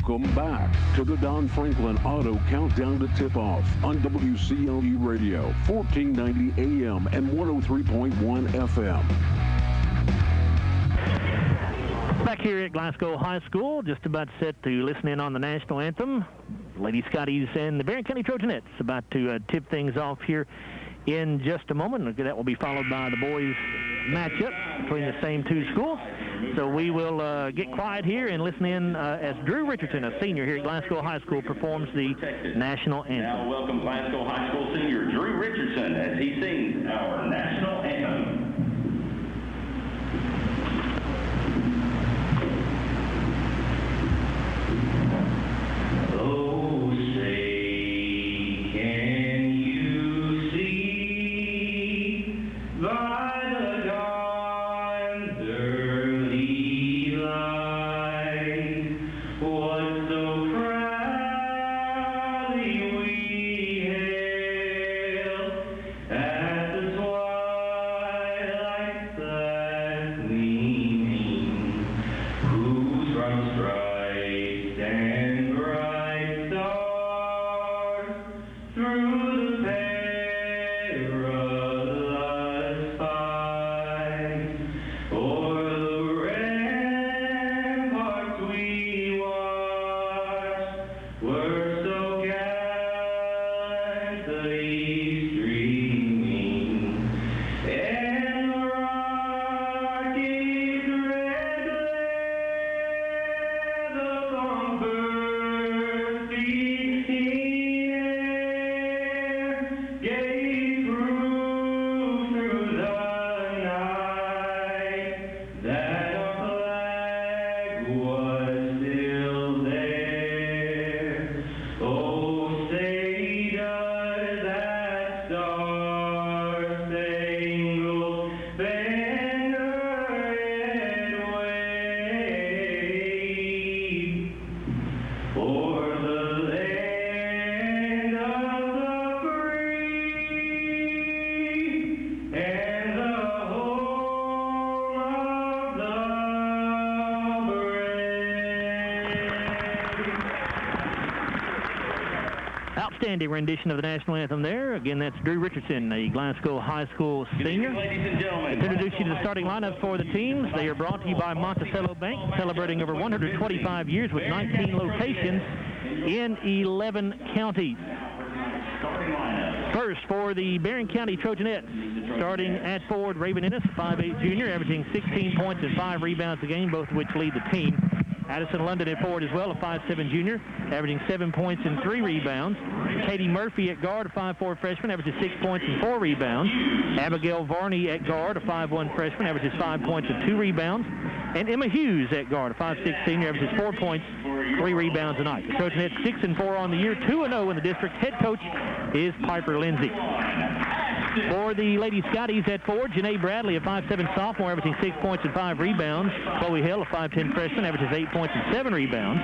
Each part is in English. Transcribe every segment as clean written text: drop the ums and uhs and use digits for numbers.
Welcome back to the Don Franklin Auto Countdown to Tip-Off on WCLU Radio, 1490 AM and 103.1 FM. Back here at Glasgow High School, just about set to listen in on the national anthem. Lady Scotties and the Barren County Trojanettes about to tip things off here in just a moment. That will be followed by the boys' matchup between the same two schools. So we will get quiet here and listen in as Drew Richardson, a senior here at Glasgow High School, performs the national anthem. Now welcome Glasgow High School senior Drew Richardson as he sings our national anthem. Oh, say, can you see by the dawn's early light what so proudly we hailed at the twilight's last gleaming, whose from stripes and bright stars through the perilous fight o'er the ramparts we watched were so gallantly streaming, and the rocket's red glare the conquered sea air gave proof through the night that our flag was still there. Oh, say does that star-spangled banner yet wave o'er the land of the free and the home of the brave. Outstanding rendition of the national anthem there. Again, that's Drew Richardson, a Glasgow High School senior. Ladies and gentlemen, To introduce you to the starting lineup for the teams, they are brought to you by Monticello Bank, celebrating over 125 years with 19 locations in 11 counties. First, for the Barren County Trojanettes, starting at forward, Raven Ennis, 5'8" junior, averaging 16 points and 5 rebounds a game, both of which lead the team. Addison London at forward as well, a 5'7" junior, averaging 7 points and 3 rebounds. Katie Murphy at guard, a 5'4" freshman, averages 6 points and 4 rebounds. Abigail Varney at guard, a 5'1" freshman, averages 5 points and 2 rebounds. And Emma Hughes at guard, a 5'6" senior, averages 4 points, 3 rebounds a night. The Trojanettes 6-4 on the year, 2-0 in the district. Head coach is Piper Lindsay. For the Lady Scotties at forward, Janae Bradley, a 5'7" sophomore, averaging 6 points and 5 rebounds. Chloe Hill, a 5'10" freshman, averages 8 points and 7 rebounds.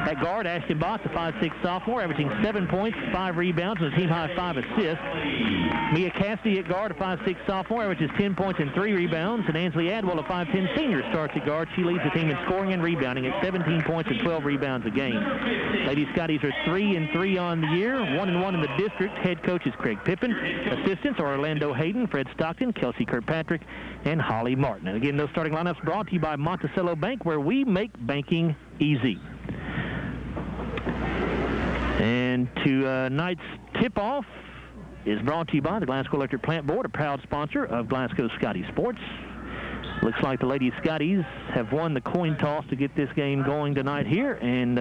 At guard, Ashton Botts, a 5'6" sophomore, averaging 7 points, 5 rebounds, and a team-high 5 assists. Mia Cassidy at guard, a 5'6" sophomore, averages 10 points and 3 rebounds. And Ansley Adwell, a 5'10" senior, starts at guard. She leads the team in scoring and rebounding at 17 points and 12 rebounds a game. Lady Scotties are 3-3 on the year, 1-1 in the district. Head coach is Craig Pippin. Assistants are Orlando Hayden, Fred Stockton, Kelsey Kirkpatrick, and Holly Martin. And again, those starting lineups brought to you by Monticello Bank, where we make banking easy. And tonight's tip-off is brought to you by the Glasgow Electric Plant Board, a proud sponsor of Glasgow Scotty Sports. Looks like the Lady Scotties have won the coin toss to get this game going tonight here, and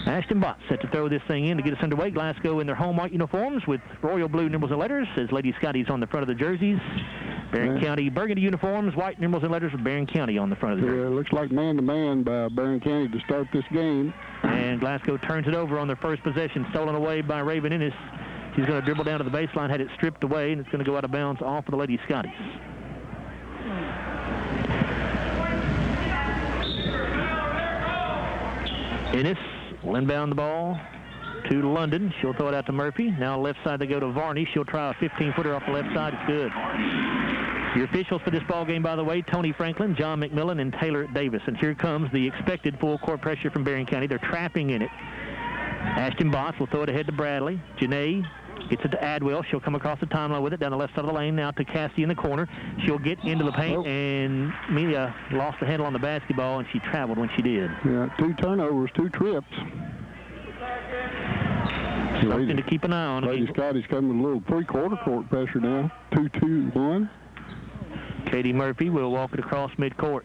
Ashton Bott set to throw this thing in to get us underway. Glasgow in their home white uniforms with royal blue numerals and letters, says Lady Scotties on the front of the jerseys. Barren County burgundy uniforms, white numerals and letters with Barren County on the front of the jersey. Yeah, looks like man-to-man by Barren County to start this game. And Glasgow turns it over on their first possession, stolen away by Raven Ennis. She's going to dribble down to the baseline, had it stripped away, and it's going to go out of bounds off of the Lady Scotties. Ennis will inbound the ball to London. She'll throw it out to Murphy. Now left side they go to Varney. She'll try a 15-footer off the left side. It's good. Your officials for this ball game, by the way, Tony Franklin, John McMillan, and Taylor Davis. And here comes the expected full court pressure from Barren County. They're trapping in it. Ashton Botts will throw it ahead to Bradley. Janae gets it to Adwell. She'll come across the timeline with it down the left side of the lane. Now to Cassidy in the corner. She'll get into the paint, and Mia lost the handle on the basketball, and she traveled when she did. Yeah, 2 turnovers, 2 trips. Something to keep an eye on. Lady Scotty's coming with a little three-quarter court pressure now. 2-2-1. Katie Murphy will walk it across midcourt.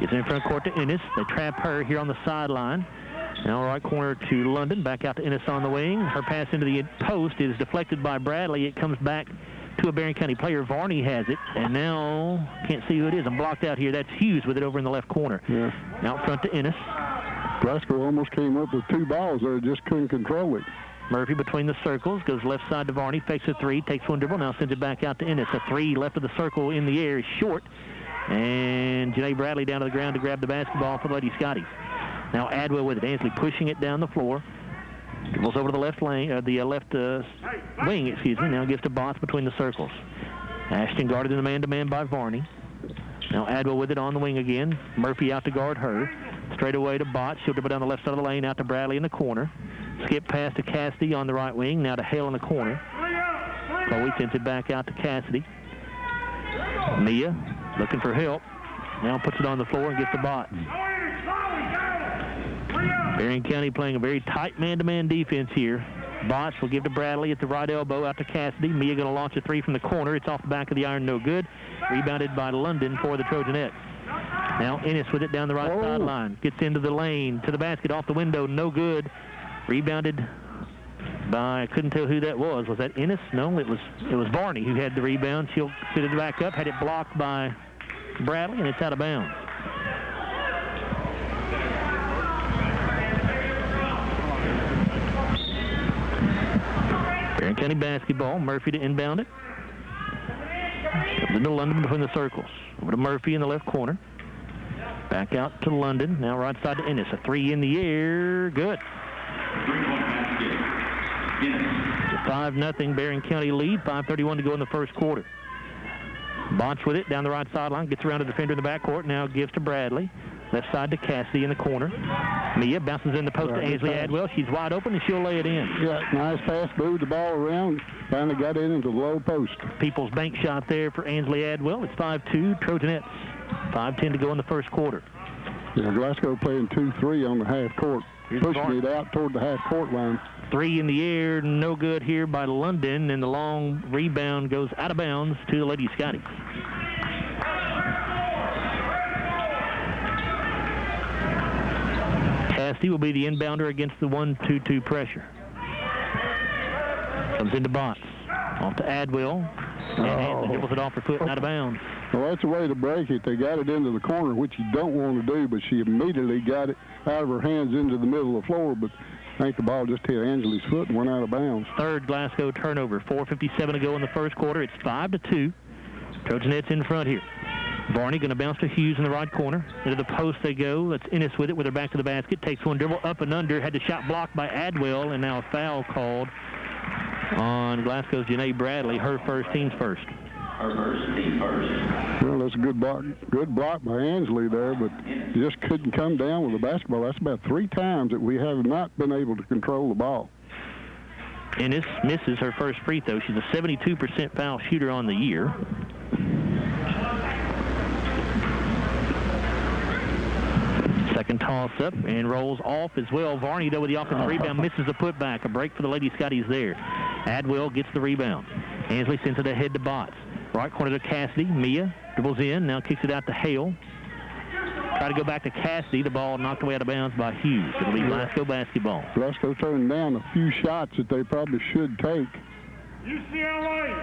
Gets in front court to Ennis. They trap her here on the sideline. Now right corner to London. Back out to Ennis on the wing. Her pass into the post is deflected by Bradley. It comes back to a Barren County player. Varney has it. And now, can't see who it is. I'm blocked out here. That's Hughes with it over in the left corner. Yeah. Out front to Ennis. Glasgow almost came up with 2 balls there. Just couldn't control it. Murphy between the circles. Goes left side to Varney. Fakes a 3. Takes one dribble. Now sends it back out to Ennis. A 3 left of the circle in the air is short. And Janae Bradley down to the ground to grab the basketball for the Lady Scotties. Now Adwell with it. Ansley pushing it down the floor. Dribbles over to the left lane, left wing, excuse me. Now gives to Botts between the circles. Ashton guarded in the man-to-man by Varney. Now Adwell with it on the wing again. Murphy out to guard her. Straight away to Botts. She'll dribble down the left side of the lane out to Bradley in the corner. Skip pass to Cassidy on the right wing. Now to Hale in the corner. Chloe sends it back out to Cassidy. Mia looking for help. Now puts it on the floor and gets to Botts. Barren County playing a very tight man-to-man defense here. Botts will give to Bradley at the right elbow out to Cassidy. Mia going to launch a 3 from the corner. It's off the back of the iron, no good. Rebounded by London for the Trojanettes. Now Ennis with it down the right sideline. Gets into the lane, to the basket, off the window, no good. Rebounded by, I couldn't tell who that was. Was that Ennis? No, it was Varney who had the rebound. She'll sit it back up, had it blocked by Bradley, and it's out of bounds. Barren County basketball. Murphy to inbound it. Comes into London between the circles. Over to Murphy in the left corner. Back out to London. Now right side to Ennis. A 3 in the air. Good. 5-0 Barren County lead. 5:31 to go in the first quarter. Botts with it down the right sideline. Gets around a defender in the backcourt. Now gives to Bradley. Left side to Cassidy in the corner. Mia bounces in the post to Ansley Adwell. She's wide open and she'll lay it in. Yeah, nice pass. Moved the ball around. Finally got it into the low post. People's bank shot there for Ansley Adwell. It's 5-2 Trojanettes. 5:10 to go in the first quarter. Yeah, Glasgow playing 2-3 on the half court. Pushing it out toward the half court line. 3 in the air, no good here by London, and the long rebound goes out of bounds to the Lady Scotties. Cassidy will be the inbounder against the 1-2-2 pressure. Comes into Botts. Off to Adwell. And dribbles it off her foot and out of bounds. Well, that's a way to break it. They got it into the corner, which you don't want to do, but she immediately got it out of her hands into the middle of the floor, but I think the ball just hit Angela's foot and went out of bounds. Third Glasgow turnover. 4:57 to go in the first quarter. It's 5-2. Trojanettes in front here. Varney going to bounce to Hughes in the right corner. Into the post they go. That's Ennis with it with her back to the basket. Takes one dribble up and under. Had the shot blocked by Adwell, and now a foul called on Glasgow's Janae Bradley. Her first, team's first. Her first, team first. Well, that's a good block by Ansley there, but just couldn't come down with the basketball. That's about 3 times that we have not been able to control the ball. Ennis misses her first free throw. She's a 72% foul shooter on the year. Second toss-up and rolls off as well. Varney, though, with the offensive rebound, misses the putback. A break for the Lady Scotties there. Adwell gets the rebound. Ansley sends it ahead to Botts. Right corner to Cassidy. Mia dribbles in, now kicks it out to Hale. Try to go back to Cassidy. The ball knocked away out of bounds by Hughes. It'll be Glasgow basketball. Glasgow turning down a few shots that they probably should take. UCLA!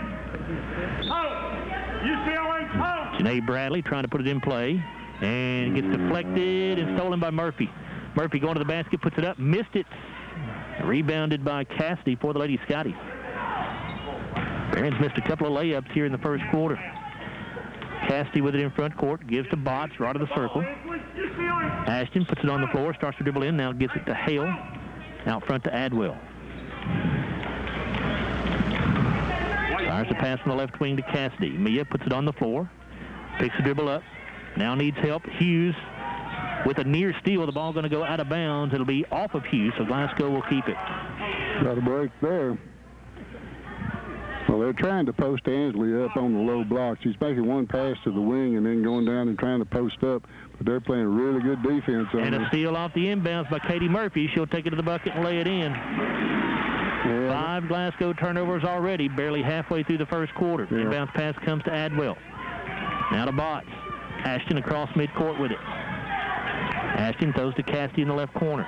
UCLA! Janae Bradley trying to put it in play. And it gets deflected and stolen by Murphy. Murphy going to the basket, puts it up, missed it. Rebounded by Cassidy for the Lady Scotties. Barron's missed a couple of layups here in the first quarter. Cassidy with it in front court, gives to Botts, right of the circle. Ashton puts it on the floor, starts to dribble in, now gets it to Hale. Out front to Adwell. Fires the pass from the left wing to Cassidy. Mia puts it on the floor. Picks the dribble up. Now needs help. Hughes with a near steal. The ball going to go out of bounds. It'll be off of Hughes, so Glasgow will keep it. Got a break there. Well, they're trying to post Ansley up on the low block. She's making one pass to the wing and then going down and trying to post up. But they're playing really good defense on And a steal off the inbounds by Katie Murphy. She'll take it to the bucket and lay it in. Yeah. 5 Glasgow turnovers already, barely halfway through the first quarter. Yeah. Inbounds pass comes to Adwell. Now to Botts. Ashton across midcourt with it. Ashton throws to Cassidy in the left corner.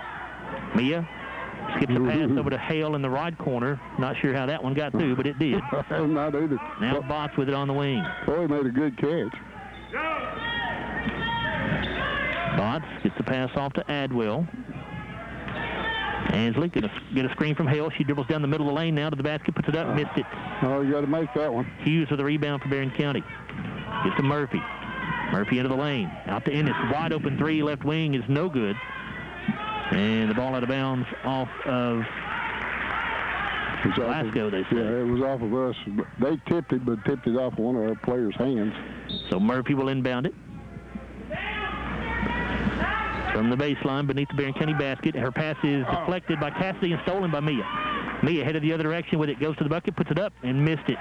Mia skips a pass over to Hale in the right corner. Not sure how that one got through, but it did. Not either. Now Botts with it on the wing. Boy, he made a good catch. Botts gets the pass off to Adwell. Ansley get a screen from Hale. She dribbles down the middle of the lane now to the basket, puts it up, missed it. Oh, you got to make that one. Hughes with a rebound for Barren County. Gets to Murphy. Murphy into the lane. Out to Ennis. Wide open three. Left wing is no good. And the ball out of bounds off of Glasgow, they say. Yeah, it was off of us. They tipped it, but tipped it off one of our players' hands. So Murphy will inbound it. From the baseline beneath the Barren County basket. Her pass is deflected by Cassidy and stolen by Mia. Mia headed the other direction with it. Goes to the bucket, puts it up, and missed it.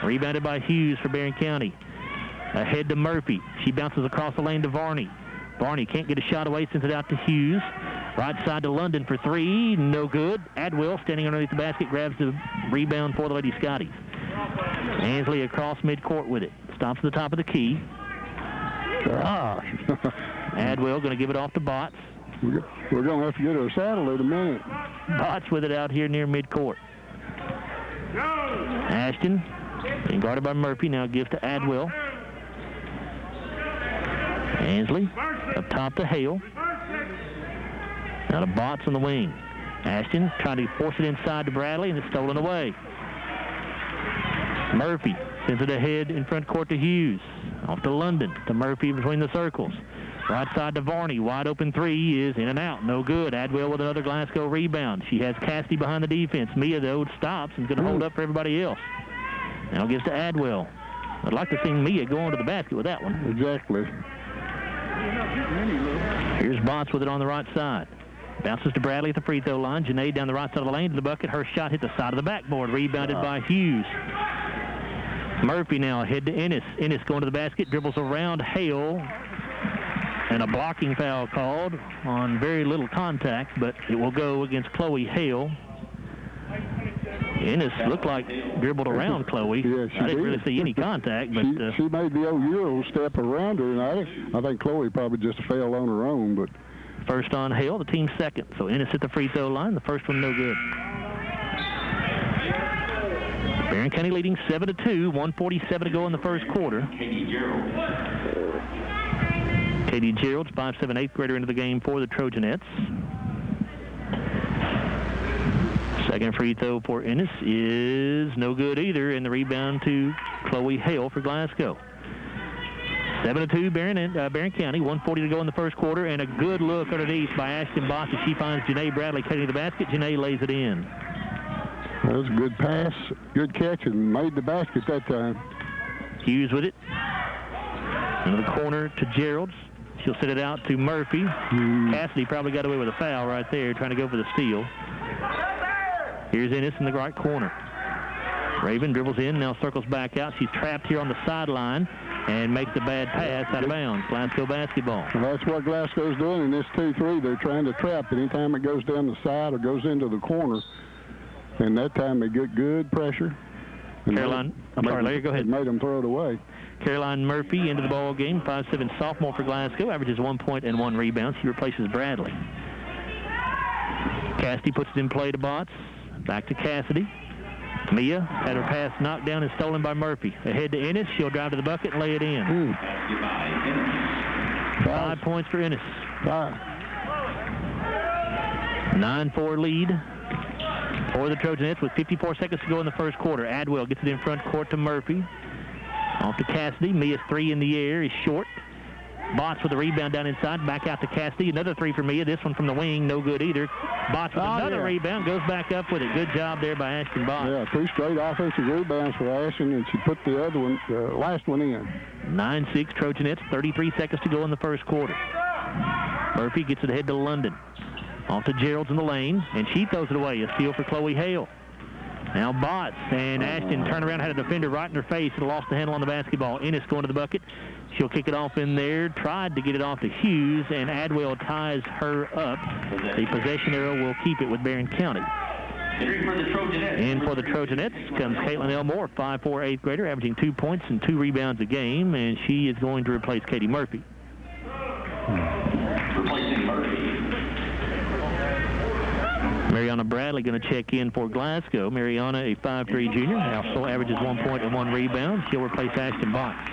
Rebounded by Hughes for Barren County. Ahead to Murphy. She bounces across the lane to Varney. Varney can't get a shot away, sends it out to Hughes. Right side to London for three. No good. Adwell standing underneath the basket grabs the rebound for the Lady Scotties. Ansley across midcourt with it. Stops at the top of the key. Gosh. Adwell going to give it off to Botts. We're going to have to get her saddle in a minute. Botts with it out here near midcourt. Ashton, being guarded by Murphy, now gives to Adwell. Ansley up top to Hale. Now to Botts on the wing. Ashton trying to force it inside to Bradley, and it's stolen away. Murphy sends it ahead in front court to Hughes. Off to London, to Murphy between the circles. Right side to Varney. Wide open three is in and out. No good. Adwell with another Glasgow rebound. She has Cassidy behind the defense. Mia, though, stops and is going to hold up for everybody else. Now gives to Adwell. I'd like to see Mia go onto the basket with that one. Exactly. Here's Botts with it on the right side. Bounces to Bradley at the free throw line. Janae down the right side of the lane to the bucket. Her shot hit the side of the backboard. Rebounded by Hughes. Murphy now ahead to Ennis. Ennis going to the basket. Dribbles around Hale. And a blocking foul called on very little contact, but it will go against Chloe Hale. Ennis looked like dribbled around Chloe. Yeah, I didn't really see any contact, but she made the old Euro step around her, and I think Chloe probably just fell on her own. But first on Hale, the team's second. So Ennis at the free throw line. The first one no good. Barren County leading 7-2. 1:47 to go in the first quarter. Katie Gerald's 5'7", 8th grader into the game for the Trojanettes. Second free throw for Ennis is no good either, and the rebound to Chloe Hale for Glasgow. 7-2 Barren County, 1:40 to go in the first quarter, and a good look underneath by Ashton Botts as she finds Janae Bradley cutting the basket. Janae lays it in. That was a good pass, good catch, and made the basket that time. Hughes with it. Into the corner to Gerald's. She'll set it out to Murphy. Cassidy probably got away with a foul right there, trying to go for the steal. Here's Ennis in the right corner. Raven dribbles in, now circles back out. She's trapped here on the sideline and makes a bad pass out of bounds. Glasgow basketball. Well, that's what Glasgow's doing in this 2-3. They're trying to trap anytime it goes down the side or goes into the corner. And that time they get good pressure. Caroline, Larry, go ahead. It made them throw it away. Caroline Murphy into the ball game, 5'7" sophomore for Glasgow, averages 1 point and 1 rebound. She replaces Bradley. Cassidy puts it in play to Botts. Back to Cassidy. Mia had her pass knocked down and stolen by Murphy. Ahead to Ennis. She'll drive to the bucket and lay it in. 5 points for Ennis. 9-4 lead for the Trojanettes with 54 seconds to go in the first quarter. Adwell gets it in front court to Murphy. Off to Cassidy. Mia's three in the air is short. Botts with the rebound down inside, back out to Cassidy. Another three for Mia. This one from the wing, no good either. Botts with another rebound, goes back up with it. Good job there by Ashton Botts. Yeah, 2 straight offensive rebounds for Ashton, and she put the other one, the last one in. 9-6 Trojanettes, 33 seconds to go in the first quarter. Murphy gets it ahead to London. Off to Gerald's in the lane, and she throws it away. A steal for Chloe Hale. Now Botts, and Ashton turned around, had a defender right in her face, and lost the handle on the basketball. Ennis going to the bucket. She'll kick it off in there, tried to get it off to Hughes, and Adwell ties her up. The possession arrow will keep it with Barren County. And for the Trojanettes comes Caitlin Elmore, 5'4", 8th grader, averaging 2 points and 2 rebounds a game, and she is going to replace Katie Murphy. Replacing Murphy. Mariana Bradley going to check in for Glasgow. Mariana, a 5'3" junior, also averages 1 point and 1 rebound. She'll replace Ashton Botts.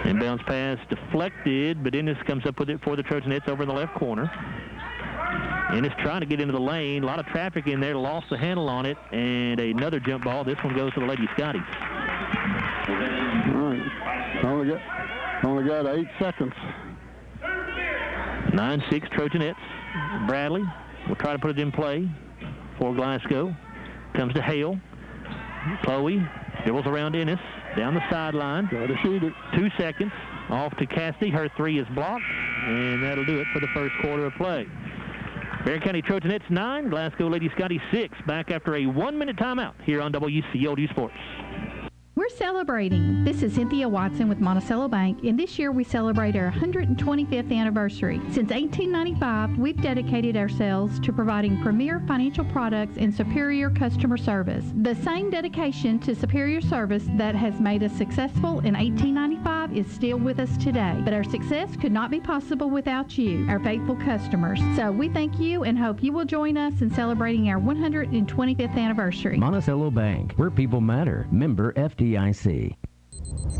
Inbounds pass deflected, but Ennis comes up with it for the Trojanettes over in the left corner. Ennis trying to get into the lane. A lot of traffic in there. Lost the handle on it, and another jump ball. This one goes to the Lady Scotties. All right. Only got 8 seconds. 9-6 Trojanettes. Bradley will try to put it in play for Glasgow. Comes to Hale. Chloe dribbles around Ennis. Down the sideline. Got to shoot it. 2 seconds. Off to Cassidy. Her three is blocked. And that'll do it for the first quarter of play. Barren County Trojanettes 9. Glasgow Lady Scotties 6. Back after a 1-minute timeout here on WCLD Sports. We're celebrating. This is Cynthia Watson with Monticello Bank, and this year we celebrate our 125th anniversary. Since 1895, we've dedicated ourselves to providing premier financial products and superior customer service. The same dedication to superior service that has made us successful in 1895 is still with us today. But our success could not be possible without you, our faithful customers. So we thank you and hope you will join us in celebrating our 125th anniversary. Monticello Bank, where people matter. Member FDIC.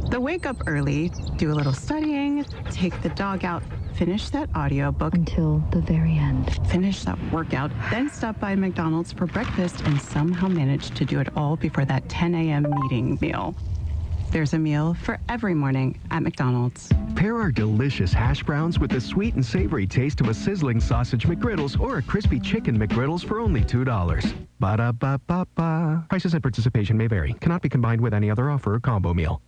The wake up early, do a little studying, take the dog out, finish that audiobook Until the very end. finish that workout, then stop by McDonald's for breakfast and somehow manage to do it all before that 10 a.m. meeting meal. There's a meal for every morning at McDonald's. Pair our delicious hash browns with the sweet and savory taste of a sizzling sausage McGriddles or a crispy chicken McGriddles for only $2. Ba-da-ba-ba-ba. Prices and participation may vary. Cannot be combined with any other offer or combo meal.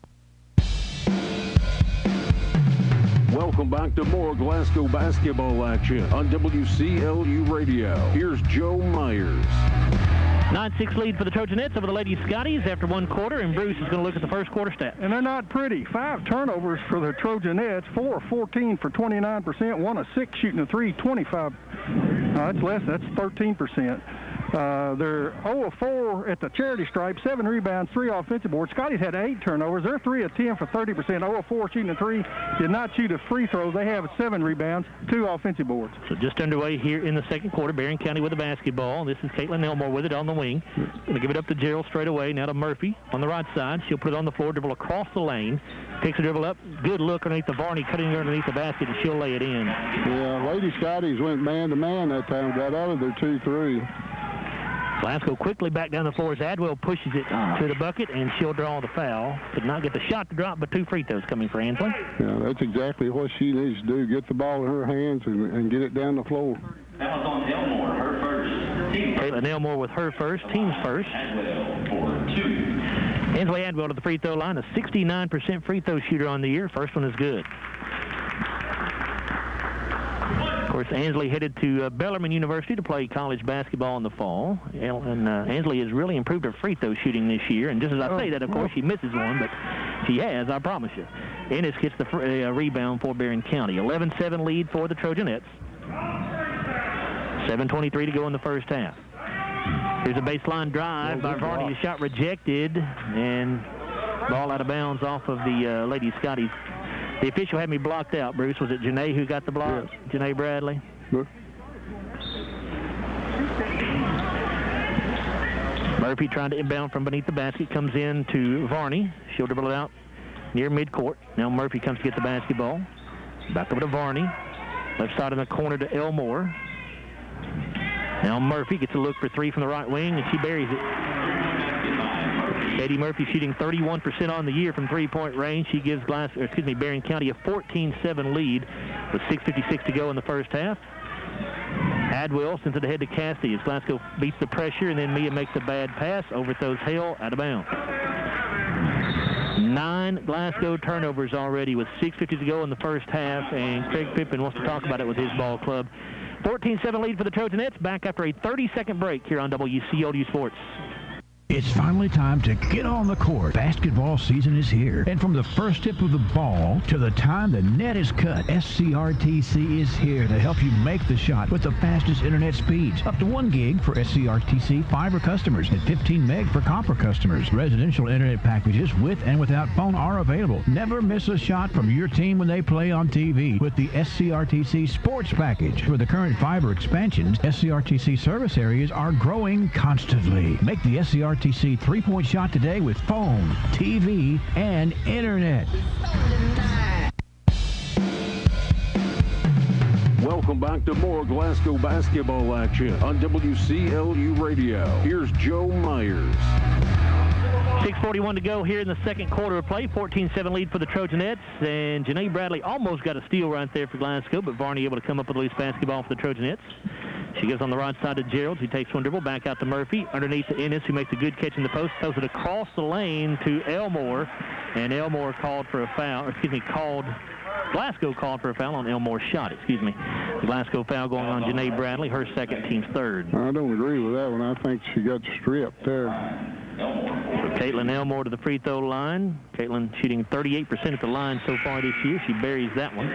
Welcome back to more Glasgow basketball action on WCLU Radio. Here's Joe Myers. 9-6 lead for the Trojanettes over the Lady Scotties after 1 quarter, and Bruce is going to look at the first quarter stats. And they're not pretty. 5 turnovers for the Trojanettes, 4 of 14 for 29%, 1 of 6 shooting a 3, 25. That's less, that's 13%. They're 0 of 4 at the charity stripe, 7 rebounds, 3 offensive boards. Scotty's had 8 turnovers. They're 3 of 10 for 30%, 0 of 4 shooting a 3. Did not shoot a free throw. They have 7 rebounds, 2 offensive boards. So just underway here in the second quarter. Barren County with the basketball. This is Caitlin Elmore with it on the wing. Going to give it up to Gerald straight away. Now to Murphy on the right side. She'll put it on the floor, dribble across the lane. Takes a dribble up. Good look underneath the Varney, cutting her underneath the basket, and she'll lay it in. Yeah, Lady Scotties went man-to-man that time, got out of their 2-3. Glasgow quickly back down the floor as Adwell pushes it to the bucket, and she'll draw the foul. Could not get the shot to drop, but 2 free throws coming for Ansley. Yeah, that's exactly what she needs to do, get the ball in her hands and get it down the floor. That was on Elmore, her first. Caitlin Elmore with her first, team's first. Adwell for 2. Ansley Adwell to the free throw line, a 69% free throw shooter on the year. First one is good. Of course, Ansley headed to Bellarmine University to play college basketball in the fall. And Ansley has really improved her free throw shooting this year. And just as I say that, of course, she misses one, but she has, I promise you. Ennis gets the rebound for Barren County. 11-7 lead for the Trojanettes. 7:23 to go in the first half. Here's a baseline drive by Varney. The shot rejected, and ball out of bounds off of the Lady Scotties. The official had me blocked out, Bruce. Was it Janae who got the block? Yes. Janae Bradley? Sure. Murphy trying to inbound from beneath the basket. Comes in to Varney. She'll dribble it out near midcourt. Now Murphy comes to get the basketball. Back over to Varney. Left side in the corner to Elmore. Now Murphy gets a look for 3 from the right wing, and she buries it. Katie Murphy shooting 31% on the year from three-point range. She gives Barren County a 14-7 lead with 6:56 to go in the first half. Adwell sends it ahead to Cassidy as Glasgow beats the pressure, and then Mia makes a bad pass, overthrows Hale out of bounds. 9 Glasgow turnovers already with 6:50 to go in the first half, and Craig Pippin wants to talk about it with his ball club. 14-7 lead for the Trojanettes back after a 30-second break here on WCLU Sports. It's finally time to get on the court. Basketball season is here. And from the first tip of the ball to the time the net is cut, SCRTC is here to help you make the shot with the fastest internet speeds. Up to 1 gig for SCRTC fiber customers and 15 meg for copper customers. Residential internet packages with and without phone are available. Never miss a shot from your team when they play on TV with the SCRTC Sports Package. For the current fiber expansions, SCRTC service areas are growing constantly. Make the SCRTC three-point shot today with phone, TV, and internet. Welcome back to more Glasgow basketball action on WCLU Radio. Here's Joe Myers. 6:41 to go here in the second quarter of play. 14-7 lead for the Trojanettes. And Janae Bradley almost got a steal right there for Glasgow, but Varney able to come up with a loose basketball for the Trojanettes. She goes on the right side to Gerald, who takes one dribble, back out to Murphy. Underneath to Ennis, who makes a good catch in the post, throws it across the lane to Elmore. And Elmore called for a foul, Glasgow called for a foul on Elmore's shot, The Glasgow foul going on Janae Bradley, her second, team's third. I don't agree with that one. I think she got stripped there. So Caitlin Elmore to the free throw line. Caitlin shooting 38% at the line so far this year. She buries that one.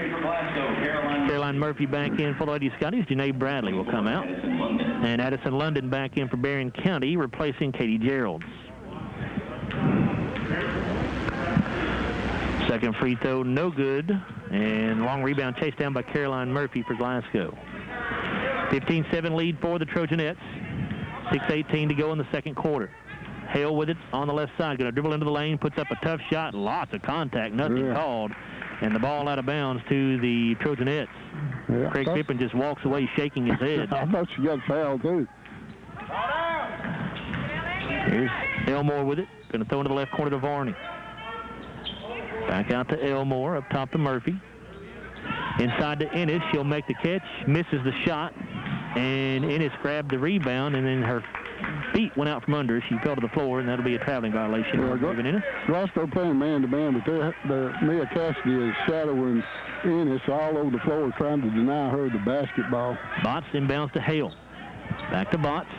Caroline Murphy back in for the Lady Scotties. Janae Bradley will come out. And Addison London back in for Barren County, replacing Katie Geralds. Second free throw, no good. And long rebound chased down by Caroline Murphy for Glasgow. 15-7 lead for the Trojanettes. 6:18 to go in the second quarter. Hale with it on the left side. Going to dribble into the lane, puts up a tough shot. Lots of contact, nothing called. And the ball out of bounds to the Trojanettes. Yeah, Craig Pippin just walks away shaking his head. I thought she got fouled, too. Here's Elmore with it. Going to throw into the left corner to Varney. Back out to Elmore, up top to Murphy. Inside to Ennis. She'll make the catch. Misses the shot. And Ennis grabbed the rebound, and then her feet went out from under. She fell to the floor, and that'll be a traveling violation. Glasgow playing man-to-man, but Mia Cassidy is shadowing Ennis all over the floor, trying to deny her the basketball. Botts inbounds to Hale. Back to Botts.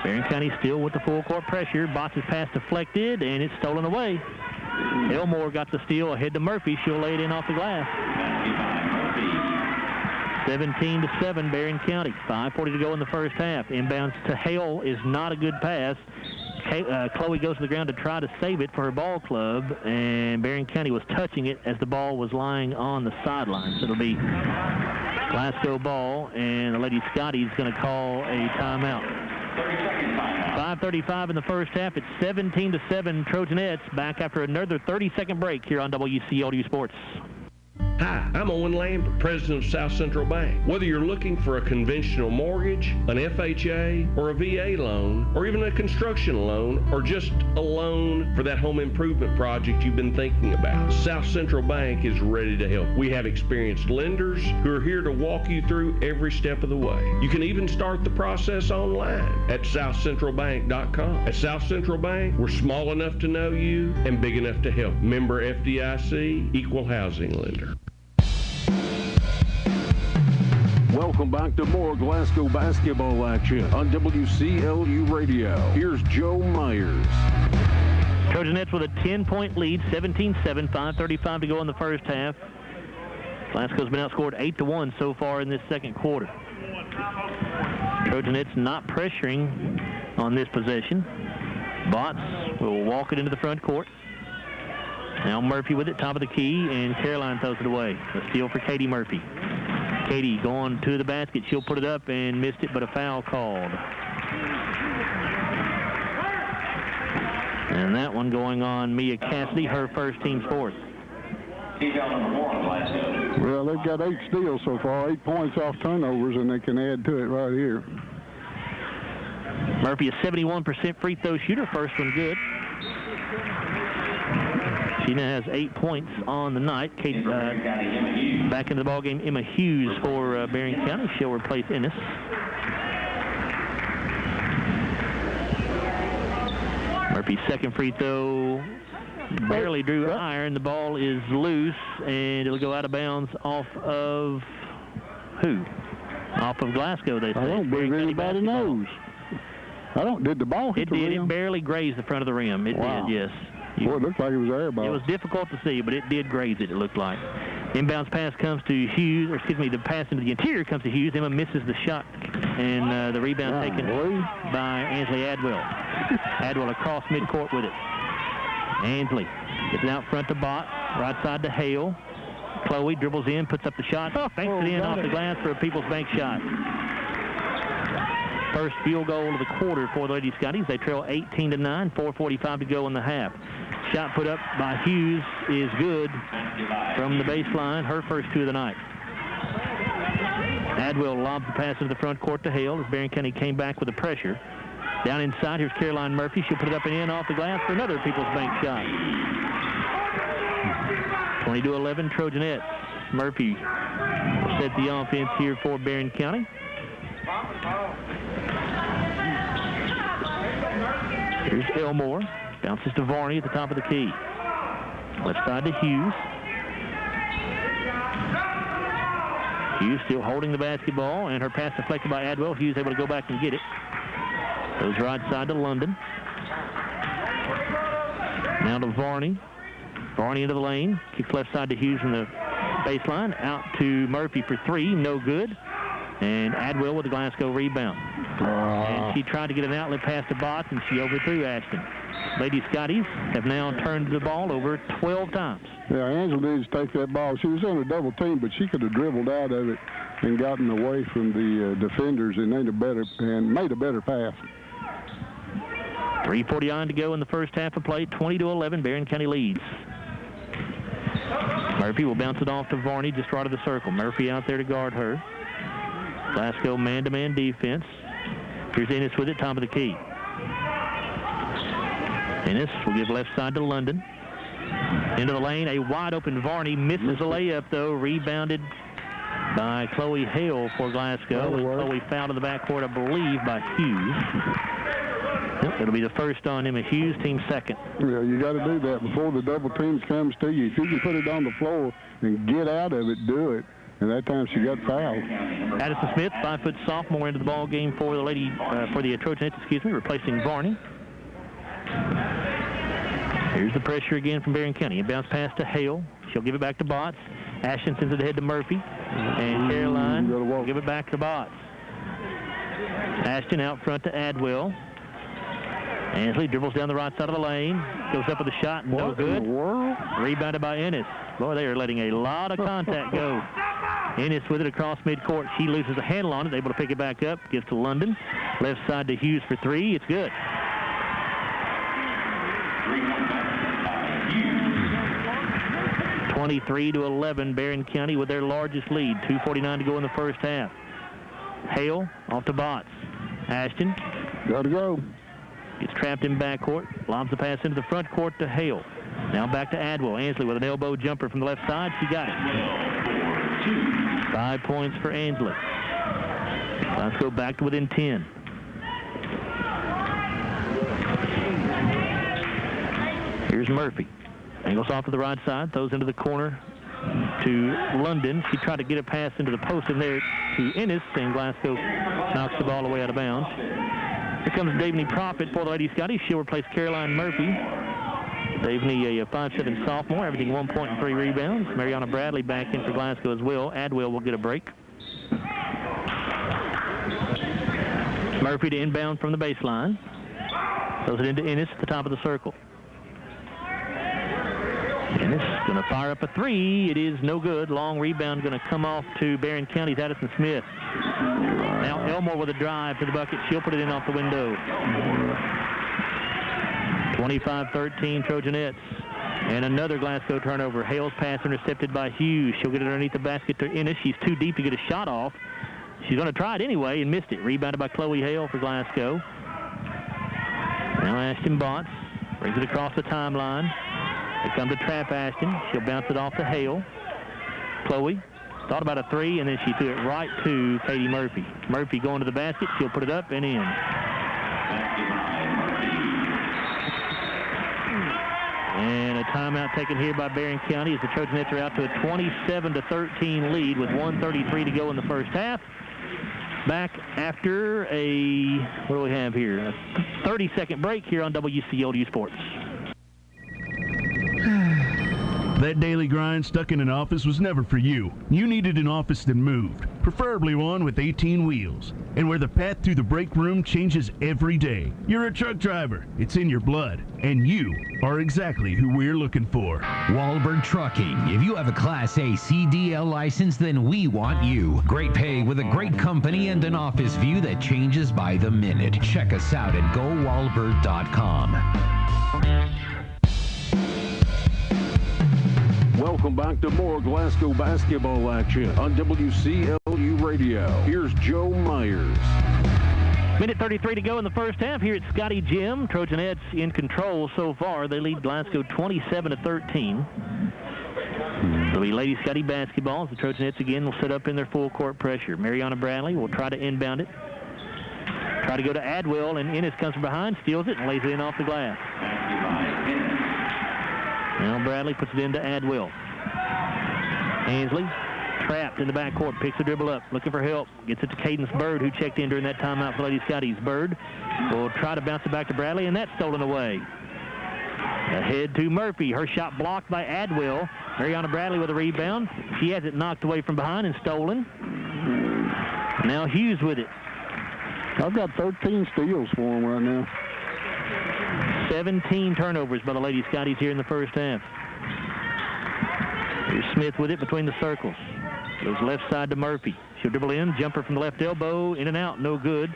Barren County still with the full court pressure. Botts' pass deflected, and it's stolen away. Elmore got the steal ahead to Murphy. She'll lay it in off the glass. 17-7, Barren County. 5:40 to go in the first half. Inbounds to Hale is not a good pass. Chloe goes to the ground to try to save it for her ball club, and Barren County was touching it as the ball was lying on the sideline. So it'll be Glasgow ball, and the Lady Scotty's going to call a timeout. 5:35 in the first half. It's 17-7 Trojanettes back after another 30-second break here on WCLU Sports. Hi, I'm Owen Lambert, president of South Central Bank. Whether you're looking for a conventional mortgage, an FHA, or a VA loan, or even a construction loan, or just a loan for that home improvement project you've been thinking about, South Central Bank is ready to help. We have experienced lenders who are here to walk you through every step of the way. You can even start the process online at southcentralbank.com. At South Central Bank, we're small enough to know you and big enough to help. Member FDIC, equal housing lender. Welcome back to more Glasgow basketball action on WCLU Radio. Here's Joe Myers. Trojanettes with a 10-point lead, 17-7, 5:35 to go in the first half. Glasgow's been outscored 8-1 so far in this second quarter. Trojanettes not pressuring on this possession. Botts will walk it into the front court. Now Murphy with it, top of the key, and Caroline throws it away. A steal for Katie Murphy. Katie going to the basket. She'll put it up and missed it, but a foul called. And that one going on Mia Cassidy, her first team's fourth. Well, they've got 8 steals so far, 8 points off turnovers, and they can add to it right here. Murphy, a 71% free throw shooter. First one good. She now has 8 points on the night. Kate, back into the ballgame, Emma Hughes for Barren County. She'll replace Ennis. Murphy's second free throw barely drew iron. The ball is loose, and it'll go out of bounds off of who? Off of Glasgow, they say. I don't believe anybody knows. Did the ball hit the rim? It barely grazed the front of the rim. It did, yes. Boy, it looked like it was air ball. It was difficult to see, but it did graze it looked like. Inbounds pass comes to Hughes, or excuse me, the pass into the interior comes to Hughes. Emma misses the shot, and the rebound taken by Ansley Adwell. Adwell across midcourt with it. Ansley gets it out front to Bott, right side to Hale. Chloe dribbles in, puts up the shot, banks it in off the glass for a People's Bank shot. First field goal of the quarter for the Lady Scotties. They trail 18-9, 4:45 to go in the half. Shot put up by Hughes is good from the baseline, her first two of the night. Adwell lobs the pass into the front court to Hale as Barren County came back with the pressure. Down inside, here's Caroline Murphy. She'll put it up and in off the glass for another People's Bank shot. 22-11 Trojanettes. Murphy will set the offense here for Barren County. Here's Elmore. Bounces to Varney at the top of the key. Left side to Hughes. Hughes still holding the basketball, and her pass deflected by Adwell. Hughes able to go back and get it. Goes right side to London. Now to Varney. Varney into the lane. Kicks left side to Hughes from the baseline. Out to Murphy for three. No good. And Adwell with the Glasgow rebound. And she tried to get an outlet pass to Botts, and she overthrew Ashton. Lady Scotties have now turned the ball over 12 times. Yeah, Angela needs to take that ball. She was on a double team, but she could have dribbled out of it and gotten away from the defenders and made a better pass. 3:49 to go in the first half of play. 20-11, Barren County leads. Murphy will bounce it off to Varney just right of the circle. Murphy out there to guard her. Glasgow man-to-man defense. Here's Ennis with it, top of the key. Ennis will give left side to London. Into the lane, a wide-open Varney. Misses a layup, though. Rebounded by Chloe Hale for Glasgow. Chloe fouled in the backcourt, I believe, by Hughes. It'll be the first on Emma Hughes, team second. Yeah, you got to do that before the double teams comes to you. If you can put it on the floor and get out of it, do it. And that time she got fouled. Addison Smith, 5-foot sophomore, into the ball game for the Trojanettes, replacing Varney. Here's the pressure again from Barren County. Inbounds pass to Hale. She'll give it back to Botts. Ashton sends it ahead to Murphy. And Caroline will give it back to Botts. Ashton out front to Adwell. Ansley dribbles down the right side of the lane. Goes up with a shot. No good. Rebounded by Ennis. Boy, they are letting a lot of contact go. Ennis with it across midcourt. She loses a handle on it. Able to pick it back up. Gives to London. Left side to Hughes for three. It's good. 23-11, Barren County with their largest lead. 2:49 to go in the first half. Hale off to Botts. Ashton. Got to go. Gets trapped in backcourt. Lobs the pass into the front court to Hale. Now back to Adwell. Ansley with an elbow jumper from the left side. She got it. 5 points for Ansley. Let's go back to within 10. Here's Murphy. Angles off to the right side. Throws into the corner to London. She tried to get a pass into the post in there to Ennis, and Glasgow knocks the ball away out of bounds. Here comes Davney Profit for the Lady Scotties. She'll replace Caroline Murphy. Davney, a 5'7" sophomore, averaging 1 point and 3 rebounds. Mariana Bradley back in for Glasgow as well. Adwell will get a break. Murphy to inbound from the baseline. Throws it into Ennis at the top of the circle. Ennis going to fire up a three. It is no good. Long rebound going to come off to Barren County's Addison Smith. Now Elmore with a drive to the bucket. She'll put it in off the window. 25-13 Trojanettes. And another Glasgow turnover. Hale's pass intercepted by Hughes. She'll get it underneath the basket to Ennis. She's too deep to get a shot off. She's going to try it anyway and missed it. Rebounded by Chloe Hale for Glasgow. Now Ashton Botts brings it across the timeline. Here comes the trap Ashton. She'll bounce it off to Hale. Chloe thought about a three, and then she threw it right to Katie Murphy. Murphy going to the basket. She'll put it up and in. And a timeout taken here by Barren County as the Trojanettes are out to a 27-13 lead with 1:33 to go in the first half. Back after a, what do we have here? A 30-second break here on WCLU Sports. That daily grind stuck in an office was never for you. You needed an office that moved, preferably one with 18 wheels, and where the path through the break room changes every day. You're a truck driver. It's in your blood, and you are exactly who we're looking for. Wahlberg Trucking. If you have a Class A CDL license, then we want you. Great pay with a great company and an office view that changes by the minute. Check us out at GoWahlberg.com. Welcome back to more Glasgow basketball action on WCLU Radio. Here's Joe Myers. Minute 33 to go in the first half here at Scotty Gym. Trojanettes in control so far. They lead Glasgow 27-13. It'll be Lady Scotty basketball. The Trojanettes again will set up in their full court pressure. Mariana Bradley will try to inbound it. Try to go to Adwell, and Ennis comes from behind, steals it, and lays it in off the glass. Now Bradley puts it into Adwell. Ainsley trapped in the backcourt, picks the dribble up, looking for help. Gets it to Cadence Bird, who checked in during that timeout for Lady Scotties. Bird will try to bounce it back to Bradley, and that's stolen away. Ahead to Murphy. Her shot blocked by Adwell. Mariana Bradley with a rebound. She has it knocked away from behind and stolen. Now Hughes with it. I've got 13 steals for him right now. 17 turnovers by the Lady Scotties here in the first half. Here's Smith with it between the circles. Goes left side to Murphy. She'll dribble in, jumper from the left elbow, in and out, no good.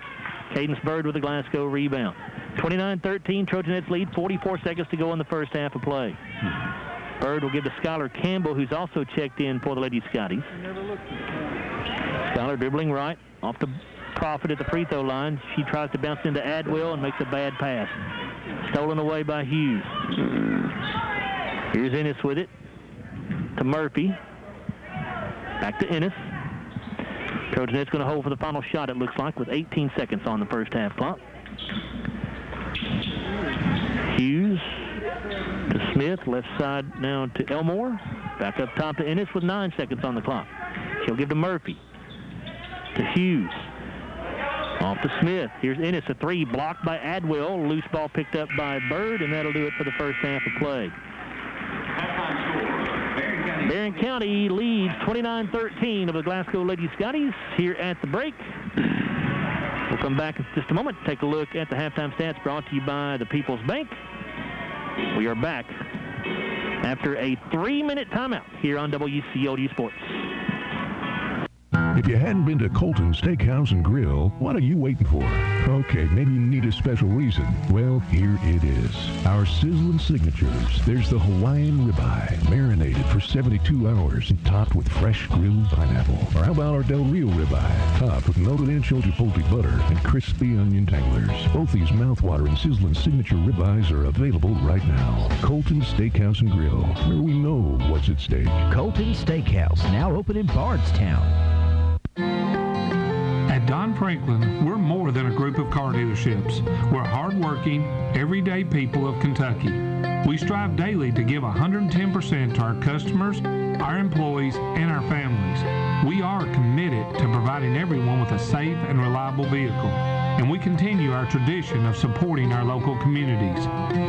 Cadence Bird with a Glasgow rebound. 29-13, Trojanettes lead, 44 seconds to go in the first half of play. Bird will give to Skylar Campbell, who's also checked in for the Lady Scotties. Skylar dribbling right, off to Profit at the free throw line. She tries to bounce into Adwell and makes a bad pass. Stolen away by Hughes. Here's Ennis with it to Murphy. Back to Ennis. Trojanette's going to hold for the final shot, it looks like, with 18 seconds on the first half clock. Hughes to Smith. Left side now to Elmore. Back up top to Ennis with 9 seconds on the clock. She'll give to Murphy. To Hughes. Off to Smith. Here's Ennis, a three blocked by Adwell. Loose ball picked up by Bird, and that'll do it for the first half of play. Barren County leads 29-13 of the Glasgow Lady Scotties here at the break. We'll come back in just a moment, take a look at the halftime stats brought to you by the People's Bank. We are back after a 3-minute timeout here on WCLU Sports. If you hadn't been to Colton Steakhouse and Grill, what are you waiting for? Okay, maybe you need a special reason. Well, here it is. Our sizzling signatures. There's the Hawaiian ribeye, marinated for 72 hours and topped with fresh grilled pineapple. Or how about our Del Rio ribeye, topped with melted-in chipotle butter and crispy onion tanglers. Both these mouthwatering sizzling signature ribeyes are available right now. Colton Steakhouse and Grill, where we know what's at stake. Colton Steakhouse, now open in Bardstown. At Don Franklin, we're more than a group of car dealerships. We're hardworking, everyday people of Kentucky. We strive daily to give 110% to our customers, our employees, and our families. We are committed to providing everyone with a safe and reliable vehicle, and we continue our tradition of supporting our local communities.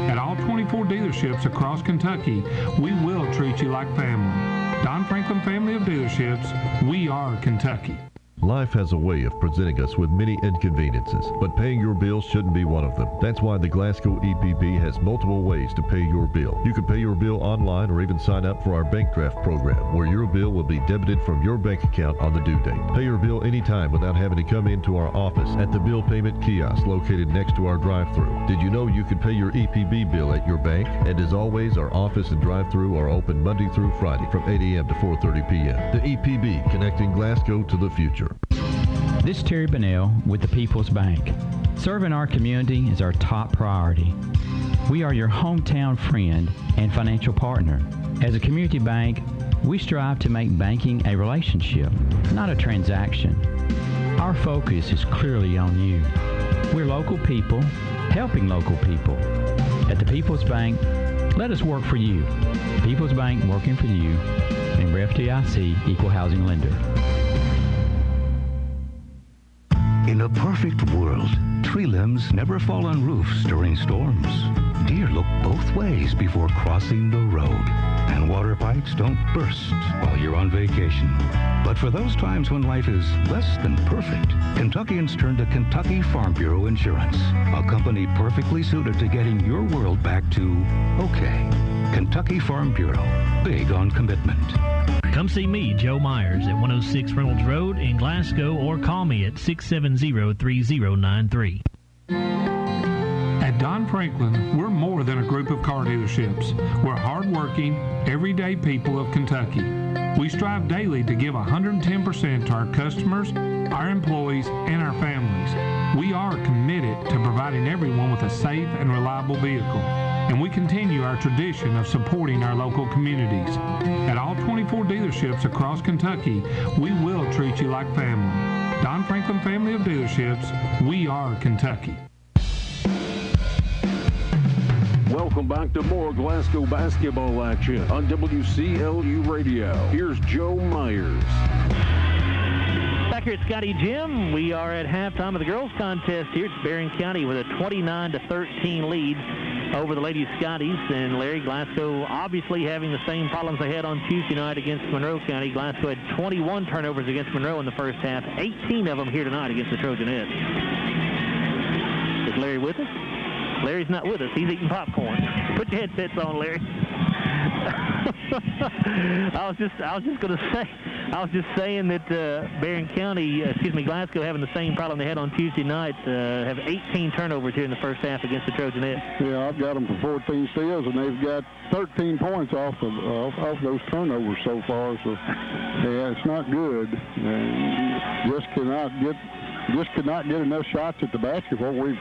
At all 24 dealerships across Kentucky, we will treat you like family. Don Franklin Family of Dealerships, we are Kentucky. Life has a way of presenting us with many inconveniences, but paying your bills shouldn't be one of them. That's why the Glasgow EPB has multiple ways to pay your bill. You can pay your bill online or even sign up for our bank draft program, where your bill will be debited from your bank account on the due date. Pay your bill anytime without having to come into our office at the bill payment kiosk located next to our drive-thru. Did you know you can pay your EPB bill at your bank? And as always, our office and drive-thru are open Monday through Friday from 8 a.m. to 4:30 p.m. The EPB, connecting Glasgow to the future. This is Terry Bunnell with the People's Bank. Serving our community is our top priority. We are your hometown friend and financial partner. As a community bank, we strive to make banking a relationship, not a transaction. Our focus is clearly on you. We're local people, helping local people. At the People's Bank, let us work for you. People's Bank, working for you. Member FDIC, Equal Housing Lender. In a perfect world, tree limbs never fall on roofs during storms. Deer look both ways before crossing the road. And water pipes don't burst while you're on vacation. But for those times when life is less than perfect, Kentuckians turn to Kentucky Farm Bureau Insurance, a company perfectly suited to getting your world back to okay. Kentucky Farm Bureau, big on commitment. Come see me, Joe Myers, at 106 Reynolds Road in Glasgow, or call me at 670-3093. At Don Franklin, we're more than a group of car dealerships. We're hardworking, everyday people of Kentucky. We strive daily to give 110% to our customers, our employees, and our families. We are committed to providing everyone with a safe and reliable vehicle. And we continue our tradition of supporting our local communities. At all 24 dealerships across Kentucky, we will treat you like family. Don Franklin Family of Dealerships, we are Kentucky. Welcome back to more Glasgow basketball action on WCLU Radio. Here's Joe Myers. Back here at Scotty Gym, we are at halftime of the girls' contest here. It's Barren County with a 29-13 lead over the Lady Scotties. And Larry, Glasgow obviously having the same problems they had on Tuesday night against Monroe County. Glasgow had 21 turnovers against Monroe in the first half, 18 of them here tonight against the Trojanettes. Is Larry with us? Larry's not with us. He's eating popcorn. Put your headsets on, Larry. I was just saying that Glasgow having the same problem they had on Tuesday night, have 18 turnovers here in the first half against the Trojanettes. Yeah, I've got them for 14 steals, and they've got 13 points off those turnovers so far. So, yeah, it's not good. Just could not get enough shots at the basketball. We've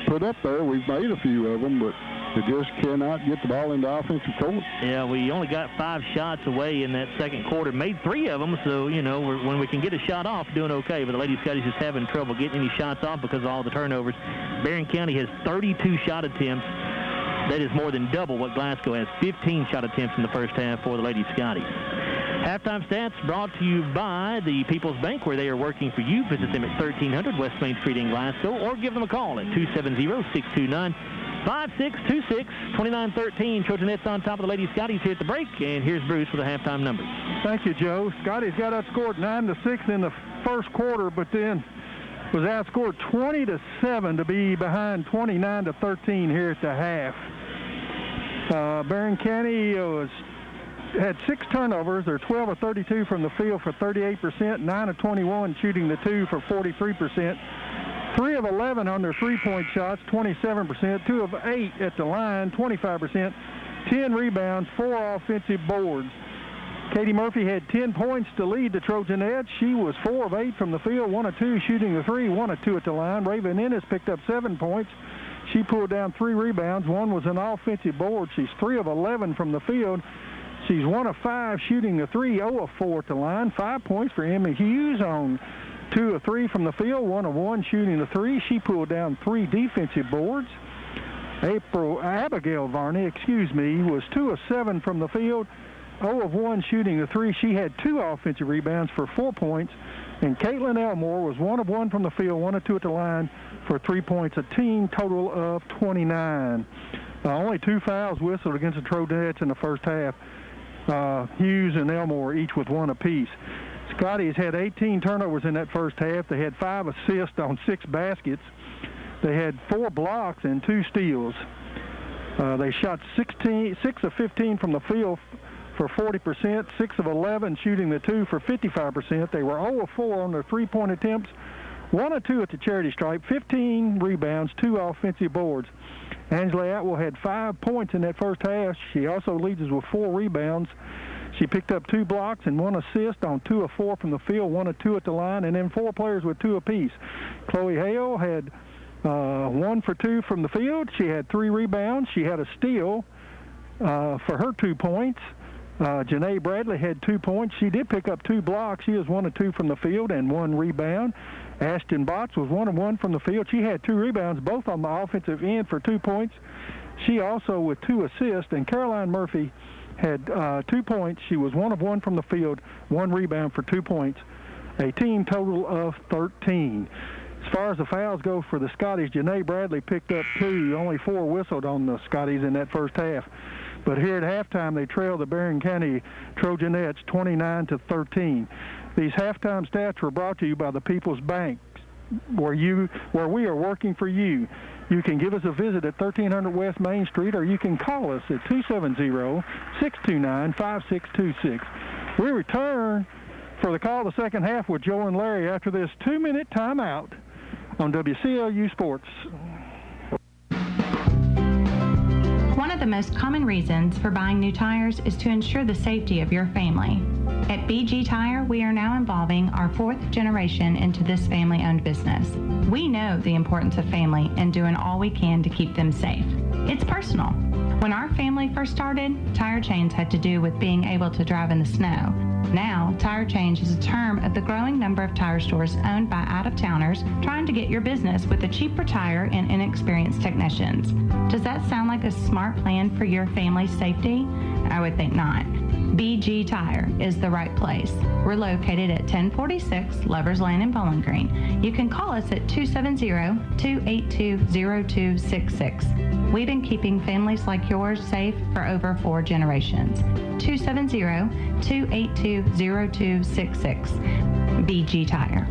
put up there. We've made a few of them, but they just cannot get the ball into offensive court. Yeah, we only got 5 shots away in that second quarter. Made 3 of them, so, when we can get a shot off, doing okay. But the Lady Scotties just having trouble getting any shots off because of all the turnovers. Barren County has 32 shot attempts. That is more than double what Glasgow has. 15 shot attempts in the first half for the Lady Scotties. Halftime stats brought to you by the People's Bank, where they are working for you. Visit them at 1300 West Main Street in Glasgow, or give them a call at 270-629-5626, 29-13. Trojanettes on top of the Lady Scotties here at the break, and here's Bruce with the halftime numbers. Thank you, Joe. Scotties got outscored 9-6 in the first quarter, but then was outscored 20-7 to be behind 29-13 here at the half. Barren County had 6 turnovers. They're 12 of 32 from the field for 38%, 9 of 21 shooting the 2 for 43%, 3 of 11 on their three-point shots, 27%, 2 of 8 at the line, 25%, 10 rebounds, 4 offensive boards. Katie Murphy had 10 points to lead the Trojanettes. She was 4 of 8 from the field, 1 of 2 shooting the 3, 1 of 2 at the line. Raven Ennis picked up 7 points. She pulled down 3 rebounds. 1 was an offensive board. She's 3 of 11 from the field. She's 1 of 5 shooting the 3, 0 of 4 at the line. 5 points for Emmy Hughes on 2 of 3 from the field, 1 of 1 shooting the 3. She pulled down 3 defensive boards. Abigail Varney, was 2 of 7 from the field, 0 of 1 shooting the 3. She had 2 offensive rebounds for 4 points. And Caitlin Elmore was 1 of 1 from the field, 1 of 2 at the line for 3 points, a team total of 29. Only 2 fouls whistled against the Trojanettes in the first half. Hughes and Elmore each with 1 apiece. Scotties had 18 turnovers in that first half. They had 5 assists on 6 baskets. They had 4 blocks and 2 steals. They shot 6 of 15 from the field for 40%, 6 of 11 shooting the 2 for 55%. They were 0 of 4 on their three-point attempts, 1 of 2 at the charity stripe, 15 rebounds, 2 offensive boards. Angela Atwell had 5 points in that first half. She also leads us with 4 rebounds. She picked up 2 blocks and 1 assist on 2 of 4 from the field, 1 of 2 at the line, and then 4 players with 2 apiece. Chloe Hale had 1 for 2 from the field. She had 3 rebounds. She had a steal for her 2 points. Janae Bradley had 2 points. She did pick up 2 blocks. She was 1 of 2 from the field and 1 rebound. Ashton Botts was 1 of 1 from the field. She had 2 rebounds, both on the offensive end for 2 points. She also with 2 assists. And Caroline Murphy had 2 points. She was 1 of 1 from the field, 1 rebound for 2 points. A team total of 13. As far as the fouls go for the Scotties, Janae Bradley picked up 2. Only 4 whistled on the Scotties in that first half. But here at halftime, they trailed the Barren County Trojanettes 29-13. These halftime stats were brought to you by the People's Bank, where we are working for you. You can give us a visit at 1300 West Main Street, or you can call us at 270-629-5626. We return for the call of the second half with Joe and Larry after this 2-minute timeout on WCLU Sports. One of the most common reasons for buying new tires is to ensure the safety of your family. At BG Tire, we are now involving our 4th generation into this family-owned business. We know the importance of family and doing all we can to keep them safe. It's personal. When our family first started, tire change had to do with being able to drive in the snow. Now, tire change is a term of the growing number of tire stores owned by out-of-towners trying to get your business with a cheaper tire and inexperienced technicians. Does that sound like a smart plan for your family's safety? I would think not. BG Tire is the right place. We're located at 1046 Lovers Lane in Bowling Green. You can call us at 270-282-0266. We've been keeping families like yours safe for over 4 generations. 270-282-0266. BG Tire.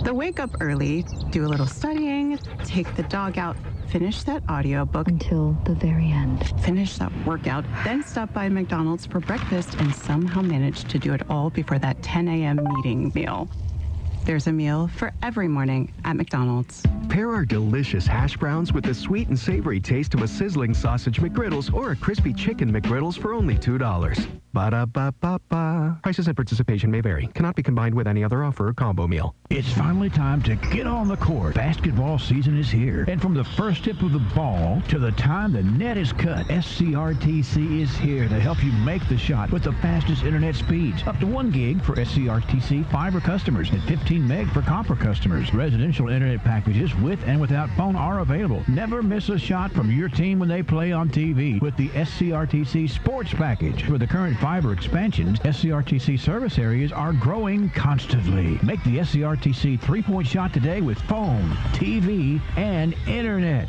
So wake up early, do a little studying, take the dog out, finish that audiobook until the very end. Finish that workout, then stop by McDonald's for breakfast and somehow manage to do it all before that 10 a.m. meeting meal. There's a meal for every morning at McDonald's. Pair our delicious hash browns with the sweet and savory taste of a sizzling sausage McGriddles or a crispy chicken McGriddles for only $2. Ba-da-ba-ba-ba. Prices and participation may vary. Cannot be combined with any other offer or combo meal. It's finally time to get on the court. Basketball season is here. And from the first tip of the ball to the time the net is cut, SCRTC is here to help you make the shot with the fastest internet speeds. Up to 1 gig for SCRTC fiber customers and 15 meg for copper customers. Residential internet packages with and without phone are available. Never miss a shot from your team when they play on TV with the SCRTC Sports Package. For the current fiber expansions, SCRTC service areas are growing constantly. Make the SCRTC 3-point shot today with phone, TV, and internet.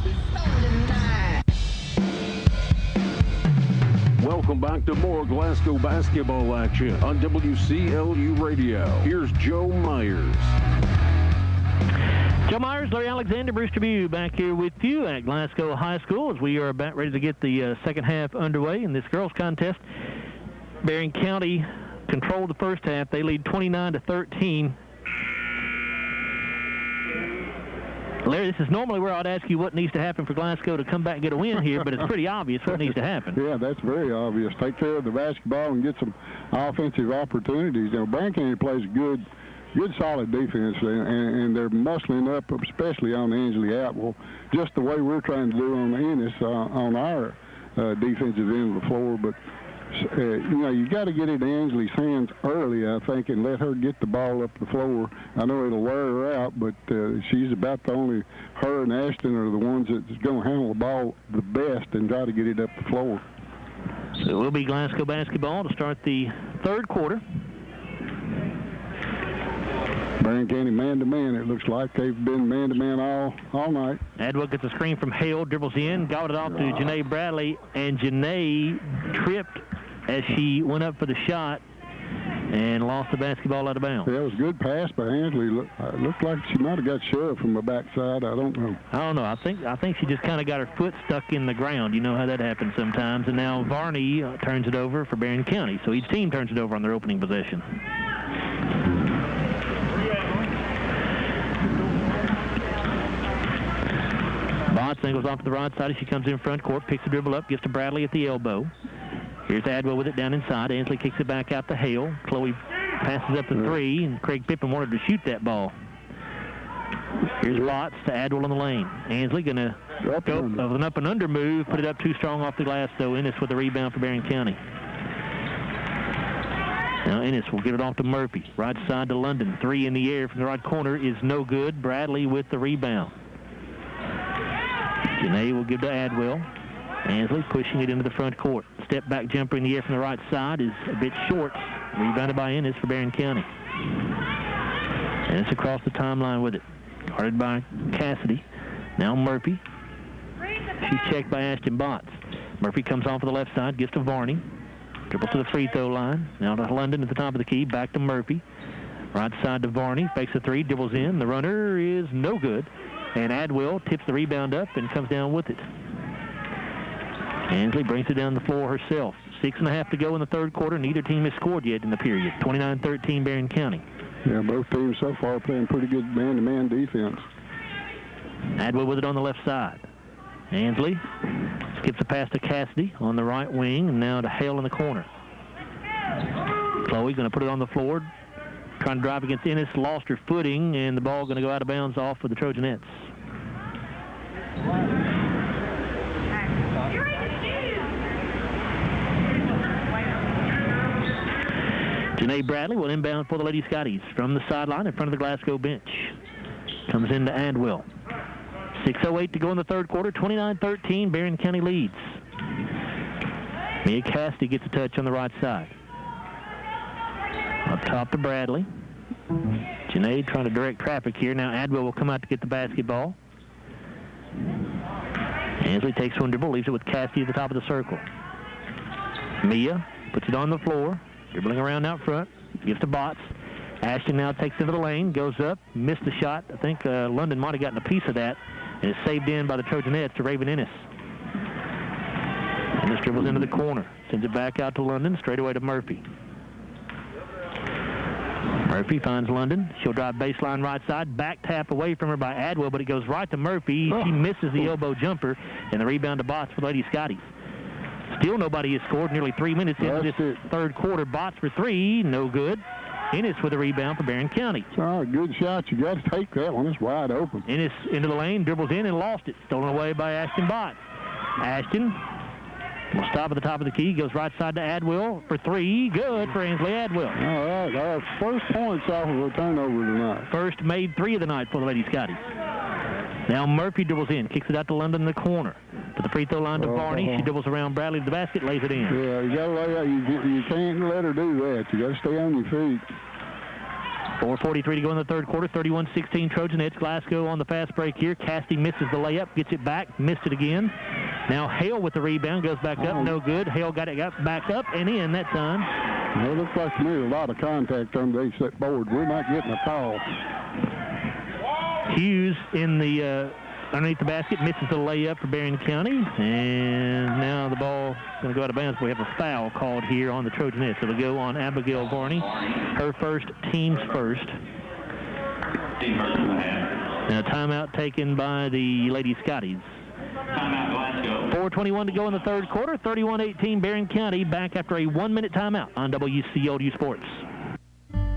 Welcome back to more Glasgow basketball action on WCLU Radio. Here's Joe Myers. Joe Myers, Larry Alexander, Bruce Tribune back here with you at Glasgow High School as we are about ready to get the second half underway in this girls contest. Barren County controlled the first half. They lead 29-13. Larry, this is normally where I'd ask you what needs to happen for Glasgow to come back and get a win here, but it's pretty obvious what needs to happen. Yeah, that's very obvious. Take care of the basketball and get some offensive opportunities. You know, Barren County plays good solid defense, and they're muscling up, especially on Ansley Atwell, just the way we're trying to do on Ennis on our defensive end of the floor. But you know, you got to get it in Ansley's hands early, I think, and let her get the ball up the floor. I know it'll wear her out, but she's about the only, her and Ashton are the ones that's going to handle the ball the best and try to get it up the floor. So it will be Glasgow basketball to start the third quarter. Barren County man-to-man, it looks like. They've been man-to-man all night. Adwell gets a screen from Hale, dribbles in, got it off to Janae Bradley, and Janae tripped as she went up for the shot and lost the basketball out of bounds. Yeah, it was a good pass by Ansley. Looked like she might have got shoved from the backside. I don't know. I think she just kind of got her foot stuck in the ground. You know how that happens sometimes. And now Varney turns it over for Barren County. So each team turns it over on their opening possession. Botts angles off to the right side as she comes in front court, picks the dribble up, gives to Bradley at the elbow. Here's Adwell with it down inside. Ansley kicks it back out to Hale. Chloe Passes up the 3, and Craig Pippen wanted to shoot that ball. Here's Botts to Adwell on the lane. Ansley going to go of an up and under move, put it up too strong off the glass, though. Ennis with the rebound for Barren County. Now Ennis will give it off to Murphy. Right side to London. 3 in the air from the right corner is no good. Bradley with the rebound. Janae will give to Adwell. Ansley pushing it into the front court. Step back jumper in the air from the right side is a bit short. Rebounded by Ennis for Barren County. Ennis across the timeline with it. Guarded by Cassidy. Now Murphy. She's checked by Ashton Botts. Murphy comes on for the left side, gives to Varney. Dribbles to the free throw line. Now to London at the top of the key. Back to Murphy. Right side to Varney. Fakes a 3, dribbles in. The runner is no good. And Adwell tips the rebound up and comes down with it. Ansley brings it down the floor herself. 6.5 to go in the third quarter. Neither team has scored yet in the period. 29-13 Barren County. Yeah, both teams so far playing pretty good man-to-man defense. Adwell with it on the left side. Ansley skips a pass to Cassidy on the right wing, and now to Hale in the corner. Chloe going to put it on the floor, trying to drive against Ennis, lost her footing, and the ball going to go out of bounds off for the Trojanettes. Janae Bradley will inbound for the Lady Scotties from the sideline in front of the Glasgow bench. Comes into Adwell. 6:08 to go in the third quarter. 29-13, Barren County leads. Mia Cassidy gets a touch on the right side. Up top to Bradley. Janae trying to direct traffic here. Now Adwell will come out to get the basketball. Ansley takes one dribble, leaves it with Cassidy at the top of the circle. Mia puts it on the floor, dribbling around out front, gives to Botts. Ashton now takes it into the lane, goes up, missed the shot. I think London might have gotten a piece of that, and it's saved in by the Trojanettes to Raven Ennis. Ennis dribbles into the corner, sends it back out to London, straight away to Murphy. Murphy finds London. She'll drive baseline right side. Back tap away from her by Adwell, but it goes right to Murphy. She misses the elbow jumper, and the rebound to Botts for Lady Scotties. Still nobody has scored. Nearly 3 minutes into this third quarter. Botts for 3, no good. Ennis with a rebound for Barren County. Oh, good shot. You got to take that one. It's wide open. Ennis into the lane, dribbles in and lost it. Stolen away by Ashton Botts. Ashton will stop at the top of the key. Goes right side to Adwell for 3. Good for Ansley Adwell. All right. Our first points off of a turnover tonight. First made 3 of the night for the Lady Scotties. Now Murphy dribbles in, kicks it out to London in the corner. To the free throw line to Varney. She dribbles around Bradley to the basket, lays it in. Yeah, you got to lay out. You can't let her do that. You got to stay on your feet. 4:43 to go in the third quarter. 31-16 Trojanettes. Glasgow on the fast break here. Cassidy misses the layup, gets it back, missed it again. Now Hale with the rebound, goes back up, no good. Hale got back up and in that time. Well, it looks like to me a lot of contact on the set board. We're not getting a call. Hughes in the underneath the basket, misses the layup for Barren County, and now the ball is going to go out of bounds. We have a foul called here on the Trojanettes. It'll go on Abigail Varney, her first, team's first. Now timeout taken by the Lady Scotties. 4:21 to go in the third quarter. 31-18 Barren County, back after a 1-minute timeout on WCLU Sports.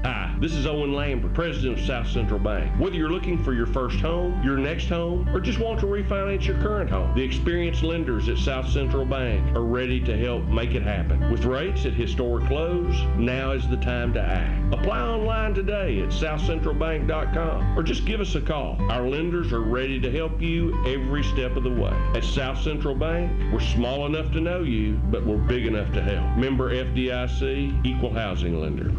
Hi, this is Owen Lambert, president of South Central Bank. Whether you're looking for your first home, your next home, or just want to refinance your current home, the experienced lenders at South Central Bank are ready to help make it happen. With rates at historic lows, now is the time to act. Apply online today at southcentralbank.com or just give us a call. Our lenders are ready to help you every step of the way. At South Central Bank, we're small enough to know you, but we're big enough to help. Member FDIC, equal housing lender.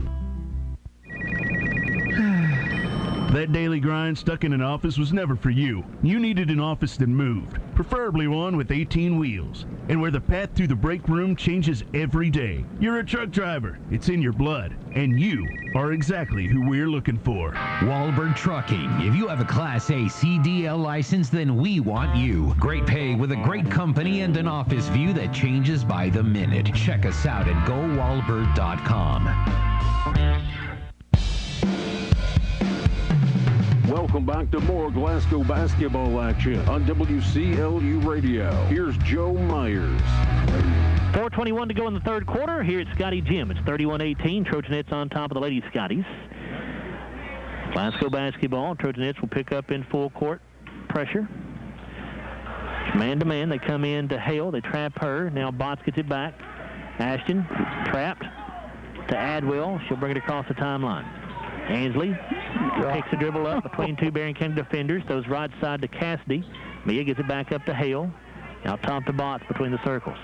That daily grind stuck in an office was never for you. You needed an office that moved, preferably one with 18 wheels, and where the path through the break room changes every day. You're a truck driver. It's in your blood, and you are exactly who we're looking for. Wahlberg Trucking. If you have a Class A CDL license, then we want you. Great pay with a great company and an office view that changes by the minute. Check us out at GoWahlberg.com. Welcome back to more Glasgow basketball action on WCLU Radio. Here's Joe Myers. 4:21 to go in the third quarter. Here at Scotty Gym. It's 31-18. Trojanets on top of the Lady Scotties. Glasgow basketball. Trojanets will pick up in full court pressure. Man-to-man. They come in to Hale. They trap her. Now Botts gets it back. Ashton trapped to Adwell. She'll bring it across the timeline. Ansley picks the dribble up between two Barren County defenders. Throws right side to Cassidy. Mia gets it back up to Hale. Now top to Botts between the circles.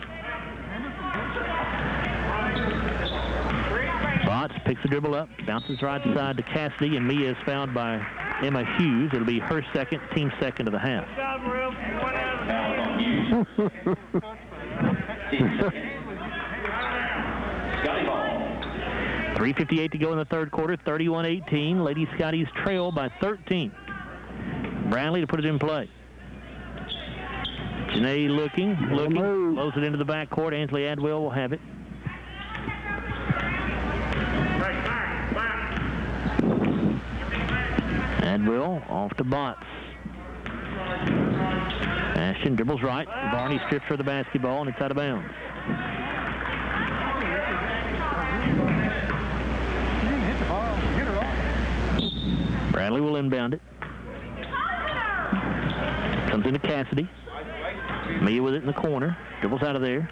Botts picks the dribble up, bounces right side to Cassidy, and Mia is fouled by Emma Hughes. It'll be her second, team second of the half. 3:58 to go in the third quarter, 31-18. Lady Scotties trail by 13. Bradley to put it in play. Janae looking, blows it into the backcourt. Ansley Adwell will have it. Adwell off to Botts. Ashton dribbles right. Barney strips for the basketball, and it's out of bounds. Bradley will inbound it. Comes into Cassidy. Mia with it in the corner. Dribbles out of there.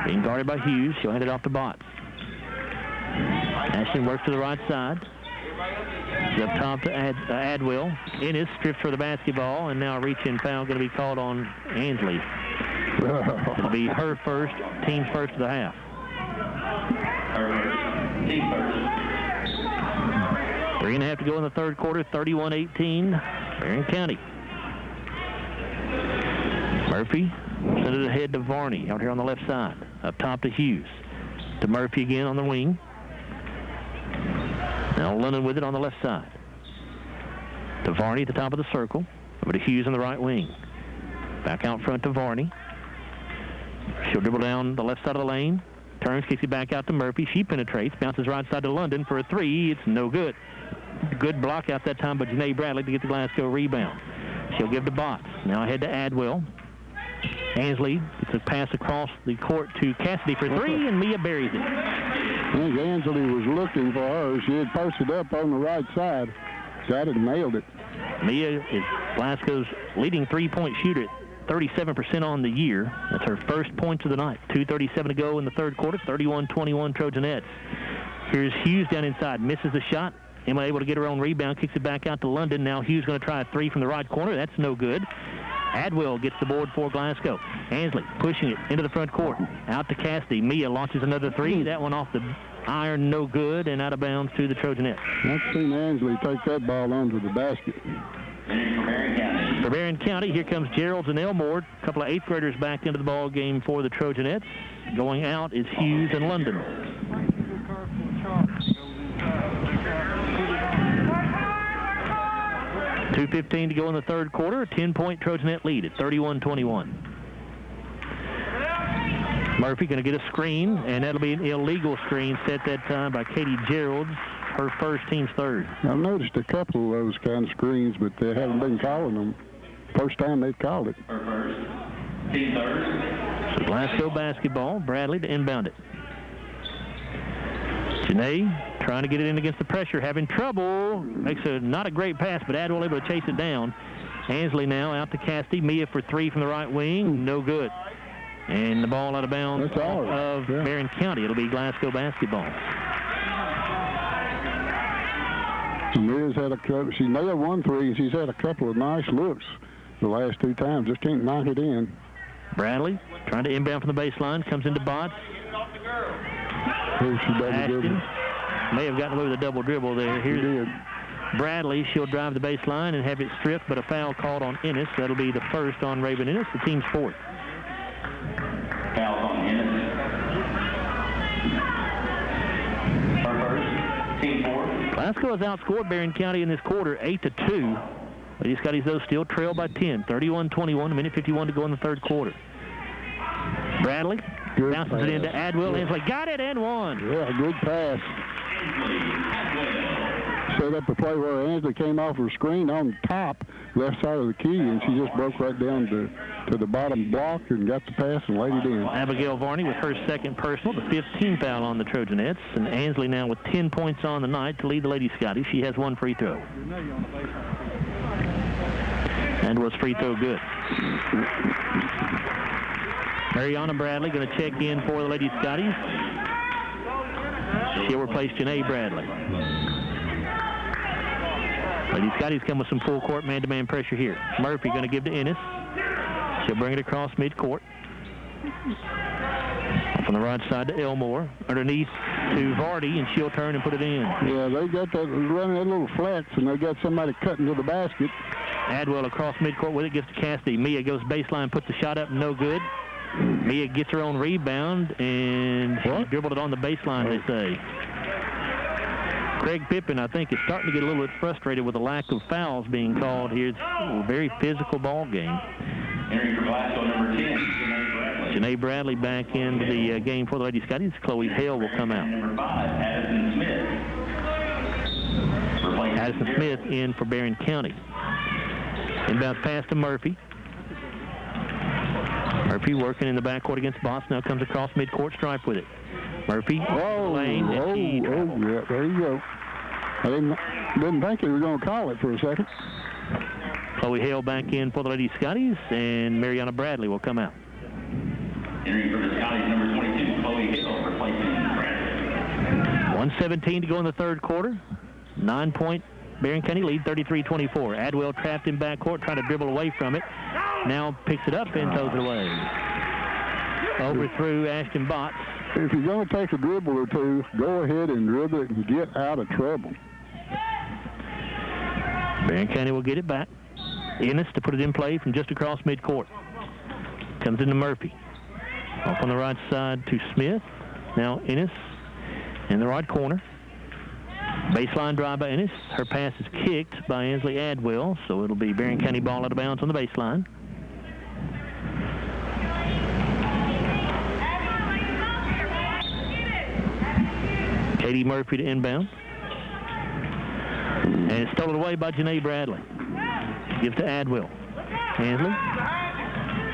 Being guarded by Hughes. She'll hand it off to Botts. Ashton works to the right side. She's up top to Adwell. Ennis strips for the basketball, and now a reach-in foul going to be called on Ansley. It'll be her first, team first of the half. Team first. 3.5 to go in the third quarter, 31-18, Barren County. Murphy sent it ahead to Varney out here on the left side. Up top to Hughes. To Murphy again on the wing. Now Lennon with it on the left side. To Varney at the top of the circle. Over to Hughes on the right wing. Back out front to Varney. She'll dribble down the left side of the lane. Turns, kicks it back out to Murphy. She penetrates, bounces right side to London for a three. It's no good. Good block out that time by Janae Bradley to get the Glasgow rebound. She'll give to Botts. Now ahead to Adwell. Ansley gets a pass across the court to Cassidy for three, and Mia buries it. I think Ansley was looking for her. She had posted up on the right side. Got it and nailed it. Mia is Glasgow's leading three-point shooter at 37% on the year. That's her first points of the night. 2:37 to go in the third quarter, 31-21 Trojanettes. Here's Hughes down inside, misses the shot. Emma able to get her own rebound, kicks it back out to London. Now Hughes going to try a three from the right corner. That's no good. Adwell gets the board for Glasgow. Ansley pushing it into the front court. Out to Cassidy. Mia launches another three. That one off the iron, no good, and out of bounds to the Trojanettes. I've seen Ansley take that ball onto the basket. For Barren County, here comes Geralds and Elmore. A couple of eighth graders back into the ball game for the Trojanettes. Going out is Hughes and London. .2:15 to go in the third quarter. A 10-point Trojanet lead at 31-21. Murphy going to get a screen, and that'll be an illegal screen set that time by Katie Geralds, her first, team's third. I've noticed a couple of those kind of screens, but they haven't been calling them. First time they've called it. Her first. Team third. So Glasgow basketball. Bradley to inbound it. Janae trying to get it in against the pressure, having trouble. Makes not a great pass, but Adwell able to chase it down. Ansley now out to Cassidy. Mia for three from the right wing. No good. And the ball out of bounds of Barren County. It'll be Glasgow basketball. Mia's had she nailed one three, and she's had a couple of nice looks the last two times. Just can't knock it in. Bradley trying to inbound from the baseline. Comes into Botts. Ashton may have gotten away with a double dribble there. Here's Bradley. She'll drive the baseline and have it stripped, but a foul called on Ennis. That'll be the first on Raven Ennis, the team's fourth. Foul on Ennis. Her first, team four. Glasgow has outscored Barren County in this quarter 8-2. Lady Scotties, though, still trail by 10. 31-21, a minute 51 to go in the third quarter. Bradley bounces it into Adwell. Ansley got it and one. Yeah, good pass. set up a play where Ansley came off her screen on top left side of the key, and she just broke right down to the bottom block and got the pass and laid it in. Abigail Varney with her second personal, the 15th foul on the Trojanettes, and Ansley now with 10 points on the night to lead the Lady Scotties. She has one free throw. And was free throw good. Mariana Bradley going to check in for the Lady Scotties. She'll replace Janae Bradley. Lady Scotties come with some full court man-to-man pressure here. Murphy going to give to Ennis. She'll bring it across midcourt. From the right side to Elmore. Underneath to Vardy, and she'll turn and put it in. Yeah, they got that running that little flex, and they got somebody cutting to the basket. Adwell across midcourt with it, gives to Cassidy. Mia goes baseline, puts the shot up, no good. Mia gets her own rebound, and she dribbled it on the baseline, they say. Craig Pippin, I think, is starting to get a little bit frustrated with the lack of fouls being called here. It's a very physical ball game. Entering for Glasgow, number 10, Janae Bradley back into the game for the Lady Scotties. Chloe Hale will come out. Number 5, Addison Smith. Addison Smith in for Barren County. Inbounds pass to Murphy. Murphy working in the backcourt against Boss. Now comes across midcourt stripe with it. Murphy. Lane, yeah, there you go. I didn't think they were going to call it for a second. Chloe Hale back in for the Lady Scotties, and Mariana Bradley will come out. Entering for the Scotties, number 22, Chloe Hale, replacing Bradley. 1:17 to go in the third quarter. 9-point Barren County lead, 33-24. Adwell trapped in backcourt, trying to dribble away from it. Now picks it up and throws it away. Overthrew Ashton Botts. If you're going to take a dribble or two, go ahead and dribble it and get out of trouble. Barren County will get it back. Ennis to put it in play from just across midcourt. Comes into Murphy. Off on the right side to Smith. Now Ennis in the right corner. Baseline drive by Ennis. Her pass is kicked by Ansley Adwell, so it'll be Barren County ball out of bounds on the baseline. Katie Murphy to inbound. And it's stolen away by Janae Bradley. Gives to Adwell. Ansley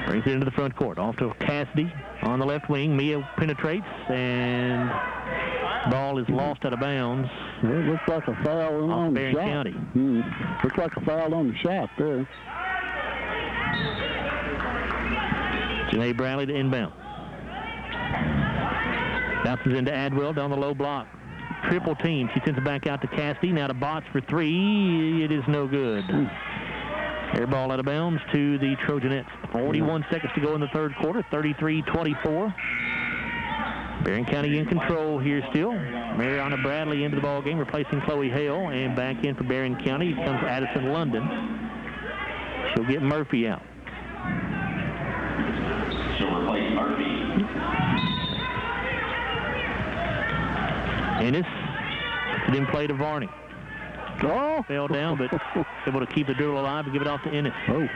brings it into the front court. Off to Cassidy on the left wing. Mia penetrates, and ball is lost out of bounds. Well, it looks like a foul on the shot. County. Looks like a foul on the shot there. Janae Bradley to inbound. Bounces into Adwell down the low block. Triple team. She sends it back out to Cassidy. Now to Botts for three. It is no good. Air ball out of bounds to the Trojanettes. 41 seconds to go in the third quarter. 33-24. Barren County in control here still. Mariana Bradley into the ball game, replacing Chloe Hale, and back in for Barren County comes Addison London. She'll get Murphy out. She'll replace Murphy. Ennis didn't play to Varney. Oh. Fell down, but able to keep the dribble alive and give it off to Ennis. Oh.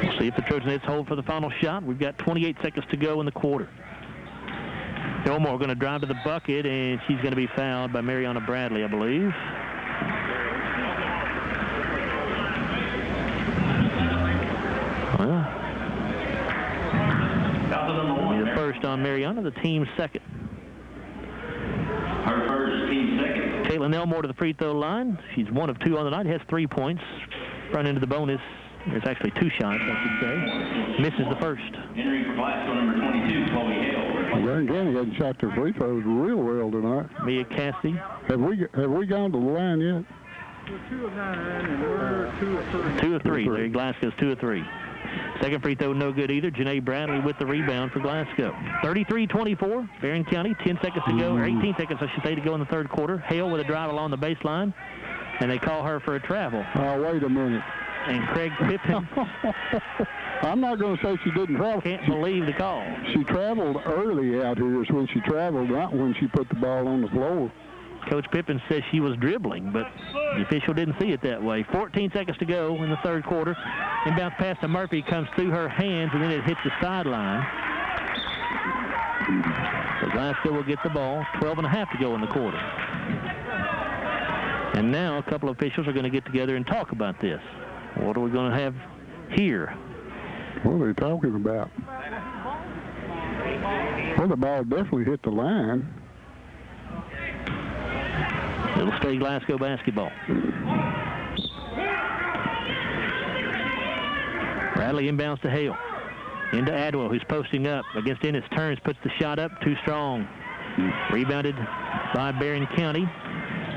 We'll see if the Trojanettes hold for the final shot. We've got 28 seconds to go in the quarter. Elmore going to drive to the bucket, and she's going to be fouled by Mariana Bradley, I believe. Well, the first on Mariana, the team's second. Her first, team second. Caitlin Elmore to the free throw line. She's 1 of 2 on the night, has 3 points. Run into the bonus. There's actually 2 shots, I should say. Misses the first. Entering for Glasgow, number 22, Chloe Hale. Barren County hadn't shot their free throws real well tonight. Mia Cassidy. Have we gone to the line yet? We're 2 of 9, and we're 2 of 3. 2 of 3. There, Glasgow's 2 of 3. Second free throw, no good either. Janae Bradley with the rebound for Glasgow. 33-24, Barren County. 10 seconds to go, or 18 seconds, I should say, to go in the third quarter. Hale with a drive along the baseline, and they call her for a travel. Oh, wait a minute. And Craig Pippin. I'm not going to say she didn't travel. Can't believe the call. She traveled early out here is when she traveled, not when she put the ball on the floor. Coach Pippin says she was dribbling, but the official didn't see it that way. 14 seconds to go in the third quarter. Inbounds pass to Murphy, comes through her hands, and then it hits the sideline. So Glasgow will get the ball. 12.5 to go in the quarter. And now a couple of officials are going to get together and talk about this. What are we going to have here? What are they talking about? Well, the ball definitely hit the line. It'll stay Glasgow basketball. Bradley inbounds to Hale. Into Adwell, who's posting up against Ennis. Turns, puts the shot up, too strong. Rebounded by Barren County.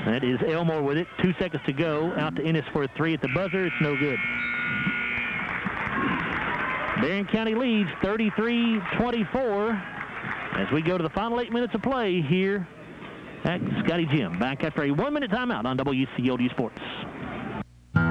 That is Elmore with it. 2 seconds to go. Out to Ennis for a three at the buzzer. It's no good. Barren County leads 33-24 as we go to the final 8 minutes of play here at Scotty Gym. Back after a 1-minute timeout on WCLD Sports.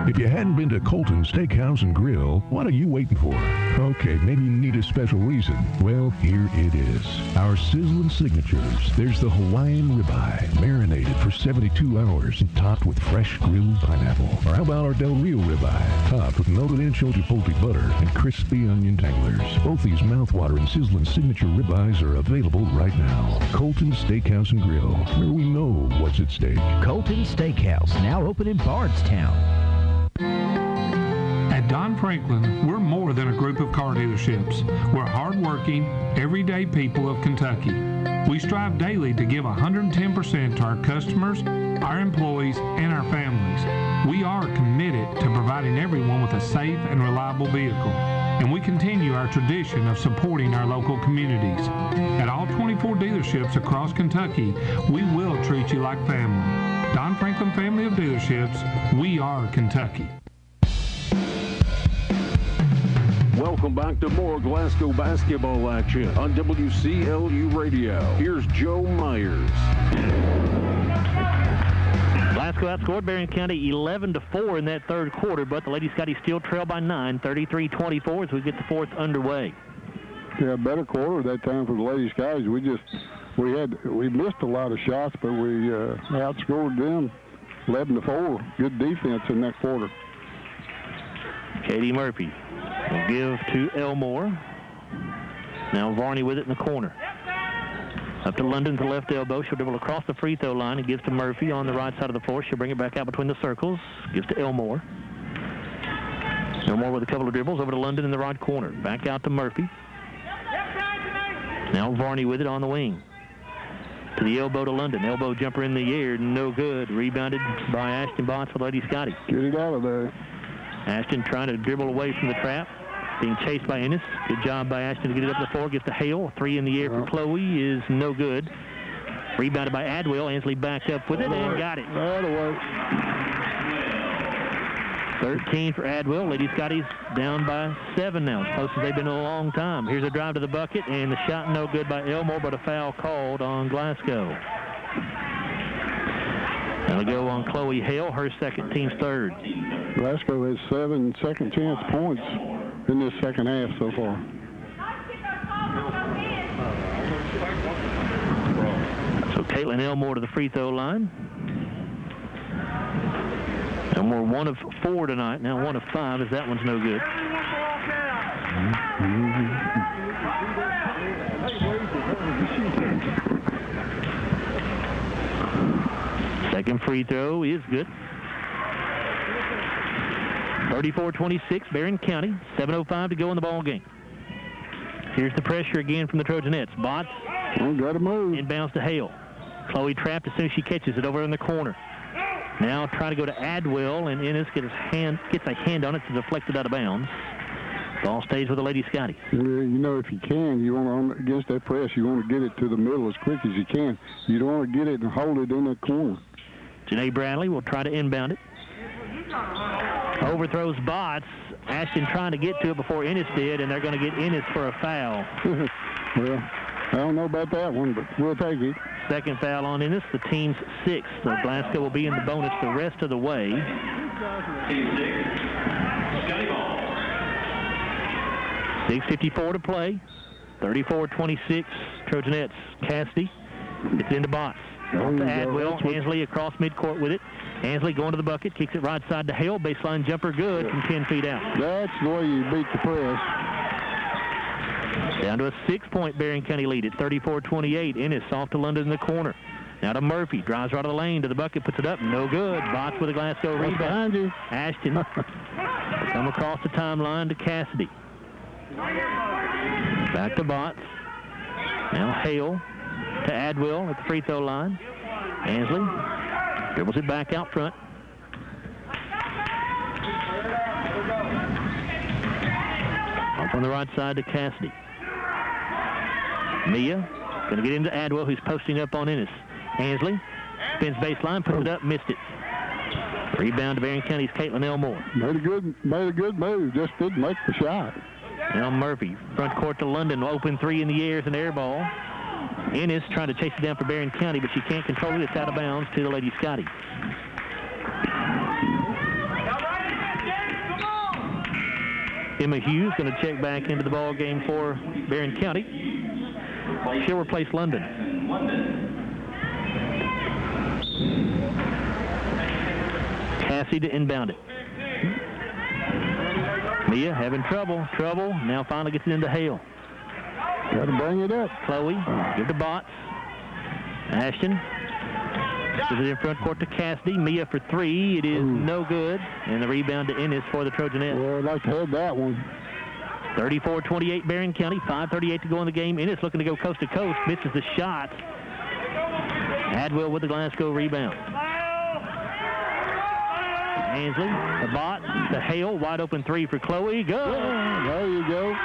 If you hadn't been to Colton Steakhouse and Grill, what are you waiting for? Okay, maybe you need a special reason. Well, here it is. Our sizzling signatures. There's the Hawaiian ribeye, marinated for 72 hours and topped with fresh grilled pineapple. Or how about our Del Rio ribeye, topped with melted ancho chipotle butter and crispy onion tanglers. Both these mouthwatering sizzling signature ribeyes are available right now. Colton Steakhouse and Grill, where we know what's at stake. Colton Steakhouse, now open in Bardstown. At Don Franklin, we're more than a group of car dealerships. We're hardworking, everyday people of Kentucky. We strive daily to give 110% to our customers, our employees, and our families. We are committed to providing everyone with a safe and reliable vehicle, and we continue our tradition of supporting our local communities. At all 24 dealerships across Kentucky, we will treat you like family. Don Franklin Family of Dealerships, we are Kentucky. Welcome back to more Glasgow basketball action on WCLU Radio. Here's Joe Myers. Glasgow outscored Barren County 11-4 in that third quarter, but the Lady Scotties still trail by 9, 33-24 as we get the fourth underway. Yeah, better quarter that time for the Lady Scotties. We missed a lot of shots, but we outscored them 11-4. Good defense in that quarter. Katie Murphy will give to Elmore. Now Varney with it in the corner. Up to London to the left elbow. She'll dribble across the free throw line and gives to Murphy on the right side of the floor. She'll bring it back out between the circles. Gives to Elmore. Elmore with a couple of dribbles over to London in the right corner. Back out to Murphy. Now Varney with it on the wing. To the elbow to London. Elbow jumper in the air. No good. Rebounded by Ashton Botts for Lady Scotty. Get it out of there. Ashton trying to dribble away from the trap. Being chased by Ennis. Good job by Ashton to get it up the floor. Gets to Hale. Three in the air for Chloe is no good. Rebounded by Adwell. Ansley backed up with it and got it. 13 for Adwell. Lady Scotties down by 7 now. As close as they've been in a long time. Here's a drive to the bucket, and the shot no good by Elmore, but a foul called on Glasgow. That'll go on Chloe Hale, her second, team's third. Glasgow has 7 second chance points in this second half so far. So Caitlin Elmore to the free throw line. Elmore 1 of 4 tonight, now 1 of 5 as that one's no good. Second free throw is good. 34-26, Barren County. 7:05 to go in the ball game. Here's the pressure again from the Trojanettes. Botts. Got to move. Inbounds to Hale. Chloe trapped as soon as she catches it over in the corner. Now trying to go to Adwell, and Ennis gets a hand on it to deflect it out of bounds. Ball stays with the Lady Scotties. Yeah, you know, if you can, you want to, against that press, you want to get it to the middle as quick as you can. You don't want to get it and hold it in that corner. Janae Bradley will try to inbound it. Overthrows Botts. Ashton trying to get to it before Ennis did, and they're going to get Ennis for a foul. Well, I don't know about that one, but we'll take it. Second foul on Ennis, the team's 6th. So Glasgow will be in the bonus the rest of the way. Team 6, Scotty Ball. 6:54 to play. 34-26, Trojanettes. Cassidy gets it into Botts. Off to Adwell. Ansley across midcourt with it. Ansley going to the bucket, kicks it right side to Hale. Baseline jumper good from 10 feet out. That's the way you beat the press. Down to a 6-point Barren County lead at 34-28. Ennis off to London in the corner. Now to Murphy. Drives right of the lane to the bucket. Puts it up. No good. Botts with a Glasgow rebound. Ashton come across the timeline to Cassidy. Back to Botts. Now Hale to Adwell at the free throw line. Ansley dribbles it back out front. Up on the right side to Cassidy. Mia going to get into Adwell, who's posting up on Ennis. Ansley spins baseline, puts it up, missed it. Rebound to Barren County's Caitlin Elmore. Made a good move, just didn't make the shot. Now Murphy, front court to London, open three in the air is an air ball. Ennis trying to chase it down for Barren County, but she can't control it. It's out of bounds to the Lady Scotty. Emma Hughes going to check back into the ball game for Barren County. She'll replace London. Cassie to inbound it. Mia having trouble. Now finally gets it into Hale. Got to bring it up. Chloe, give to Botts. Ashton. Gives it in front court to Cassidy. Mia for three. It is no good. And the rebound to Ennis for the Trojanettes. Well, I'd like to have that one. 34-28 Barren County. 5:38 to go in the game. Ennis looking to go coast to coast. Misses the shot. Adwell with the Glasgow rebound. Ansley, the Botts, the Hale. Wide open three for Chloe. Good. Yeah, there you go.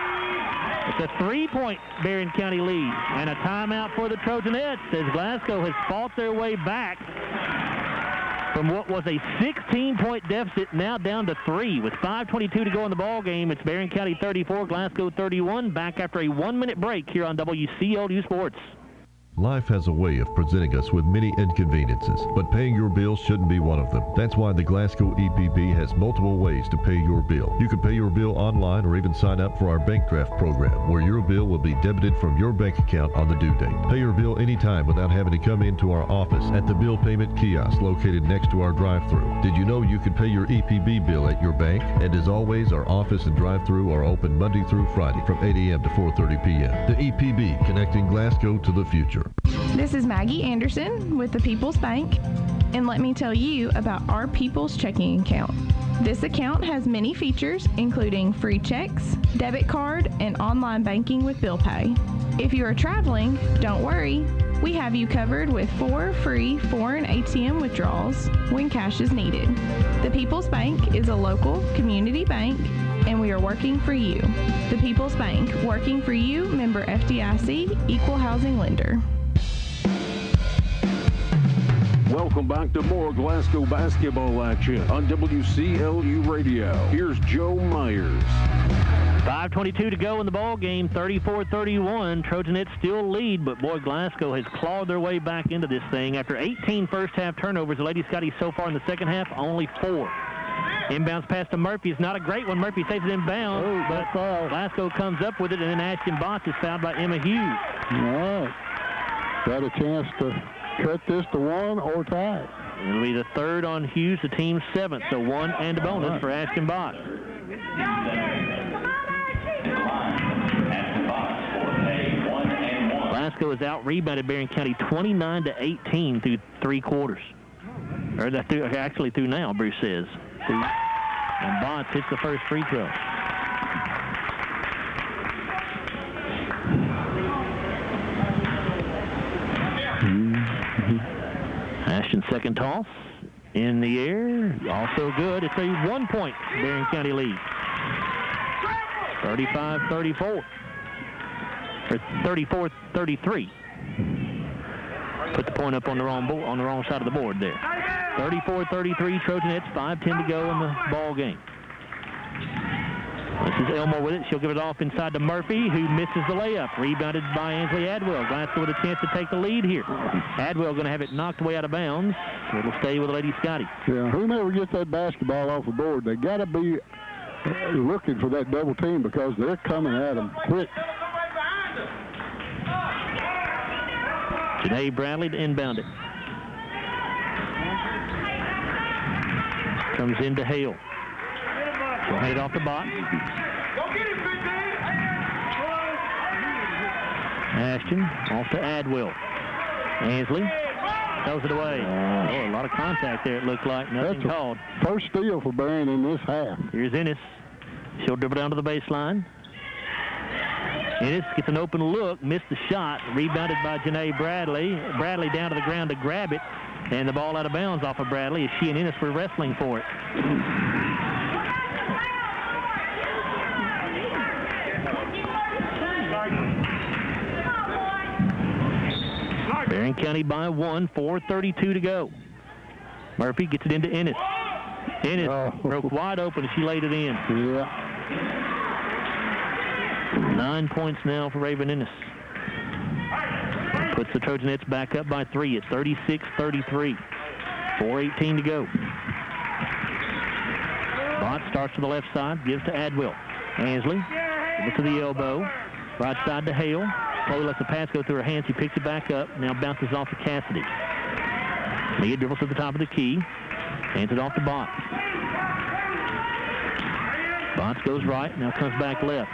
It's a 3-point Barren County lead. And a timeout for the Trojanettes as Glasgow has fought their way back from what was a 16-point deficit, now down to 3. With 5:22 to go in the ball game, it's Barren County 34, Glasgow 31. Back after a 1-minute break here on WCLU Sports. Life has a way of presenting us with many inconveniences, but paying your bills shouldn't be one of them. That's why the Glasgow EPB has multiple ways to pay your bill. You can pay your bill online or even sign up for our bank draft program, where your bill will be debited from your bank account on the due date. Pay your bill anytime without having to come into our office at the bill payment kiosk located next to our drive-thru. Did you know you could pay your EPB bill at your bank? And as always, our office and drive-thru are open Monday through Friday from 8 a.m. to 4:30 p.m. The EPB, connecting Glasgow to the future. This is Maggie Anderson with the People's Bank, and let me tell you about our People's Checking Account. This account has many features, including free checks, debit card, and online banking with bill pay. If you are traveling, don't worry. We have you covered with 4 free foreign ATM withdrawals when cash is needed. The People's Bank is a local community bank, and we are working for you. The People's Bank, working for you, member FDIC, equal housing lender. Welcome back to more Glasgow basketball action on WCLU Radio. Here's Joe Myers. 5:22 to go in the ball game, 34-31. Trojanettes still lead, but boy, Glasgow has clawed their way back into this thing. After 18 first-half turnovers, the Lady Scotty so far in the second half, only 4. Inbounds pass to Murphy is not a great one. Murphy saves it inbounds, but Glasgow comes up with it, and then Ashton Botts is fouled by Emma Hughes. All right. Got a chance to cut this to 1 or tie. It'll be the third on Hughes, the team's 7th, so 1 and a bonus for Ashton Botts. Glasgow has out-rebounded Barren County 29-18 through 3 quarters. Or actually through now, Bruce says. And Botts hits the first free throw. Ashton's second toss in the air, also good. It's a 1-point Barren County lead. 35-34. Or 34-33. Put the point up on the wrong side of the board there. 34-33 Trojanettes, 5:10 to go in the ball game. This is Elmore with it. She'll give it off inside to Murphy, who misses the layup. Rebounded by Ansley Adwell. Glasgow with a chance to take the lead here. Adwell going to have it knocked away out of bounds. It'll stay with the Lady Scotty. Yeah, whomever gets that basketball off the board, they got to be looking for that double team because they're coming at them quick. Janae Bradley to inbound it. Comes into Hale. She'll hand it off to Botts. Ashton off to Adwell. Ansley throws it away. Oh, a lot of contact there, it looked like. Nothing called. First steal for Barren in this half. Here's Ennis. She'll dribble down to the baseline. Ennis gets an open look, missed the shot, rebounded by Janae Bradley. Bradley down to the ground to grab it, and the ball out of bounds off of Bradley as she and Ennis were wrestling for it. Barren County by 1, 4:32 to go. Murphy gets it into Ennis. Ennis broke wide open and she laid it in. Yeah. 9 points now for Raven Ennis. Puts the Trojanettes back up by 3 at 36-33. 4:18 to go. Bott starts to the left side, gives to Adwell. Ansley, over to the elbow. Right side to Hale. Chloe lets the pass go through her hands. She picks it back up. Now bounces off to Cassidy. Mia dribbles to the top of the key. Hands it off to Botts. Botts goes right. Now comes back left.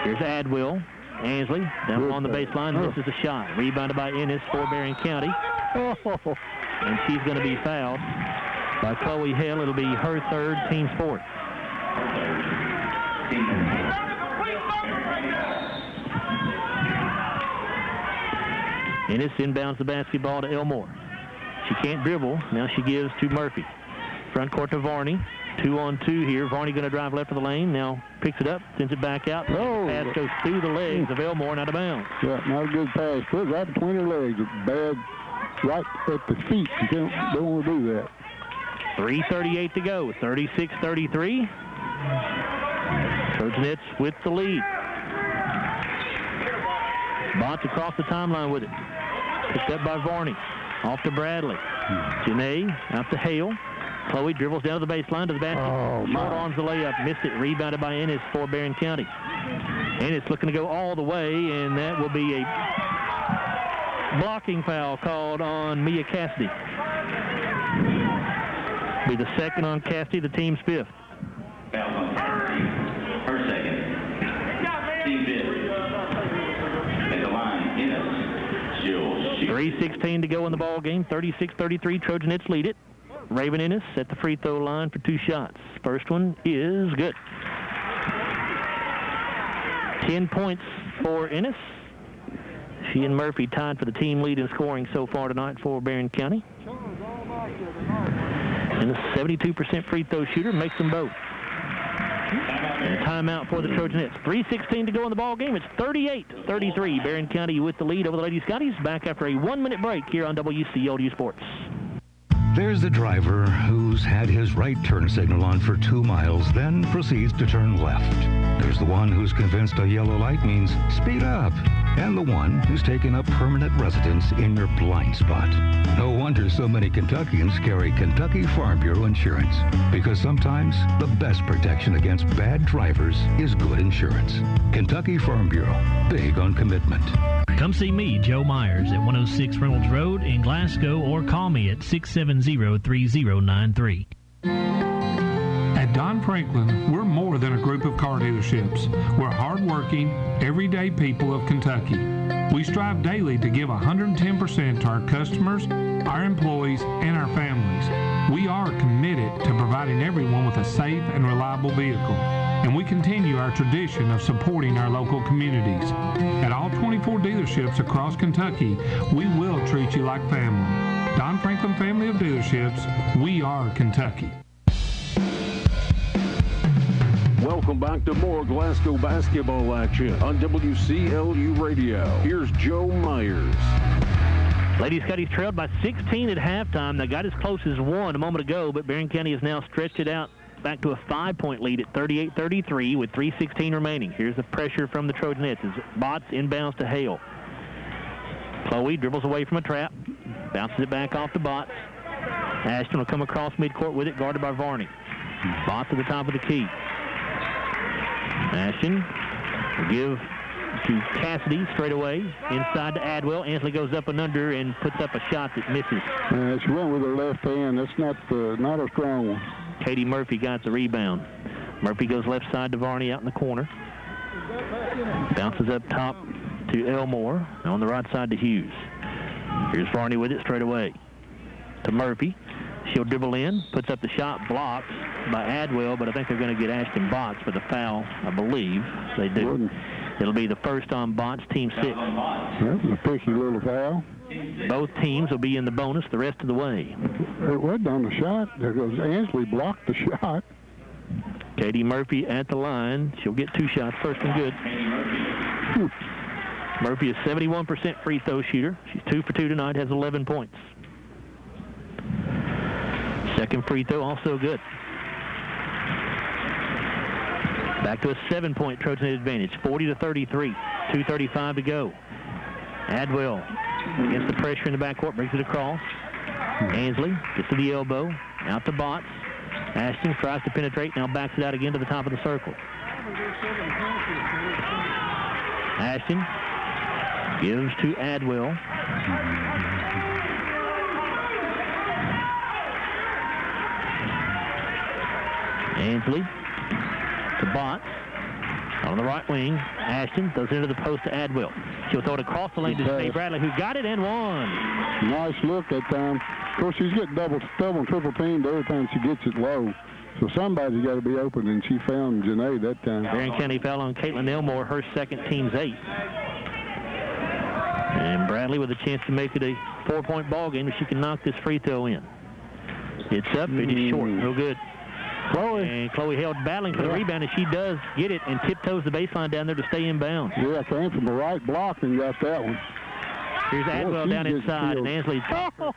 Here's Adwell. Ansley down on the baseline. Misses a shot. Rebounded by Ennis for Barren County. And she's going to be fouled by Chloe Hale. It'll be her third, team's fourth. Ennis inbounds the basketball to Elmore. She can't dribble. Now she gives to Murphy. Front court to Varney. 2-on-2 here. Varney going to drive left of the lane. Now picks it up, sends it back out. Pass goes through the legs of Elmore and out of bounds. Yeah, not a good pass. Put it right between her legs. Bad right at the feet. You don't want to do that. 3:38 to go. 36-33. Trojanettes with the lead. Botts across the timeline with it. Picked up by Varney. Off to Bradley. Janae out to Hale. Chloe dribbles down to the baseline to the basket. Short arms the layup. Missed it. Rebounded by Ennis for Barren County. Ennis looking to go all the way, and that will be a blocking foul called on Mia Cassidy. Be the second on Cassidy, the team's fifth. Foul on Cassidy. Her second. Team fifth. At the line, Ennis. She'll shoot. 3:16 to go in the ball game. 36-33. Trojanettes lead it. Raven Ennis at the free throw line for 2 shots. First one is good. 10 points for Ennis. She and Murphy tied for the team lead in scoring so far tonight for Barren County. And a 72% free throw shooter makes them both. And a timeout for the Trojanettes. 3:16 to go in the ball game. It's 38-33. Barren County with the lead over the Lady Scotties. Back after a 1-minute break here on WCLU Sports. There's the driver who's had his right turn signal on for 2 miles, then proceeds to turn left. There's the one who's convinced a yellow light means speed up. And the one who's taken up permanent residence in your blind spot. No wonder so many Kentuckians carry Kentucky Farm Bureau insurance. Because sometimes the best protection against bad drivers is good insurance. Kentucky Farm Bureau. Big on commitment. Come see me, Joe Myers, at 106 Reynolds Road in Glasgow, or call me at 670-3093. At Don Franklin, we're more than a group of car dealerships. We're hardworking, everyday people of Kentucky. We strive daily to give 110% to our customers, our employees, and our families. We are committed to providing everyone with a safe and reliable vehicle. And we continue our tradition of supporting our local communities. At all 24 dealerships across Kentucky, we will treat you like family. Don Franklin Family of Dealerships, we are Kentucky. Welcome back to more Glasgow basketball action on WCLU Radio. Here's Joe Myers. Lady Scotties trailed by 16 at halftime. They got as close as 1 a moment ago, but Barren County has now stretched it out back to a 5-point lead at 38-33 with 3:16 remaining. Here's the pressure from the Trojanettes as Botts inbounds to Hale. Chloe dribbles away from a trap, bounces it back off to Botts. Ashton will come across midcourt with it, guarded by Varney. Botts at the top of the key. Ashton will give to Cassidy straight away. Inside to Adwell. Ansley goes up and under and puts up a shot that misses. She went with her left hand. That's not a strong one. Katie Murphy got the rebound. Murphy goes left side to Varney out in the corner. Bounces up top to Elmore. On the right side to Hughes. Here's Varney with it straight away. To Murphy. She'll dribble in, puts up the shot, blocked by Adwell, but I think they're going to get Ashton Botts for the foul, I believe. They do. It'll be the first on Botts, team 6. That was a picky little foul. Both teams will be in the bonus the rest of the way. It wasn't on the shot because Ansley blocked the shot. Katie Murphy at the line. She'll get 2 shots, first and good. Murphy is 71% free throw shooter. She's 2 for 2 tonight, has 11 points. Second free throw, also good. Back to a 7-point Trojan advantage, 40-33, 2:35 to go. Adwell against the pressure in the backcourt, brings it across. Ansley gets to the elbow, out to Botts. Ashton tries to penetrate, now backs it out again to the top of the circle. Ashton gives to Adwell. Ansley to Botts on the right wing. Ashton throws it into the post to Adwell. She'll throw it across the lane to Janae Bradley, who got it and won. Nice look that time. Of course, she's getting double and triple teamed every time she gets it low. So somebody's got to be open, and she found Janae that time. Barren County foul on Caitlin Elmore, her second, team's 8. And Bradley with a chance to make it a 4-point ball game if she can knock this free throw in. It's up, it is short, no good. And Chloe Held battling for the rebound, and she does get it and tiptoes the baseline down there to stay in bounds. Yeah, came from the right block and got that one. Here's Adwell down inside, and Ansley's travel.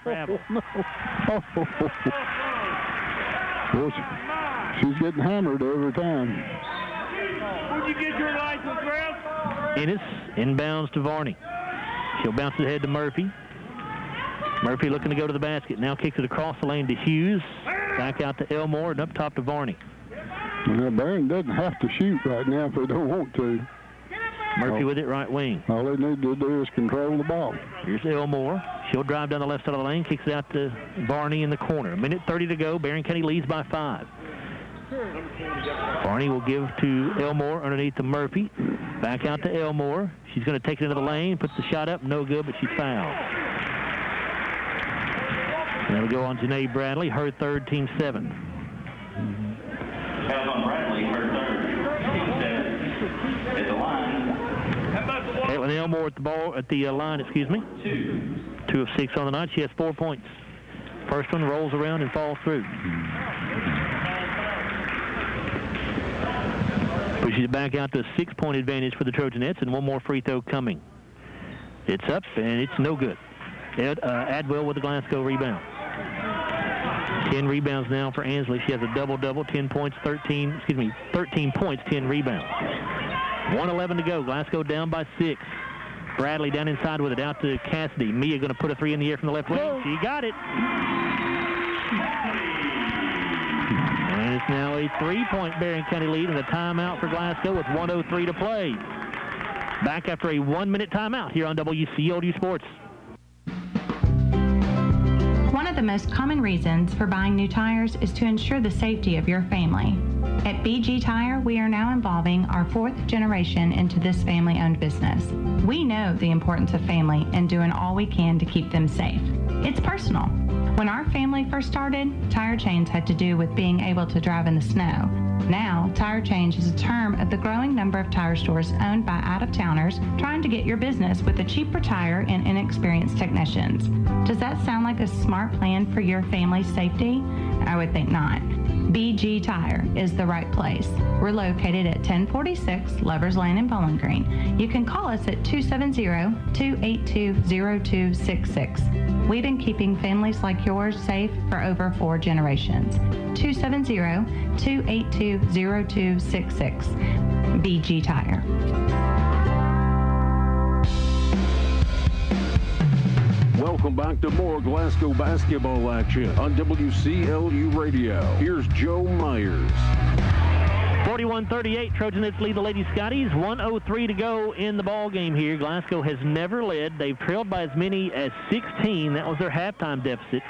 She's getting hammered every time. Where'd you get your license, Ralph? Ennis inbounds to Varney. She'll bounce it ahead to Murphy. Murphy looking to go to the basket. Now kicks it across the lane to Hughes. Back out to Elmore and up top to Varney. Well, Barren doesn't have to shoot right now if they don't want to. Murphy with it right wing. All they need to do is control the ball. Here's Elmore. She'll drive down the left side of the lane, kicks it out to Varney in the corner. 1:30 to go. Barren County leads by 5. Varney will give to Elmore underneath to Murphy. Back out to Elmore. She's going to take it into the lane, puts the shot up, no good, but she fouled. That'll go on Janae Bradley, her third, team 7. Foul on Bradley, her third, team 7. At the line. Caitlin Elmore at the line, excuse me. 2 of 6 on the night. She has 4 points. First one rolls around and falls through. Pushes it back out to a 6-point advantage for the Trojanettes, and one more free throw coming. It's up, and it's no good. Adwell with the Glasgow rebound. 10 rebounds now for Ansley. She has a double-double, 13 points, 10 rebounds. 1:11 to go. Glasgow down by 6. Bradley down inside with it out to Cassidy. Mia going to put a 3 in the air from the left wing. She got it. And it's now a 3-point Barren County lead and a timeout for Glasgow with 1:03 to play. Back after a 1-minute timeout here on WCLU Sports. One of the most common reasons for buying new tires is to ensure the safety of your family. At BG Tire, we are now involving our 4th generation into this family-owned business. We know the importance of family and doing all we can to keep them safe. It's personal. When our family first started, tire change had to do with being able to drive in the snow. Now, tire change is a term of the growing number of tire stores owned by out-of-towners trying to get your business with a cheaper tire and inexperienced technicians. Does that sound like a smart plan for your family's safety? I would think not. BG Tire is the right place. We're located at 1046 Lovers Lane in Bowling Green. You can call us at 270-282-0266. We've been keeping families like yours safe for over 4 generations. 270-282-0266. BG Tire. Welcome back to more Glasgow basketball action on WCLU Radio. Here's Joe Myers. 41-38, Trojanets lead the Lady Scotties. 1:03 to go in the ball game here. Glasgow has never led. They've trailed by as many as 16. That was their halftime deficit.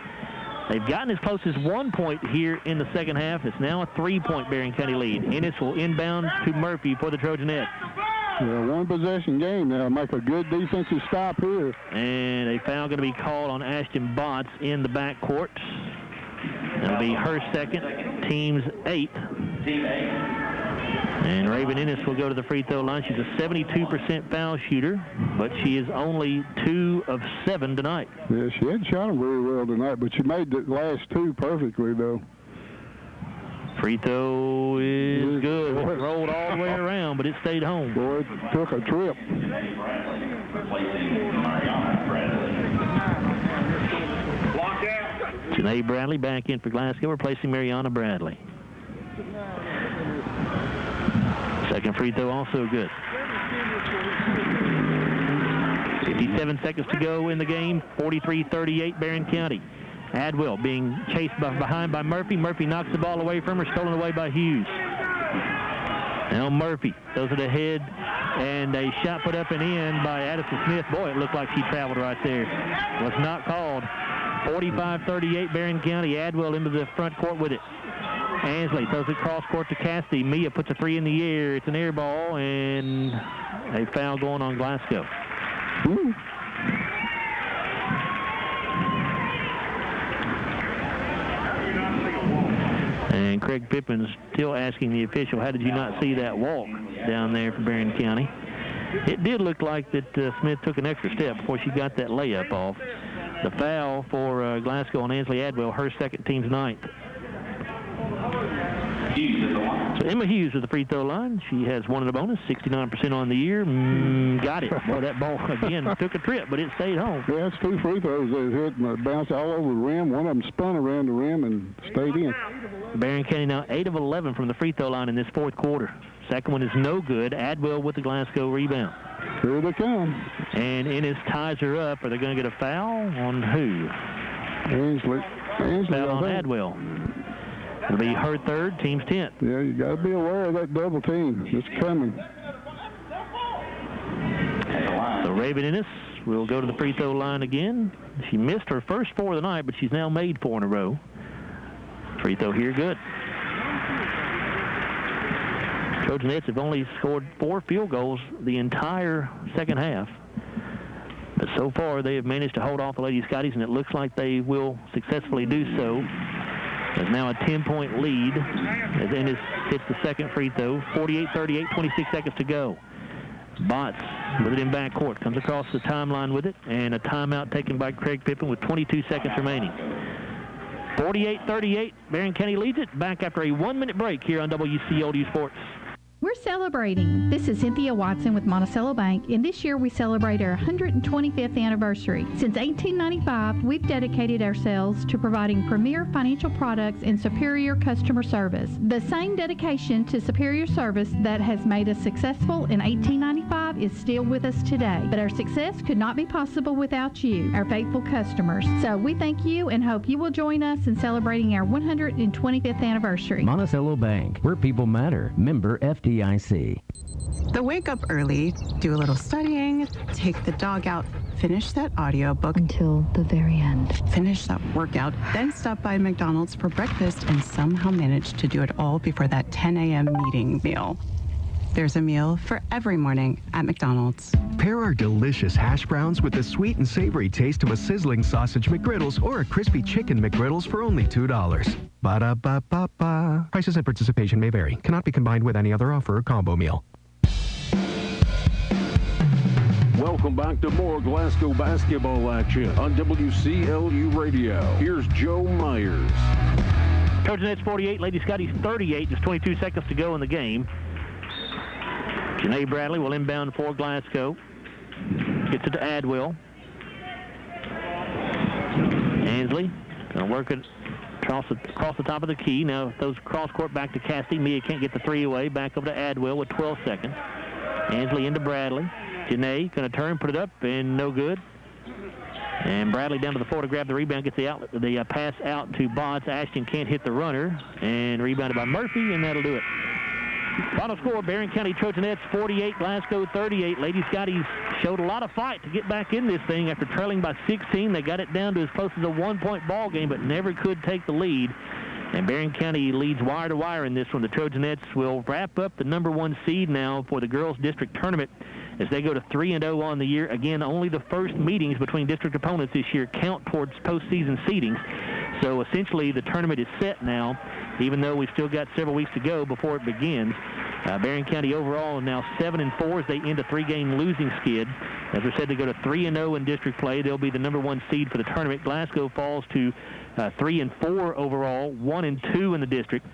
They've gotten as close as 1 point here in the second half. It's now a 3-point Barren County lead. Ennis will inbound to Murphy for the Trojanettes. Yeah, one-possession game now. Make a good defensive stop here. And a foul going to be called on Ashton Botts in the backcourt. That'll be her second, team's 8th. Team 8. And Raven Ennis will go to the free throw line. She's a 72% foul shooter, but she is only 2 of 7 tonight. Yeah, she hadn't shot them very well tonight, but she made the last 2 perfectly, though. Free throw is good. It rolled all the way around, but it stayed home. Boy, it took a trip. Janae Bradley back in for Glasgow, replacing Mariana Bradley. Second free throw also good. 57 seconds to go in the game. 43-38 Barren County. Adwell being chased behind by Murphy. Murphy knocks the ball away from her, stolen away by Hughes. Now Murphy throws it ahead, and a shot put up and in by Addison Smith. Boy, it looked like she traveled right there. Was not called. 45-38 Barren County. Adwell into the front court with it. Ansley throws it cross court to Cassidy. Mia puts a 3 in the air. It's an air ball, and a foul going on Glasgow. Ooh. And Craig Pippin's still asking the official, how did you not see that walk down there for Barren County? It did look like that Smith took an extra step before she got that layup off. The foul for Glasgow on Ansley Adwell, her second, team's 9th. So Emma Hughes with the free throw line. She has 1 in the bonus, 69% on the year. Got it. Boy, that ball, again, took a trip, but it stayed home. Yeah, it's 2 free throws they hit and bounced all over the rim. One of them spun around the rim and stayed in. Barren County now 8 of 11 from the free throw line in this 4th quarter. Second one is no good. Adwell with the Glasgow rebound. Here they come. And Ennis ties her up. Are they going to get a foul on who? Ansley Foul on Adwell. It'll be her 3rd, team's 10th. Yeah, you got to be aware of that double team. It's coming. So Raven Ennis will go to the free throw line again. She missed her first 4 of the night, but she's now made 4 in a row. Free throw here, good. Trojanettes have only scored 4 field goals the entire second half. But so far, they have managed to hold off the Lady Scotties, and it looks like they will successfully do so. There's now a 10-point lead as Ennis hits the second free throw. 48-38, 26 seconds to go. Botts with it in backcourt. Comes across the timeline with it, and a timeout taken by Craig Pippin with 22 seconds remaining. 48-38, Barren County leads it. Back after a 1-minute break here on WCLU Sports. We're celebrating. This is Cynthia Watson with Monticello Bank, and this year we celebrate our 125th anniversary. Since 1895, we've dedicated ourselves to providing premier financial products and superior customer service. The same dedication to superior service that has made us successful in 1895 is still with us today. But our success could not be possible without you, our faithful customers. So we thank you and hope you will join us in celebrating our 125th anniversary. Monticello Bank, where people matter. Member FDIC. The wake up early, do a little studying, take the dog out, finish that audiobook until the very end. Finish that workout, then stop by McDonald's for breakfast and somehow manage to do it all before that 10 a.m. meeting meal. There's a meal for every morning at McDonald's. Pair our delicious hash browns with the sweet and savory taste of a sizzling sausage McGriddles or a crispy chicken McGriddles for only $2. Ba-da-ba-ba-ba. Prices and participation may vary. Cannot be combined with any other offer or combo meal. Welcome back to more Glasgow basketball action on WCLU Radio. Here's Joe Myers. Trojanettes 48, Lady Scotties 38, just 22 seconds to go in the game. Janae Bradley will inbound for Glasgow. Gets it to Adwell. Ansley going to work it across the top of the key. Now those cross court back to Cassidy. Mia can't get the 3 away. Back over to Adwell with 12 seconds. Ansley into Bradley. Janae going to turn, put it up, and no good. And Bradley down to the floor to grab the rebound, gets the pass out to Botts. Ashton can't hit the runner, and rebounded by Murphy, and that'll do it. Final score, Barren County Trojanettes 48, Glasgow 38. Lady Scotties showed a lot of fight to get back in this thing after trailing by 16. They got it down to as close as a 1-point ball game, but never could take the lead. And Barren County leads wire to wire in this one. The Trojanettes will wrap up the number 1 seed now for the girls' district tournament as they go to 3-0 on the year. Again, only the first meetings between district opponents this year count towards postseason seedings. So essentially the tournament is set now, even though we've still got several weeks to go before it begins. Barren County overall now 7-4 as they end a 3-game losing skid. As I said, they go to 3-0 in district play. They'll be the number 1 seed for the tournament. Glasgow falls to 3-4 overall, 1-2 in the district.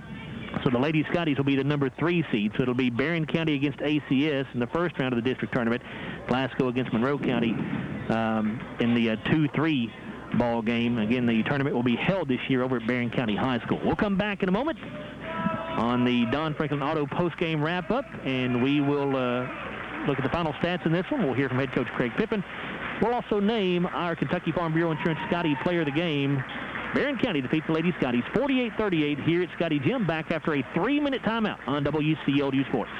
So the Lady Scotties will be the number 3 seed. So it'll be Barren County against ACS in the first round of the district tournament. Glasgow against Monroe County in the 2-3 ball game. Again, the tournament will be held this year over at Barren County High School. We'll come back in a moment on the Don Franklin Auto post-game wrap-up, and we will look at the final stats in this one. We'll hear from head coach Craig Pippin. We'll also name our Kentucky Farm Bureau Insurance Scotty Player of the Game. Barren County defeats the Lady Scotties 48-38 here at Scotty Gym, back after a 3-minute timeout on WCLU Sports.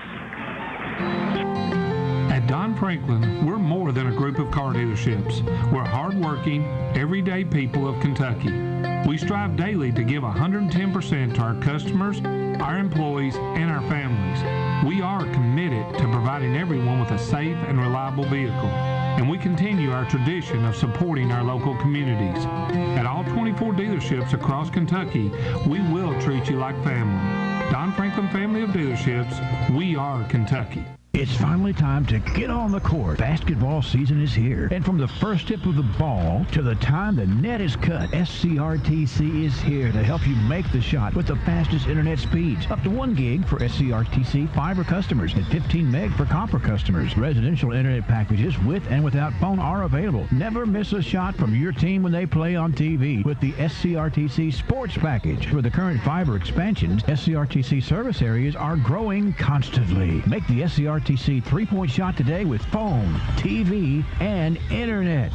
At Don Franklin, we're more than a group of car dealerships. We're hardworking, everyday people of Kentucky. We strive daily to give 110% to our customers, our employees, and our families. We are committed to providing everyone with a safe and reliable vehicle, and we continue our tradition of supporting our local communities. At all 24 dealerships across Kentucky, we will treat you like family. Don Franklin Family of Dealerships, we are Kentucky. It's finally time to get on the court. Basketball season is here. And from the first tip of the ball to the time the net is cut, SCRTC is here to help you make the shot with the fastest internet speeds. Up to 1 gig for SCRTC fiber customers and 15 meg for copper customers. Residential internet packages with and without phone are available. Never miss a shot from your team when they play on TV with the SCRTC Sports Package. For the current fiber expansions, SCRTC service areas are growing constantly. Make the SCRTC 3-point shot today with phone, TV, and internet.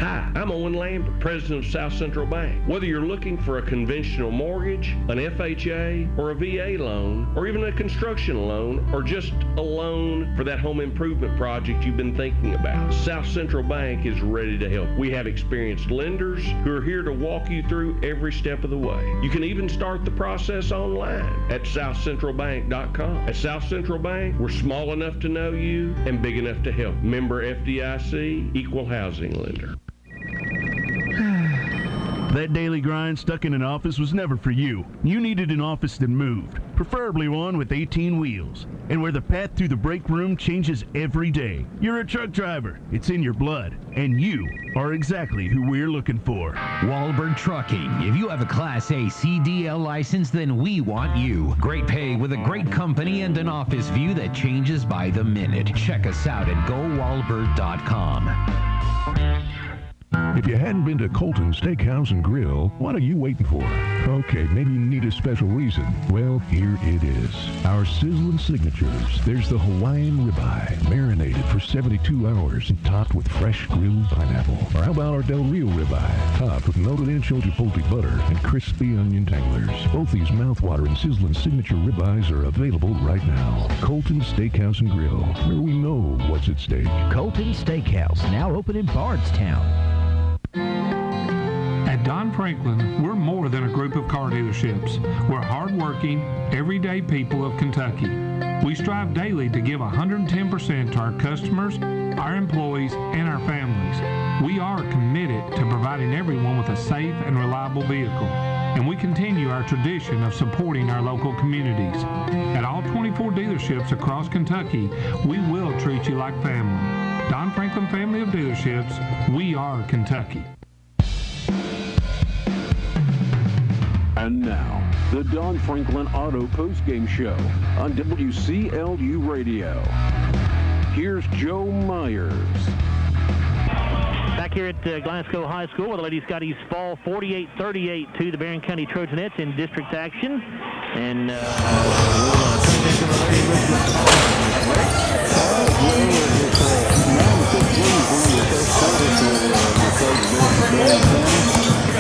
Hi, I'm Owen Lambert, president of South Central Bank. Whether you're looking for a conventional mortgage, an FHA, or a VA loan, or even a construction loan, or just a loan for that home improvement project you've been thinking about, South Central Bank is ready to help. We have experienced lenders who are here to walk you through every step of the way. You can even start the process online at southcentralbank.com. At South Central Bank, we're small enough to know you and big enough to help. Member FDIC, equal housing lender. That daily grind stuck in an office was never for you. You needed an office that moved, preferably one with 18 wheels, and where the path through the break room changes every day. You're a truck driver. It's in your blood, and you are exactly who we're looking for. Wahlberg Trucking. If you have a Class A CDL license, then we want you. Great pay with a great company and an office view that changes by the minute. Check us out at GoWahlberg.com. If you hadn't been to Colton Steakhouse and Grill, what are you waiting for? Okay, maybe you need a special reason. Well, here it is. Our sizzling signatures. There's the Hawaiian ribeye, marinated for 72 hours and topped with fresh grilled pineapple. Or how about our Del Rio ribeye, topped with melted-in chipotle butter and crispy onion tanglers. Both these mouth-watering sizzling signature ribeyes are available right now. Colton Steakhouse and Grill, where we know what's at stake. Colton Steakhouse, now open in Bardstown. At Don Franklin, we're more than a group of car dealerships. We're hardworking, everyday people of Kentucky. We strive daily to give 110% to our customers, our employees, and our families. We are committed to providing everyone with a safe and reliable vehicle, and we continue our tradition of supporting our local communities. At all 24 dealerships across Kentucky, we will treat you like family. Don Franklin Family of Dealerships, we are Kentucky. And now, the Don Franklin Auto Postgame Show on WCLU Radio. Here's Joe Myers. Back here at Glasgow High School, where the Lady Scotties fall 48-38 to the Barren County Trojanettes in district action. And we'll turn things over to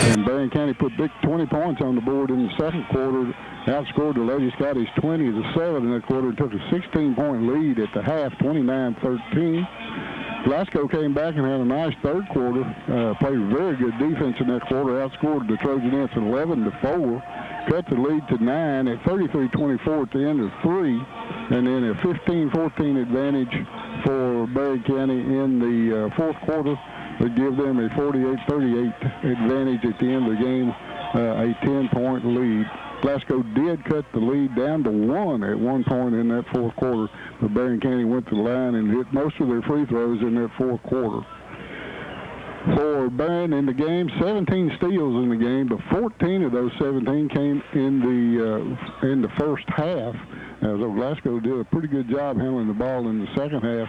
And Barren County put big 20 points on the board in the second quarter, outscored the Lady Scotties 20-7 in that quarter, and took a 16-point lead at the half, 29-13. Glasgow came back and had a nice third quarter. Played very good defense in that quarter. Outscored the Trojanettes 11-4. Cut the lead to 9 at 33-24 at the end of 3. And then a 15-14 advantage for Barren County in the fourth quarter would give them a 48-38 advantage at the end of the game, a 10-point lead. Glasgow did cut the lead down to 1 at one point in that fourth quarter, but Barren County went to the line and hit most of their free throws in that fourth quarter. For Barren in the game, 17 steals in the game, but 14 of those 17 came in the first half. So Glasgow did a pretty good job handling the ball in the second half.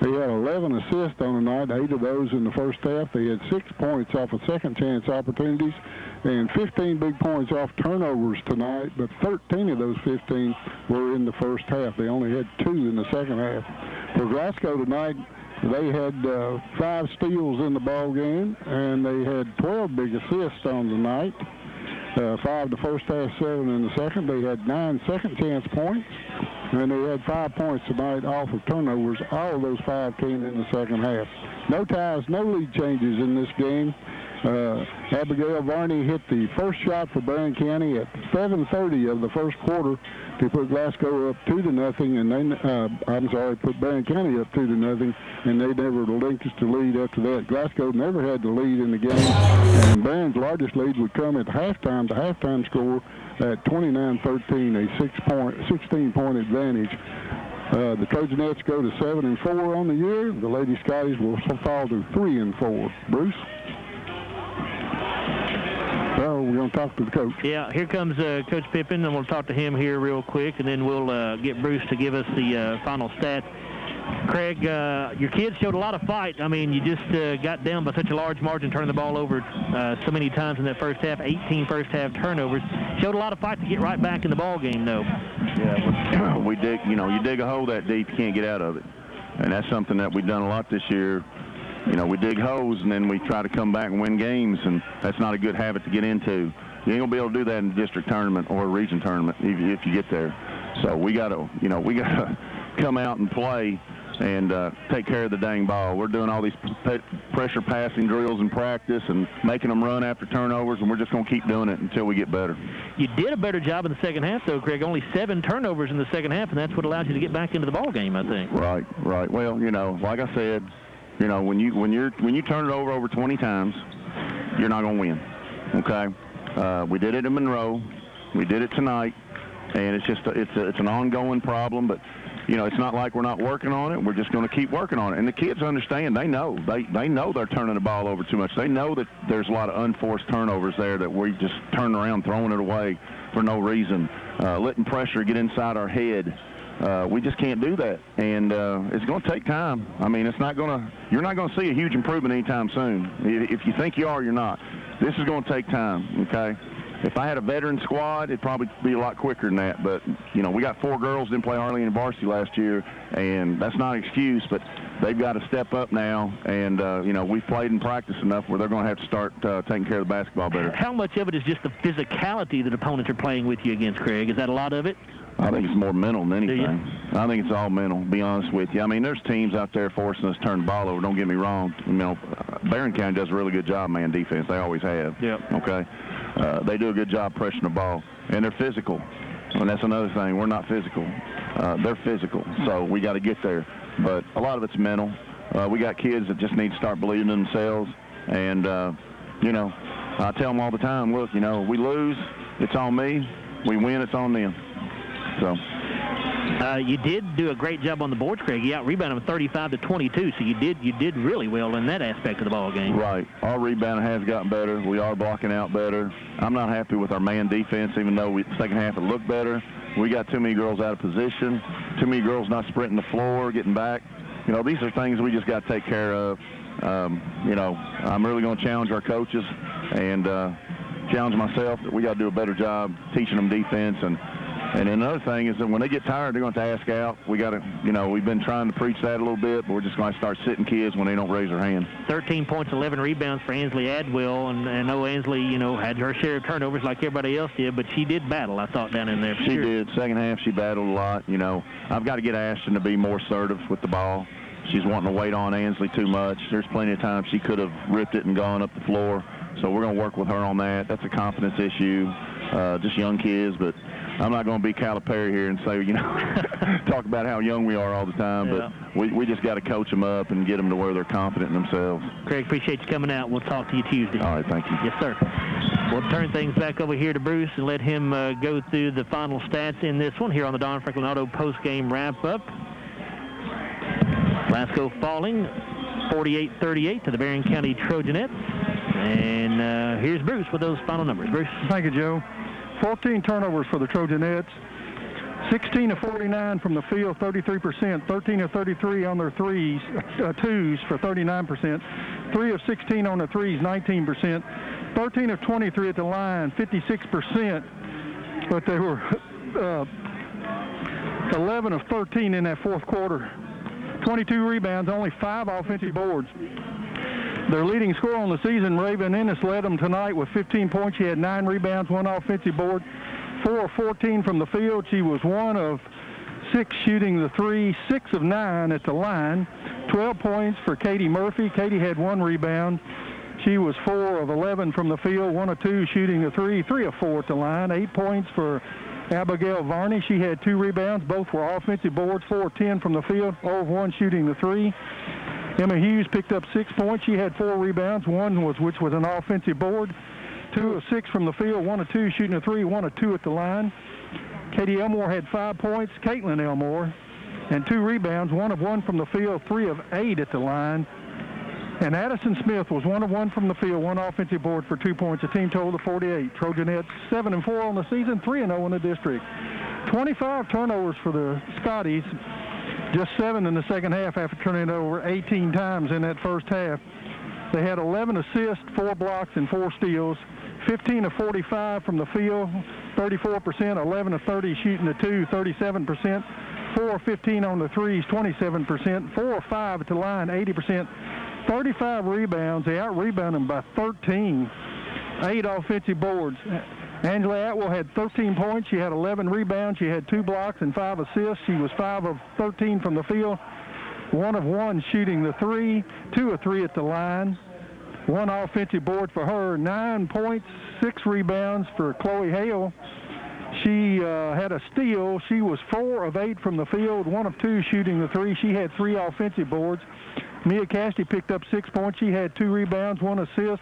They had 11 assists on the night, 8 of those in the first half. They had 6 points off of second chance opportunities and 15 big points off turnovers tonight, but 13 of those 15 were in the first half. They only had 2 in the second half. For Glasgow tonight, they had 5 steals in the ball game, and they had 12 big assists on the night. 5 the first half, 7 in the second. They had 9 second chance points, and they had 5 points tonight off of turnovers. All of those 5 came in the second half. No ties, no lead changes in this game. Abigail Varney hit the first shot for Barren County at 7:30 of the first quarter to put Glasgow up 2-0, and then put Barren County up 2-0, and they never relinquished the lead after that. Glasgow never had the lead in the game, and Barren's largest lead would come at halftime. The halftime score at 29-13, a 16-point advantage. The Trojanettes go to 7-4 on the year. The Lady Scotties will fall to 3-4. Bruce? Well, we're going to talk to the coach. Yeah, here comes Coach Pippin, and we'll talk to him here real quick, and then we'll get Bruce to give us the final stats. Craig, your kids showed a lot of fight. I mean, you just got down by such a large margin, turning the ball over so many times in that first half, 18 first half turnovers. Showed a lot of fight to get right back in the ball game, though. Yeah, we dig, you dig a hole that deep, you can't get out of it. And that's something that we've done a lot this year. We dig holes, and then we try to come back and win games, and that's not a good habit to get into. You ain't going to be able to do that in a district tournament or a region tournament if you get there. So we got to come out and play and take care of the dang ball. We're doing all these pressure passing drills in practice and making them run after turnovers, and we're just going to keep doing it until we get better. You did a better job in the second half, though, Craig. Only 7 turnovers in the second half, and that's what allowed you to get back into the ball game, I think. Right. Well, like I said, when you turn it over 20 times, you're not going to win. Okay. We did it in Monroe. We did it tonight, and it's an ongoing problem. But it's not like we're not working on it. We're just going to keep working on it. And the kids understand. They know. They know they're turning the ball over too much. They know that there's a lot of unforced turnovers there that we just turn around throwing it away for no reason, letting pressure get inside our head. We just can't do that, and it's going to take time. I mean, you're not going to see a huge improvement anytime soon. If you think you are, you're not. This is going to take time, okay? If I had a veteran squad, it'd probably be a lot quicker than that. But, we got 4 girls didn't play hardly in varsity last year, and that's not an excuse, but they've got to step up now. And, we've played and practiced enough where they're going to have to start taking care of the basketball better. How much of it is just the physicality that opponents are playing with you against, Craig? Is that a lot of it? I think it's more mental than anything. I think it's all mental, to be honest with you. I mean, there's teams out there forcing us to turn the ball over. Don't get me wrong. Barren County does a really good job, man, defense. They always have. Yep. Okay? They do a good job pressuring the ball. And they're physical. And that's another thing. We're not physical. They're physical. So we got to get there. But a lot of it's mental. We got kids that just need to start believing in themselves. And, I tell them all the time, look, we lose, it's on me. We win, it's on them. So you did do a great job on the boards, Craig. You out-rebounded them 35-22, so you did really well in that aspect of the ball game. Right. Our rebounding has gotten better. We are blocking out better. I'm not happy with our man defense, even though the second half it looked better. We got too many girls out of position, too many girls not sprinting the floor, getting back. These are things we just got to take care of. I'm really going to challenge our coaches and challenge myself that we got to do a better job teaching them defense. And another thing is that when they get tired, they're going to have to ask out. We got to, we've been trying to preach that a little bit, but we're just going to start sitting kids when they don't raise their hand. 13 points, 11 rebounds for Ansley Adwell, and I know Ansley, had her share of turnovers like everybody else did, but she did battle, I thought, down in there. She did. Second half, she battled a lot. I've got to get Ashton to be more assertive with the ball. She's wanting to wait on Ansley too much. There's plenty of times she could have ripped it and gone up the floor. So we're going to work with her on that. That's a confidence issue. Just young kids, but I'm not going to be Calipari here and say, talk about how young we are all the time. Yeah. But we just got to coach them up and get them to where they're confident in themselves. Craig, appreciate you coming out. We'll talk to you Tuesday. All right, thank you. Yes, sir. We'll turn things back over here to Bruce and let him go through the final stats in this one here on the Don Franklin Auto post-game wrap-up. Glasgow falling 48-38 to the Barren County Trojanettes. And here's Bruce with those final numbers. Bruce. Thank you, Joe. 14 turnovers for the Trojanettes. 16 of 49 from the field, 33%. 13 of 33 on their twos for 39%. 3 of 16 on the threes, 19%. 13 of 23 at the line, 56%. But they were 11 of 13 in that fourth quarter. 22 rebounds, only 5 offensive boards. Their leading scorer on the season, Raven Ennis, led them tonight with 15 points. She had 9 rebounds, 1 offensive board, 4 of 14 from the field. She was 1 of 6 shooting the three, 6 of 9 at the line. 12 points for Katie Murphy. Katie had 1 rebound. She was 4 of 11 from the field, 1 of 2 shooting the three, 3 of 4 at the line. 8 points for Abigail Varney. She had 2 rebounds. Both were offensive boards, 4 of 10 from the field, 0 of 1 shooting the three. Emma Hughes picked up 6 points. She had 4 rebounds, which was an offensive board. 2 of 6 from the field, 1 of 2 shooting a three, 1 of 2 at the line. Katie Elmore had 5 points. Caitlin Elmore and 2 rebounds, 1 of 1 from the field, 3 of 8 at the line. And Addison Smith was 1 of 1 from the field, 1 offensive board for 2 points. A team total of 48. Trojanettes 7-4 on the season, 3-0 in the district. 25 turnovers for the Scotties, just 7 in the second half after turning it over 18 times in that first half. They had 11 assists, 4 blocks, and 4 steals. 15 of 45 from the field, 34%. 11 of 30 shooting the two, 37%. 4 of 15 on the threes, 27%. 4 of 5 at the line, 80%. 35 rebounds. They out-rebounded them by 13. 8 offensive boards. Angela Atwell had 13 points. She had 11 rebounds. She had 2 blocks and 5 assists. She was 5 of 13 from the field. 1 of 1 shooting the three. 2 of 3 at the line. 1 offensive board for her. 9 points, 6 rebounds for Chloe Hale. She had a steal. She was 4 of 8 from the field. 1 of 2 shooting the three. She had 3 offensive boards. Mia Cassidy picked up 6 points. She had 2 rebounds, 1 assist.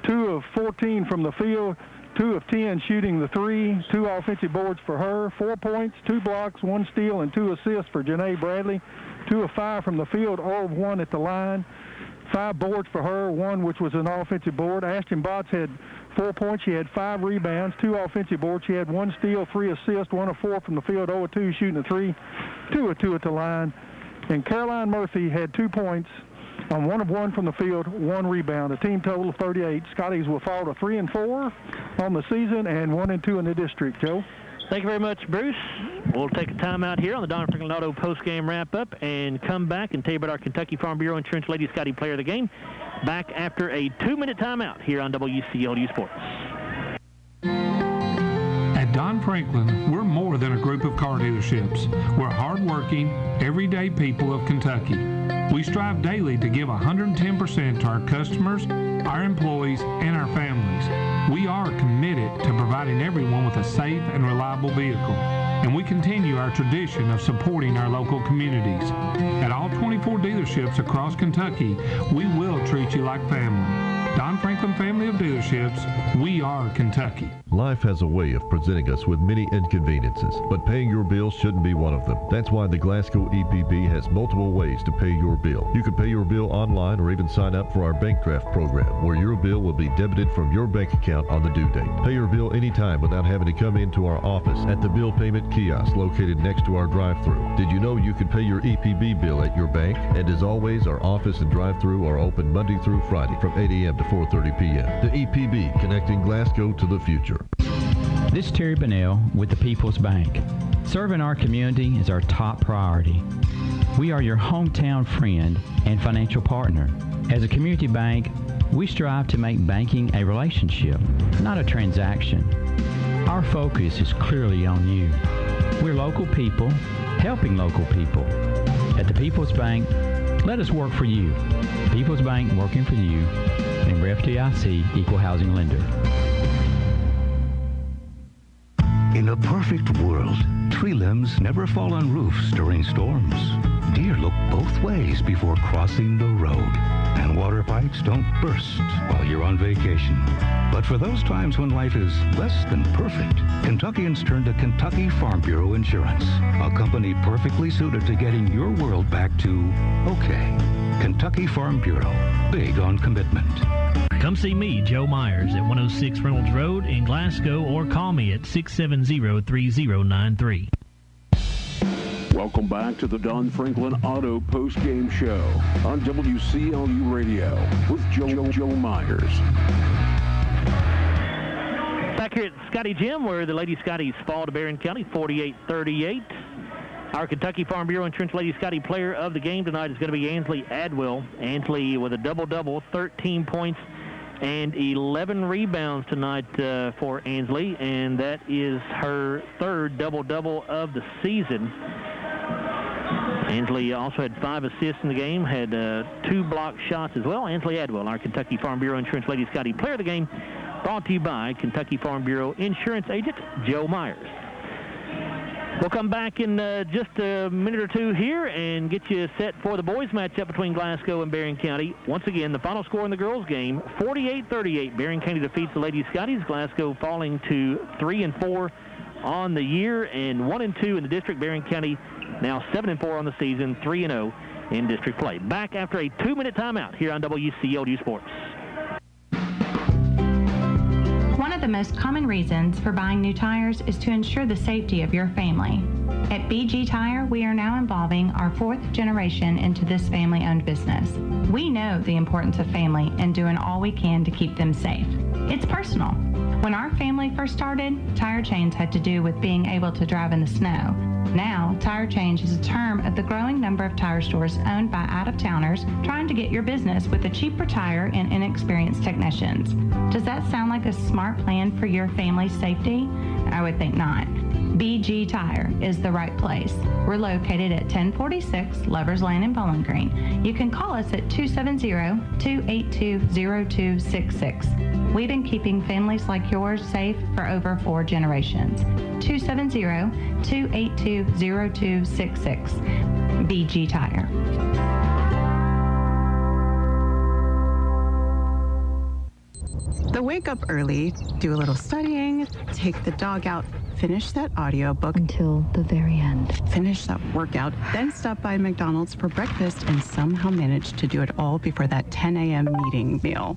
2 of 14 from the field. 2 of 10 shooting the three, 2 offensive boards for her, 4 points, 2 blocks, 1 steal, and 2 assists for Janae Bradley. 2 of 5 from the field, 0 of 1 at the line. 5 boards for her, 1 which was an offensive board. Ashton Botts had 4 points. She had 5 rebounds, 2 offensive boards. She had 1 steal, 3 assists, 1 of 4 from the field, 0 of 2 shooting the three, 2 of 2 at the line. And Caroline Murphy had 2 points on 1 of 1 from the field, 1 rebound. A team total of 38. Scotties will fall to 3-4 on the season and 1-2 in the district. Joe? Thank you very much, Bruce. We'll take a timeout here on the Don Franklin Auto post-game wrap-up and come back and tell you about our Kentucky Farm Bureau Insurance Lady Scotty Player of the Game. Back after a 2-minute timeout here on WCLU Sports. At Don Franklin, we're more than a group of car dealerships. We're hardworking, everyday people of Kentucky. We strive daily to give 110% to our customers, our employees, and our families. We are committed to providing everyone with a safe and reliable vehicle, and we continue our tradition of supporting our local communities. At all 24 dealerships across Kentucky, we will treat you like family. Don Franklin Family of Dealerships, we are Kentucky. Life has a way of presenting us with many inconveniences, but paying your bill shouldn't be one of them. That's why the Glasgow EPB has multiple ways to pay your bill. You can pay your bill online or even sign up for our bank draft program, where your bill will be debited from your bank account on the due date. Pay your bill anytime without having to come into our office at the bill payment kiosk located next to our drive-thru. Did you know you can pay your EPB bill at your bank? And as always, our office and drive-thru are open Monday through Friday from 8 a.m. to 4:30 p.m. The EPB, connecting Glasgow to the future. This is Terry Bunnell with the People's Bank. Serving our community is our top priority. We are your hometown friend and financial partner. As a community bank, we strive to make banking a relationship, not a transaction. Our focus is clearly on you. We're local people, helping local people. At the People's Bank, Let us work for you. People's Bank, working for you. And we're FDIC, Equal Housing Lender. In a perfect world, tree limbs never fall on roofs during storms. Deer look both ways before crossing the road. And water pipes don't burst while you're on vacation. But for those times when life is less than perfect, Kentuckians turn to Kentucky Farm Bureau Insurance, a company perfectly suited to getting your world back to okay. Kentucky Farm Bureau, big on commitment. Come see me, Joe Myers, at 106 Reynolds Road in Glasgow, or call me at 670-3093. Welcome back to the Don Franklin Auto Post-Game Show on WCLU Radio with Joe Myers. Back here at Scotty Gym, where the Lady Scotties fall to Barren County, 48-38. Our Kentucky Farm Bureau Insurance Lady Scotty player of the game tonight is going to be Ansley Adwell. Ansley with a double-double, 13 points and 11 rebounds tonight for Ansley, and that is her third double-double of the season. Ansley also had 5 assists in the game, had 2 block shots as well. Ansley Adwell, our Kentucky Farm Bureau Insurance Lady Scotty player of the game, brought to you by Kentucky Farm Bureau Insurance agent Joe Myers. We'll come back in just a minute or two here and get you set for the boys matchup between Glasgow and Barren County. Once again, the final score in the girls game, 48-38. Barren County defeats the Lady Scotties. Glasgow falling to 3-4 on the year and 1-2 in the district. Barren County now 7-4 on the season, 3-0 in district play. Back after a 2-minute timeout here on WCLU Sports. One of the most common reasons for buying new tires is to ensure the safety of your family. At BG Tire, we are now involving our 4th generation into this family-owned business. We know the importance of family and doing all we can to keep them safe. It's personal. When our family first started, tire change had to do with being able to drive in the snow. Now, tire change is a term of the growing number of tire stores owned by out-of-towners trying to get your business with a cheaper tire and inexperienced technicians. Does that sound like a smart plan for your family's safety? I would think not. BG Tire is the right place. We're located at 1046 Lovers Lane in Bowling Green. You can call us at 270-282-0266. We've been keeping families like yours safe for over 4 generations. 270-282-0266. BG Tire. The wake up early, do a little studying, take the dog out, finish that audiobook until the very end. Finish that workout, then stop by McDonald's for breakfast and somehow manage to do it all before that 10 a.m. meeting meal.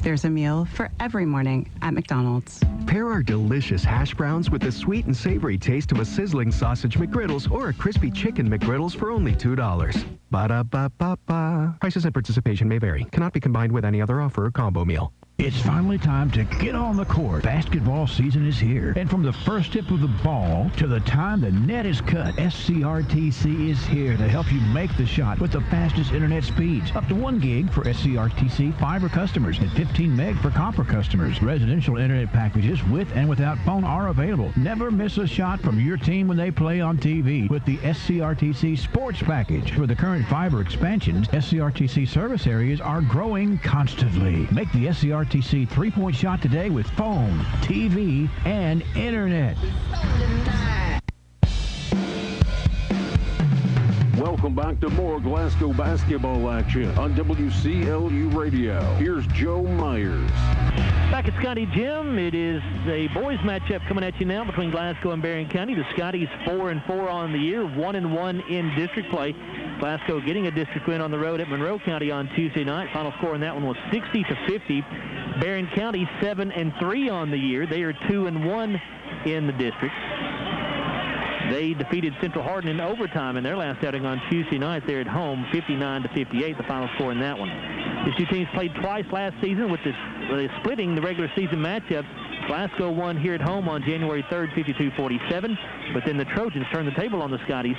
There's a meal for every morning at McDonald's. Pair our delicious hash browns with the sweet and savory taste of a sizzling sausage McGriddles or a crispy chicken McGriddles for only $2. Ba-da-ba-ba-ba. Prices and participation may vary. Cannot be combined with any other offer or combo meal. It's finally time to get on the court. Basketball season is here. And from the first tip of the ball to the time the net is cut, SCRTC is here to help you make the shot with the fastest internet speeds. Up to 1 gig for SCRTC fiber customers and 15 meg for copper customers. Residential internet packages with and without phone are available. Never miss a shot from your team when they play on TV with the SCRTC Sports Package. For the current fiber expansions, SCRTC service areas are growing constantly. Make the SCRTC 3-point shot today with phone, TV, and internet. Welcome back to more Glasgow basketball action on WCLU Radio. Here's Joe Myers. Back at Scotty Gym, it is a boys matchup coming at you now between Glasgow and Barren County. The Scotties 4-4 on the year, 1-1 in district play. Glasgow getting a district win on the road at Monroe County on Tuesday night. Final score in that one was 60-50. Barren County 7-3 on the year. They are 2-1 in the district. They defeated Central Hardin in overtime in their last outing on Tuesday night. They're at home, 59-58, the final score in that one. These two teams played twice last season with splitting the regular season matchups. Glasgow won here at home on January 3rd, 52-47, but then the Trojans turned the table on the Scotties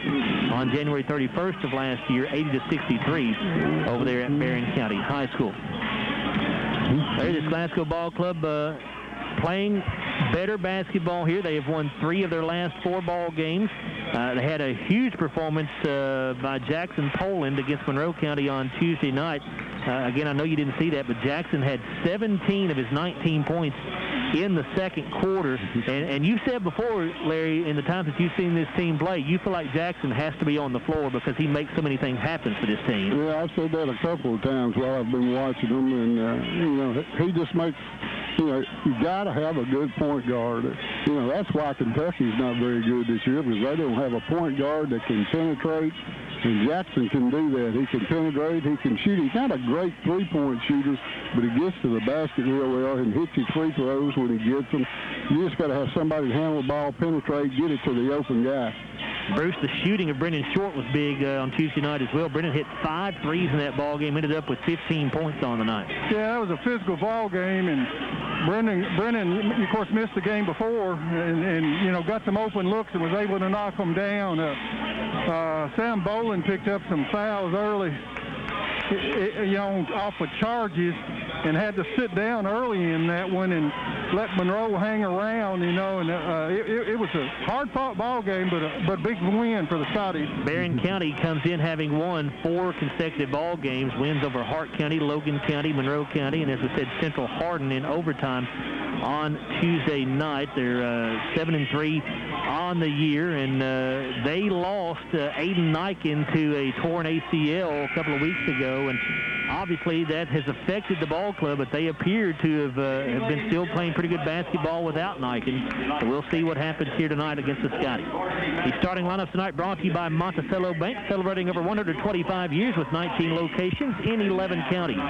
on January 31st of last year, 80-63 over there at Barren County High School. There's this Glasgow Ball Club playing better basketball here. They have won 3 of their last 4 ball games. They had a huge performance by Jackson Poland against Monroe County on Tuesday night. Again, I know you didn't see that, but Jackson had 17 of his 19 points in the second quarter. And you said before, Larry, in the times that you've seen this team play, you feel like Jackson has to be on the floor because he makes so many things happen for this team. Yeah, I've said that a couple of times while I've been watching him, and he just makes. You got to have a good point guard. That's why Kentucky's not very good this year, because they don't have a point guard that can penetrate, and Jackson can do that. He can penetrate, he can shoot. He's not a great three-point shooter, but he gets to the basket real well and hits his free throws when he gets them. You just got to have somebody handle the ball, penetrate, get it to the open guy. Bruce, the shooting of Brendan Short was big on Tuesday night as well. Brendan hit 5 threes in that ball game, ended up with 15 points on the night. Yeah, that was a physical ball game, and Brendan, of course, missed the game before and got some open looks and was able to knock them down. Sam Boland picked up some fouls early, off of charges, and had to sit down early in that one and let Monroe hang around, and it was a hard-fought ball game, but a big win for the Scotties. Barren County comes in having won 4 consecutive ball games, wins over Hart County, Logan County, Monroe County, and as I said, Central Hardin in overtime on Tuesday night. They're 7-3 on the year, and they lost Aiden Niken to a torn ACL a couple of weeks ago, and obviously that has affected the ball club, but they appear to have been still playing pretty good basketball without Niken. So we'll see what happens here tonight against the Scotties. The starting lineups tonight brought to you by Monticello Bank, celebrating over 125 years with 19 locations in 11 counties.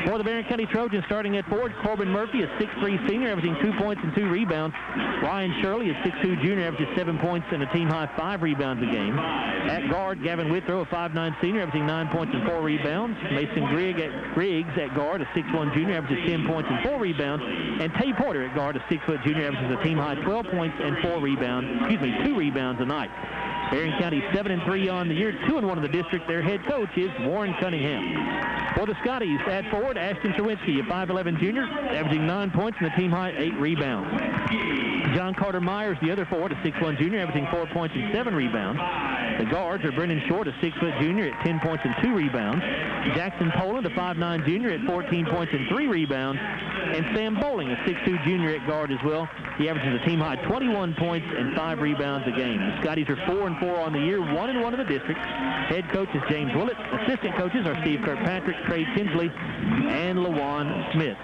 For the Barren County Trojans, starting at forward, Corbin Murphy, a 6'3 senior, averaging 2 points and 2 rebounds. Ryan Shirley, a 6'2 junior, averages 7 points and a team-high 5 rebounds a game. At guard, Gavin Withrow, a 5'9 senior, averaging 9 points and 4 rebounds. Mason Griggs at guard, a 6'1 junior, averages 10 points and 4 rebounds. And Tay Porter at guard, a 6-foot junior, averages a team-high 12 points and 2 rebounds a night. Barren County 7-3 on the year, 2-1 in the district. Their head coach is Warren Cunningham. For the Scotties, at forward, Ashton Czerwinski, a 5'11 junior, averaging 9 points and a team-high 8 rebounds. John Carter Myers, the other forward, a 6'1 junior, averaging 4 points and 7 rebounds. The guards are Brendan Short, a 6-foot junior, at 10 points and 2 rebounds. Jackson Poland, a 5'9 junior, at 14 points and 3 rebounds. And Sam Bowling, a 6'2 junior at guard as well. He averages a team-high 21 points and 5 rebounds a game. The Scotties are 4-4 on the year, 1-1 in the district. Head coach is James Willett. Assistant coaches are Steve Kirkpatrick, Trey Tinsley, and LaJuan Smith.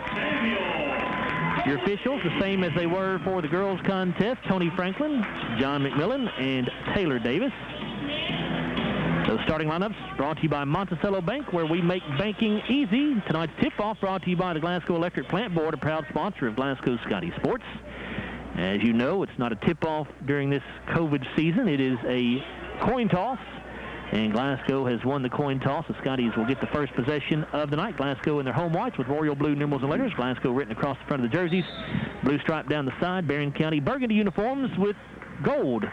Your officials, the same as they were for the girls' contest, Tony Franklin, John McMillan, and Taylor Davis. Those starting lineups brought to you by Monticello Bank, where we make banking easy. Tonight's tip-off brought to you by the Glasgow Electric Plant Board, a proud sponsor of Glasgow Scotty Sports. As you know, it's not a tip-off during this COVID season. It is a coin toss, and Glasgow has won the coin toss. The Scotties will get the first possession of the night. Glasgow in their home whites with royal blue numerals and letters. Glasgow written across the front of the jerseys. Blue stripe down the side. Barren County burgundy uniforms with gold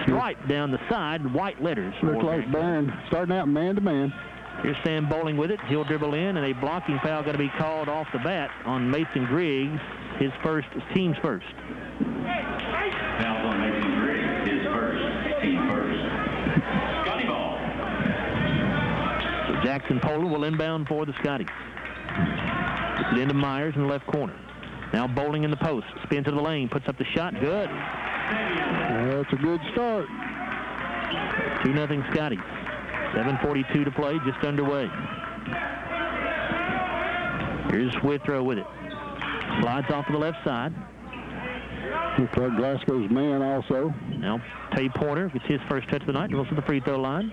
stripe down the side, white letters. Looks like Barren starting out man-to-man. Here's Sam Bowling with it. He'll dribble in, and a blocking foul going to be called off the bat on Mason Griggs, his team's first. Foul on Mason Griggs, his first, team first. Scotty ball. So Jackson Poland will inbound for the Scotties. Gets it into Myers in the left corner. Now Bowling in the post. Spins to the lane, puts up the shot. Good. That's a good start. 2-0 Scotties. 7:42 to play, just underway. Here's Withrow with it. Slides off to the left side. Looks like Glasgow's man also. Now Tay Porter gets his first touch of the night. Goes to the free throw line.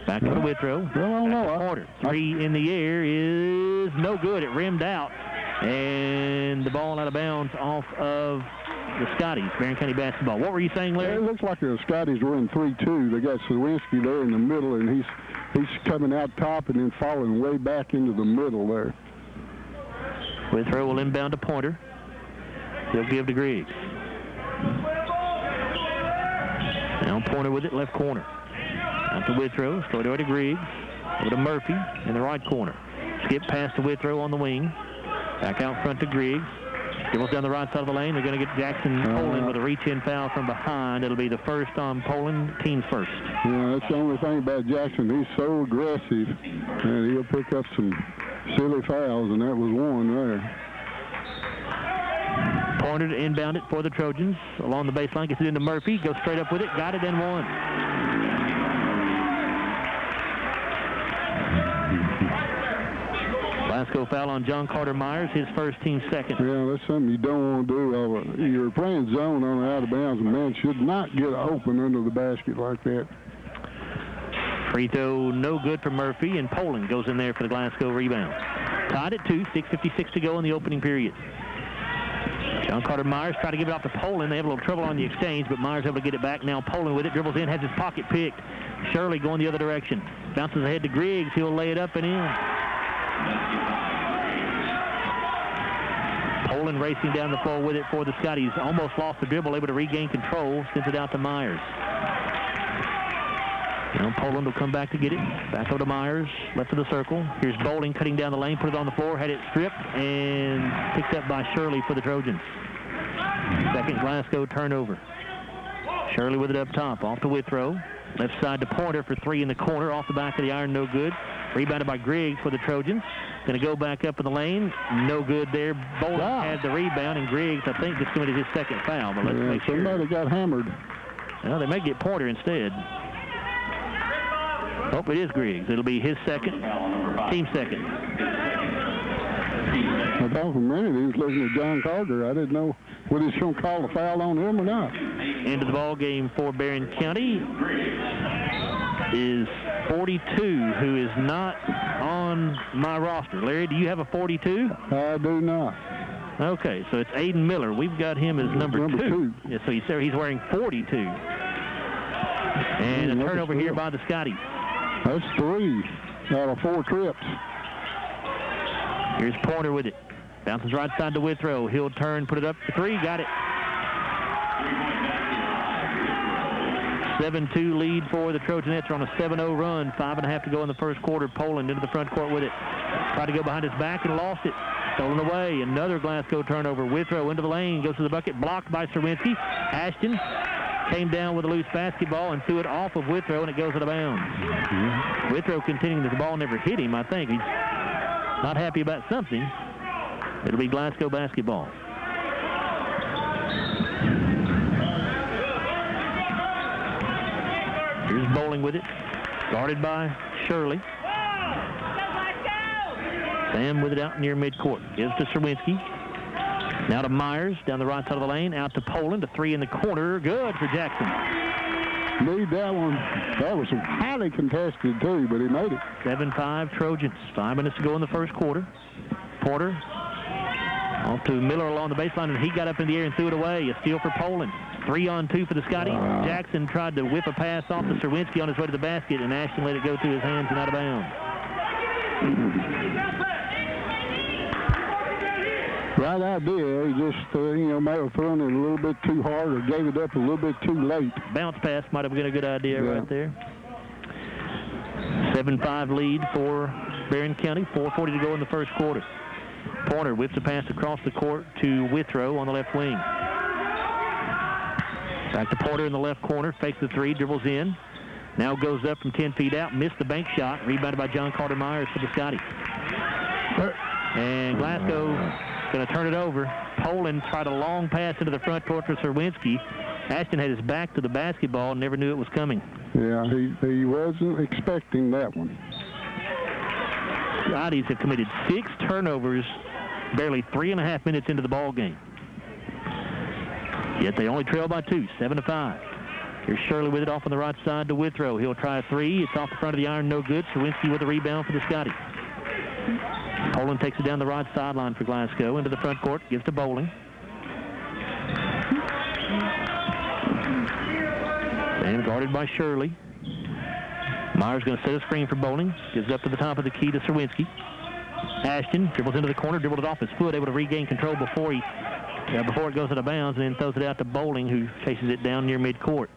Back to the Withrow. Well, I don't know. Porter. 3 in the air is no good. It rimmed out. And the ball out of bounds off of the Scotties, Barren County basketball. What were you saying, Larry? It looks like the Scotties were in 3-2. They got Czerwinski there in the middle, and he's coming out top and then falling way back into the middle there. Withrow will inbound to Pointer. He'll give to Griggs. Now Pointer with it, left corner. Out to Withrow, straight away to Griggs. Over to Murphy in the right corner. Skip past to Withrow on the wing. Back out front to Griggs. Dribbles down the right side of the lane. They're going to get Jackson Poland with a reach-in foul from behind. It'll be the first on Poland, team's first. Yeah, that's the only thing about Jackson. He's so aggressive, and he'll pick up some silly fouls, and that was one there. Pointer to inbound it for the Trojans. Along the baseline, gets it into Murphy. Goes straight up with it. Got it and one. Glasgow foul on John Carter Myers, his first, team second. Yeah, that's something you don't want to do. You're playing zone on the out of bounds. A man should not get open under the basket like that. Free throw no good for Murphy, and Poland goes in there for the Glasgow rebound. Tied at 2, 6:56 to go in the opening period. John Carter Myers tried to give it off to Poland. They have a little trouble on the exchange, but Myers able to get it back. Now Poland with it, dribbles in, has his pocket picked. Shirley going the other direction. Bounces ahead to Griggs. He'll lay it up and in. Poland racing down the floor with it for the Scotties. Almost lost the dribble, able to regain control. Sends it out to Myers. Now Poland will come back to get it. Back over to Myers, left of the circle. Here's Bowling cutting down the lane, put it on the floor, had it stripped, and picked up by Shirley for the Trojans. Second Glasgow turnover. Shirley with it up top, off to Withrow. Left side to Pointer for three in the corner, off the back of the iron, no good. Rebounded by Griggs for the Trojans. Going to go back up in the lane, no good there. Bowling had the rebound, and Griggs, I think, just committed his second foul, but let's make sure. Somebody got hammered. Well, they may get Pointer instead. Oh, it is Griggs. It'll be his second, team second. I thought for a minute he was looking at John Carter. I didn't know whether he's going to call a foul on him or not. Into the ball game for Barren County is 42, who is not on my roster. Larry, do you have a 42? I do not. Okay, so it's Aiden Miller. We've got him as number two. Yeah, so he's wearing 42. And a turnover here by the Scotties. That's 3 out of 4 trips. Here's Pointer with it. Bounces right side to Withrow. He'll turn, put it up for 3. Got it. 7-2 lead for the Trojanettes. Are on a 7-0 run. 5.5 to go in the first quarter. Poland into the front court with it. Tried to go behind his back and lost it. Stolen away. Another Glasgow turnover. Withrow into the lane. Goes to the bucket. Blocked by Serwinski. Ashton came down with a loose basketball and threw it off of Withrow, and it goes out of bounds. Withrow continuing that the ball never hit him, I think. He's not happy about something. It'll be Glasgow basketball. Here's Bowling with it. Guarded by Shirley. Sam with it out near midcourt. Gives to Serwinski. Now to Myers, down the right side of the lane, out to Poland, a 3 in the corner. Good for Jackson. Need that one. That was highly contested, too, but he made it. 7-5 Trojans. 5 minutes to go in the first quarter. Porter off to Miller along the baseline, and he got up in the air and threw it away. A steal for Poland. 3-on-2 for the Scotties. Jackson tried to whip a pass off to Serwinski on his way to the basket, and Ashton let it go through his hands and out of bounds. Right idea. He just, may have thrown it a little bit too hard or gave it up a little bit too late. Bounce pass might have been a good idea right there. 7-5 lead for Barren County. 4:40 to go in the first quarter. Pointer whips a pass across the court to Withrow on the left wing. Back to Porter in the left corner. Fakes the 3, dribbles in. Now goes up from 10 feet out. Missed the bank shot. Rebounded by John Carter Myers for the Scotties. And Glasgow going to turn it over. Poland tried a long pass into the front court for Serwinski. Ashton had his back to the basketball and never knew it was coming. Yeah, he wasn't expecting that one. Scotties have committed 6 turnovers barely 3.5 minutes into the ball game. Yet they only trail by 2, 7-5. Here's Shirley with it off on the right side to Withrow. He'll try a 3. It's off the front of the iron, no good. Serwinski with a rebound for the Scotties. Poland takes it down the right sideline for Glasgow. Into the front court, gives to Bowling. And guarded by Shirley. Myers going to set a screen for Bowling. Gives up to the top of the key to Serwinski. Ashton dribbles into the corner, dribbled it off his foot, able to regain control before it goes out of bounds, and then throws it out to Bowling, who chases it down near midcourt.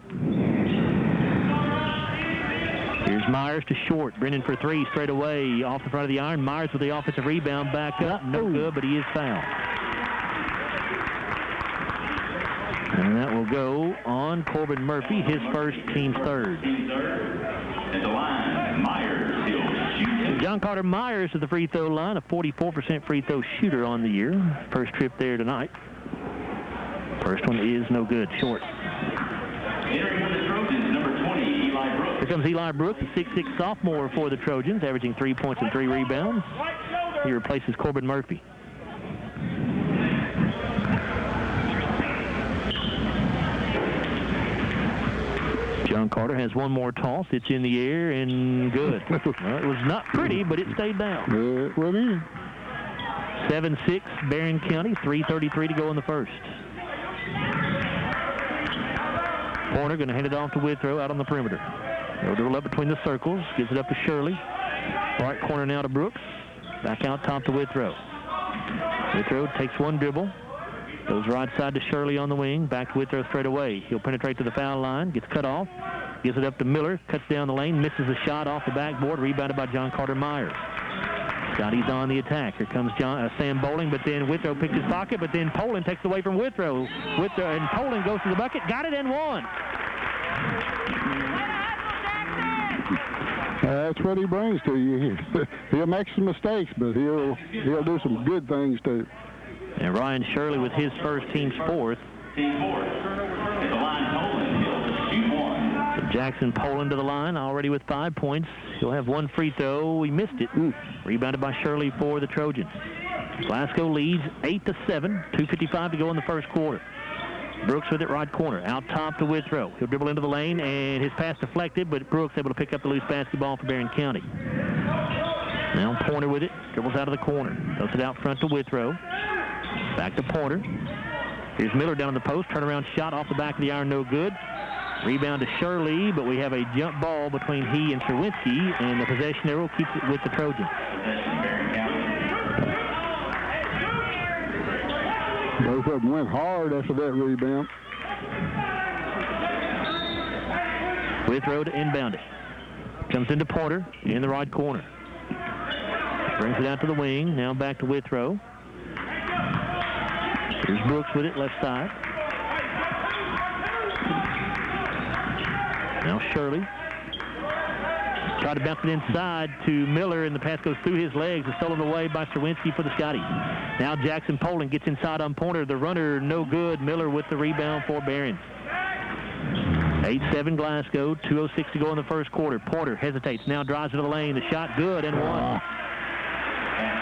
Here's Myers to Short. Brennan for 3 straight away off the front of the iron. Myers with the offensive rebound back up. No good, but he is fouled. And that will go on Corbin Murphy, his first, team's third. At the line, Myers, he'll shoot. John Carter Myers at the free throw line, a 44% free throw shooter on the year. First trip there tonight. First one is no good, short. Entering for the Trojans, number 20, Eli Brooks. Here comes Eli Brooks, a 6'6" sophomore for the Trojans, averaging 3 points and 3 rebounds. He replaces Corbin Murphy. John Carter has one more toss. It's in the air and good. Well, it was not pretty, but it stayed down. 7-6, Barren County, 3:33 to go in the first. Horner going to hand it off to Withrow out on the perimeter. They'll dribble up between the circles, gives it up to Shirley. Right corner now to Brooks. Back out top to Withrow. Withrow takes one dribble. Goes right side to Shirley on the wing. Back to Withrow straight away. He'll penetrate to the foul line. Gets cut off. Gives it up to Miller. Cuts down the lane. Misses the shot off the backboard. Rebounded by John Carter Myers. Scotty's on the attack. Here comes Sam Bowling, but then Withrow picks his pocket, but then Poland takes away from Withrow. And Poland goes to the bucket. Got it and won. That's what he brings to you. He'll make some mistakes, but he'll do some good things too. And Ryan Shirley with his first, team's fourth. Team fourth. At the line, Poland, he'll shoot one. So Jackson Poland to the line, already with 5 points. He'll have one free throw. He missed it. Rebounded by Shirley for the Trojans. Glasgow leads 8-7. 2:55 to go in the first quarter. Brooks with it right corner. Out top to Withrow. He'll dribble into the lane, and his pass deflected, but Brooks able to pick up the loose basketball for Barren County. Now Pointer with it. Dribbles out of the corner. Throws it out front to Withrow. Back to Pointer. Here's Miller down on the post. Turnaround shot off the back of the iron, no good. Rebound to Shirley, but we have a jump ball between he and Serwinski, and the possession arrow keeps it with the Trojans. Both of them went hard after that rebound. Withrow to inbound it. Comes into Pointer in the right corner. Brings it out to the wing. Now back to Withrow. Here's Brooks with it, left side. Now Shirley. Tried to bounce it inside to Miller, and the pass goes through his legs. It's stolen away by Serwinski for the Scotties. Now Jackson Poland gets inside on Pointer. The runner, no good. Miller with the rebound for Barron. 8-7 Glasgow. 2:06 to go in the first quarter. Pointer hesitates. Now drives to the lane. The shot good and one.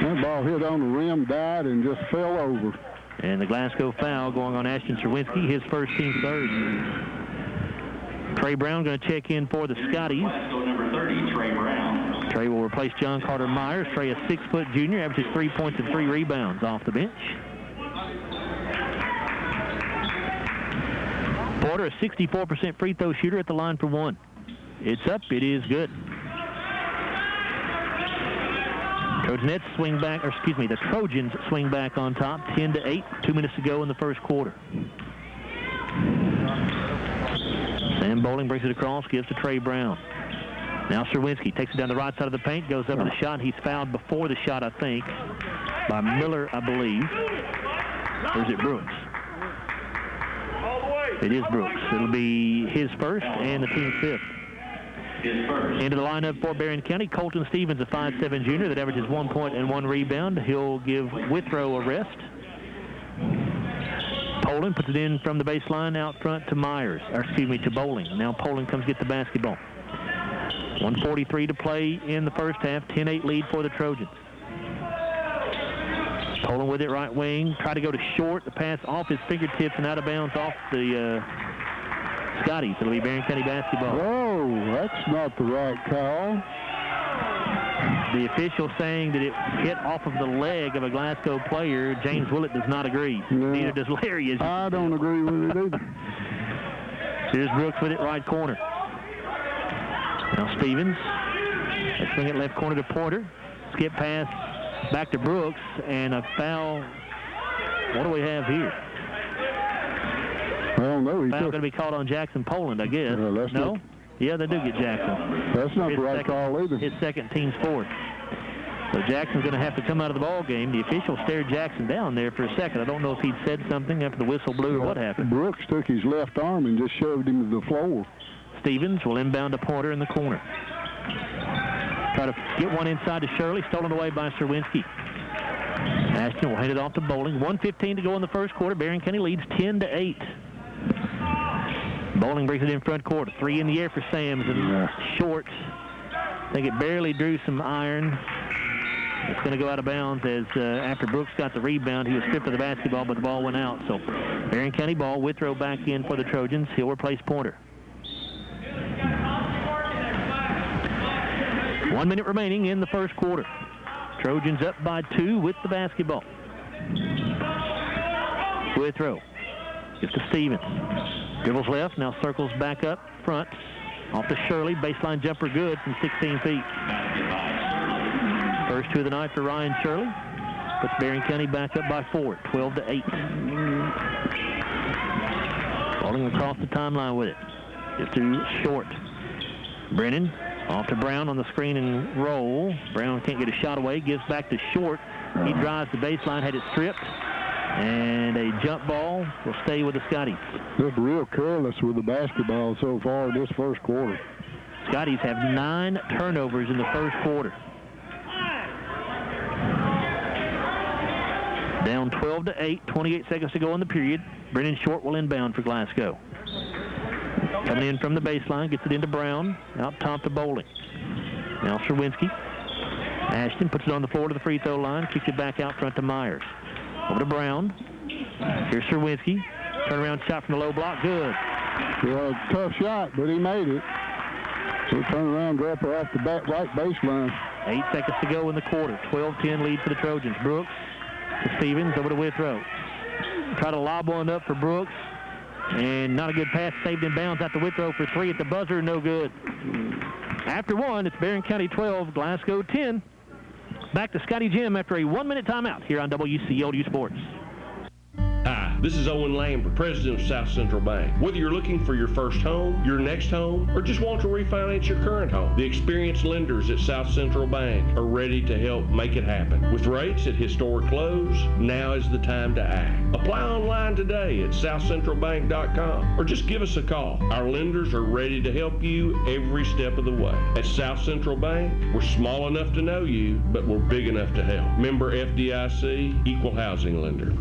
That ball hit on the rim, died, and just fell over. And the Glasgow foul going on Ashton Serwinski, his first, team third. Trey Brown going to check in for the Scotties. Glasgow number 30, Trey Brown. Trey will replace John Carter Myers. Trey, a 6-foot junior, averages 3 points and 3 rebounds off the bench. Porter, a 64% free throw shooter at the line for one. It's up. It is good. The Trojans swing back on top, 10-8, 2 minutes to go in the first quarter. Sam Bowling brings it across, gives to Trey Brown. Now Serwinski takes it down the right side of the paint, goes up with the shot. He's fouled before the shot, I think, by Miller, I believe. Or is it Brooks? It is Brooks. It'll be his first and the team's fifth. Into the lineup for Barren County, Colton Stevens, a 5'7" junior that averages 1 point and 1 rebound. He'll give Withrow a rest. Poland puts it in from the baseline out front to to Bowling. Now Poland comes get the basketball. 1:43 to play in the first half, 10-8 lead for the Trojans. Poland with it right wing, try to go to short, the pass off his fingertips and out of bounds off the Scotties. It'll be Barren County basketball. Whoa, that's not the right call. The official saying that it hit off of the leg of a Glasgow player. James Willett does not agree. No. Neither does Larry. I don't agree with it either. Here's Brooks with it right corner. Now Stevens. They swing it left corner to Porter. Skip pass back to Brooks, and a foul. What do we have here? I don't know. Foul going to be called on Jackson Poland, I guess. No? Yeah, they do get Jackson. That's not the right call either. His second, team's fourth. So Jackson's going to have to come out of the ball game. The official stared Jackson down there for a second. I don't know if he'd said something after the whistle blew or what happened. Brooks took his left arm and just shoved him to the floor. Stevens will inbound to Pointer in the corner. Try to get one inside to Shirley, stolen away by Serwinski. Ashton will hand it off to Bowling. 1:15 to go in the first quarter. Barren County leads 10-8. Bowling brings it in front court. 3 in the air for Sams and short. I think it barely drew some iron. It's going to go out of bounds as after Brooks got the rebound, he was stripped of the basketball, but the ball went out. So Barren County ball. Withrow back in for the Trojans. He'll replace Pointer. 1 minute remaining in the first quarter. Trojans up by 2 with the basketball. Withrow. Gets to Stevens. Dribbles left, now circles back up front. Off to Shirley. Baseline jumper good from 16 feet. First 2 of the night for Ryan Shirley. Puts Barren County back up by 4, 12-8. Falling across the timeline with it. Gets to Short. Brennan off to Brown on the screen and roll. Brown can't get a shot away. Gives back to Short. He drives the baseline, had it stripped. And a jump ball will stay with the Scotties. Just real careless with the basketball so far this first quarter. Scotties have 9 turnovers in the first quarter. Down 12-8, 28 seconds to go in the period. Brennan Short will inbound for Glasgow. Coming in from the baseline, gets it into Brown. Out top to Bowling. Now Serwinski. Ashton puts it on the floor to the free throw line. Kicks it back out front to Myers. Over to Brown. Here's Serwinski. Turnaround shot from the low block. Good. Yeah, tough shot, but he made it. So turnaround dropper off the back right baseline. 8 seconds to go in the quarter. 12-10 lead for the Trojans. Brooks to Stevens. Over to Withrow. Try to lob one up for Brooks. And not a good pass. Saved in bounds out to Withrow for 3 at the buzzer. No good. After 1, it's Barren County 12, Glasgow 10. Back to Scotty Jim after a 1-minute timeout here on WCLU Sports. Hi, this is Owen Lambert, president of South Central Bank. Whether you're looking for your first home, your next home, or just want to refinance your current home, the experienced lenders at South Central Bank are ready to help make it happen. With rates at historic lows, now is the time to act. Apply online today at southcentralbank.com or just give us a call. Our lenders are ready to help you every step of the way. At South Central Bank, we're small enough to know you, but we're big enough to help. Member FDIC, Equal Housing Lender.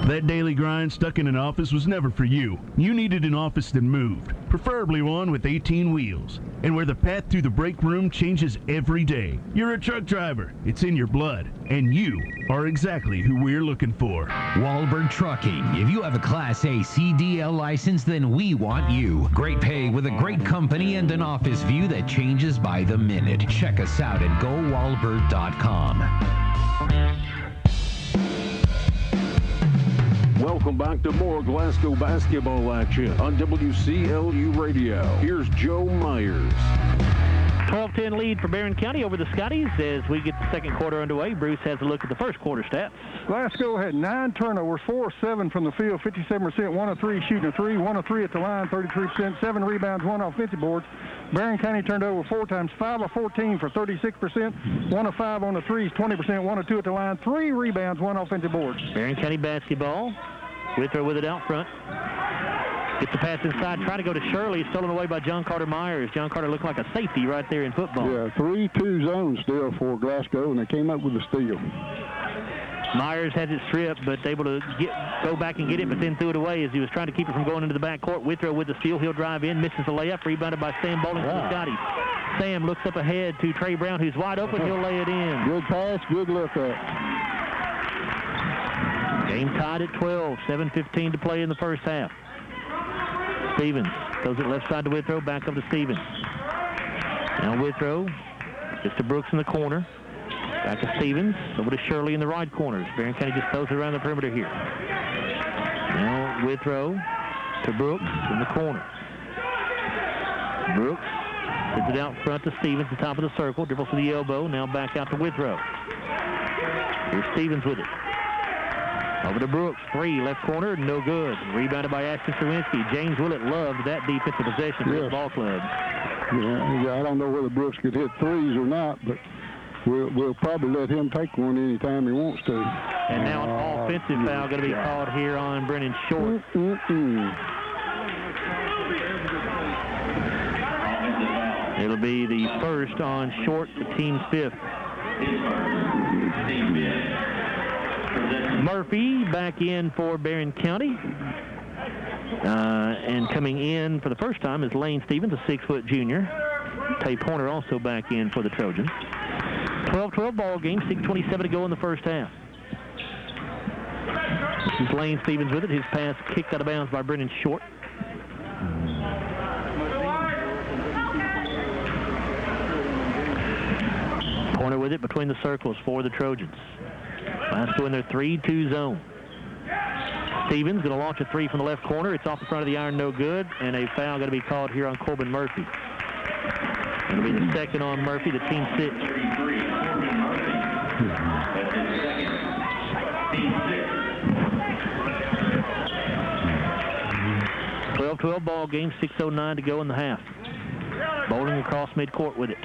That daily grind stuck in an office was never for you. You needed an office that moved, preferably one with 18 wheels, and where the path through the break room changes every day. You're a truck driver. It's in your blood, and you are exactly who we're looking for. Wahlberg Trucking. If you have a Class A CDL license, then we want you. Great pay with a great company and an office view that changes by the minute. Check us out at GoWahlberg.com. Welcome back to more Glasgow basketball action on WCLU Radio. Here's Joe Myers. 12-10 lead for Barren County over the Scotties as we get the second quarter underway. Bruce has a look at the first quarter stats. Glasgow had 9 turnovers, 4 of 7 from the field, 57%, 1 of 3 shooting a 3, 1 of 3 at the line, 33%, 7 rebounds, 1 offensive boards. Barren County turned over 4 times, 5 of 14 for 36%, 1 of 5 on the threes, 20%, 1 of 2 at the line, 3 rebounds, 1 offensive boards. Barren County basketball. Withrow with it out front. Gets the pass inside. Try to go to Shirley. Stolen away by John Carter Myers. John Carter looked like a safety right there in football. Yeah, 3-2 zone still for Glasgow, and they came up with a steal. Myers has it stripped, but able to go back and get it, but then threw it away as he was trying to keep it from going into the backcourt. Withrow with the steal. He'll drive in, misses the layup. Rebounded by Sam Bowling for the Scotties. Sam looks up ahead to Trey Brown, who's wide open. He'll lay it in. Good pass, good look up. Game tied at 12, 7:15 to play in the first half. Stevens throws it left side to Withrow, back up to Stevens. Now Withrow gets to Brooks in the corner. Back to Stevens, over to Shirley in the right corners. Barren County just throws it around the perimeter here. Now Withrow to Brooks in the corner. Brooks sends it out front to Stevens, the top of the circle, dribbles to the elbow, now back out to Withrow. Here's Stevens with it. Over to Brooks, 3, left corner, no good. Rebounded by Ashton Serwinski. James Willett loved that defensive possession for the ball club. Yeah, I don't know whether Brooks could hit threes or not, but we'll probably let him take one anytime he wants to. And now an offensive foul going to be called here on Brennan Short. It'll be the first on Short, the team's fifth. Murphy back in for Barren County. And coming in for the first time is Lane Stevens, a 6-foot junior. Tay Pointer also back in for the Trojans. 12-12 ball game, 6:27 to go in the first half. This is Lane Stevens with it. His pass kicked out of bounds by Brennan Short. Pointer with it between the circles for the Trojans. Glasgow in their 3-2 zone. Stevens going to launch a three from the left corner. It's off the front of the iron, no good, and a foul going to be called here on Corbin Murphy. It'll be the second on Murphy, the team 6. 12-12 ball game, 6:09 to go in the half. Bowling across midcourt with it.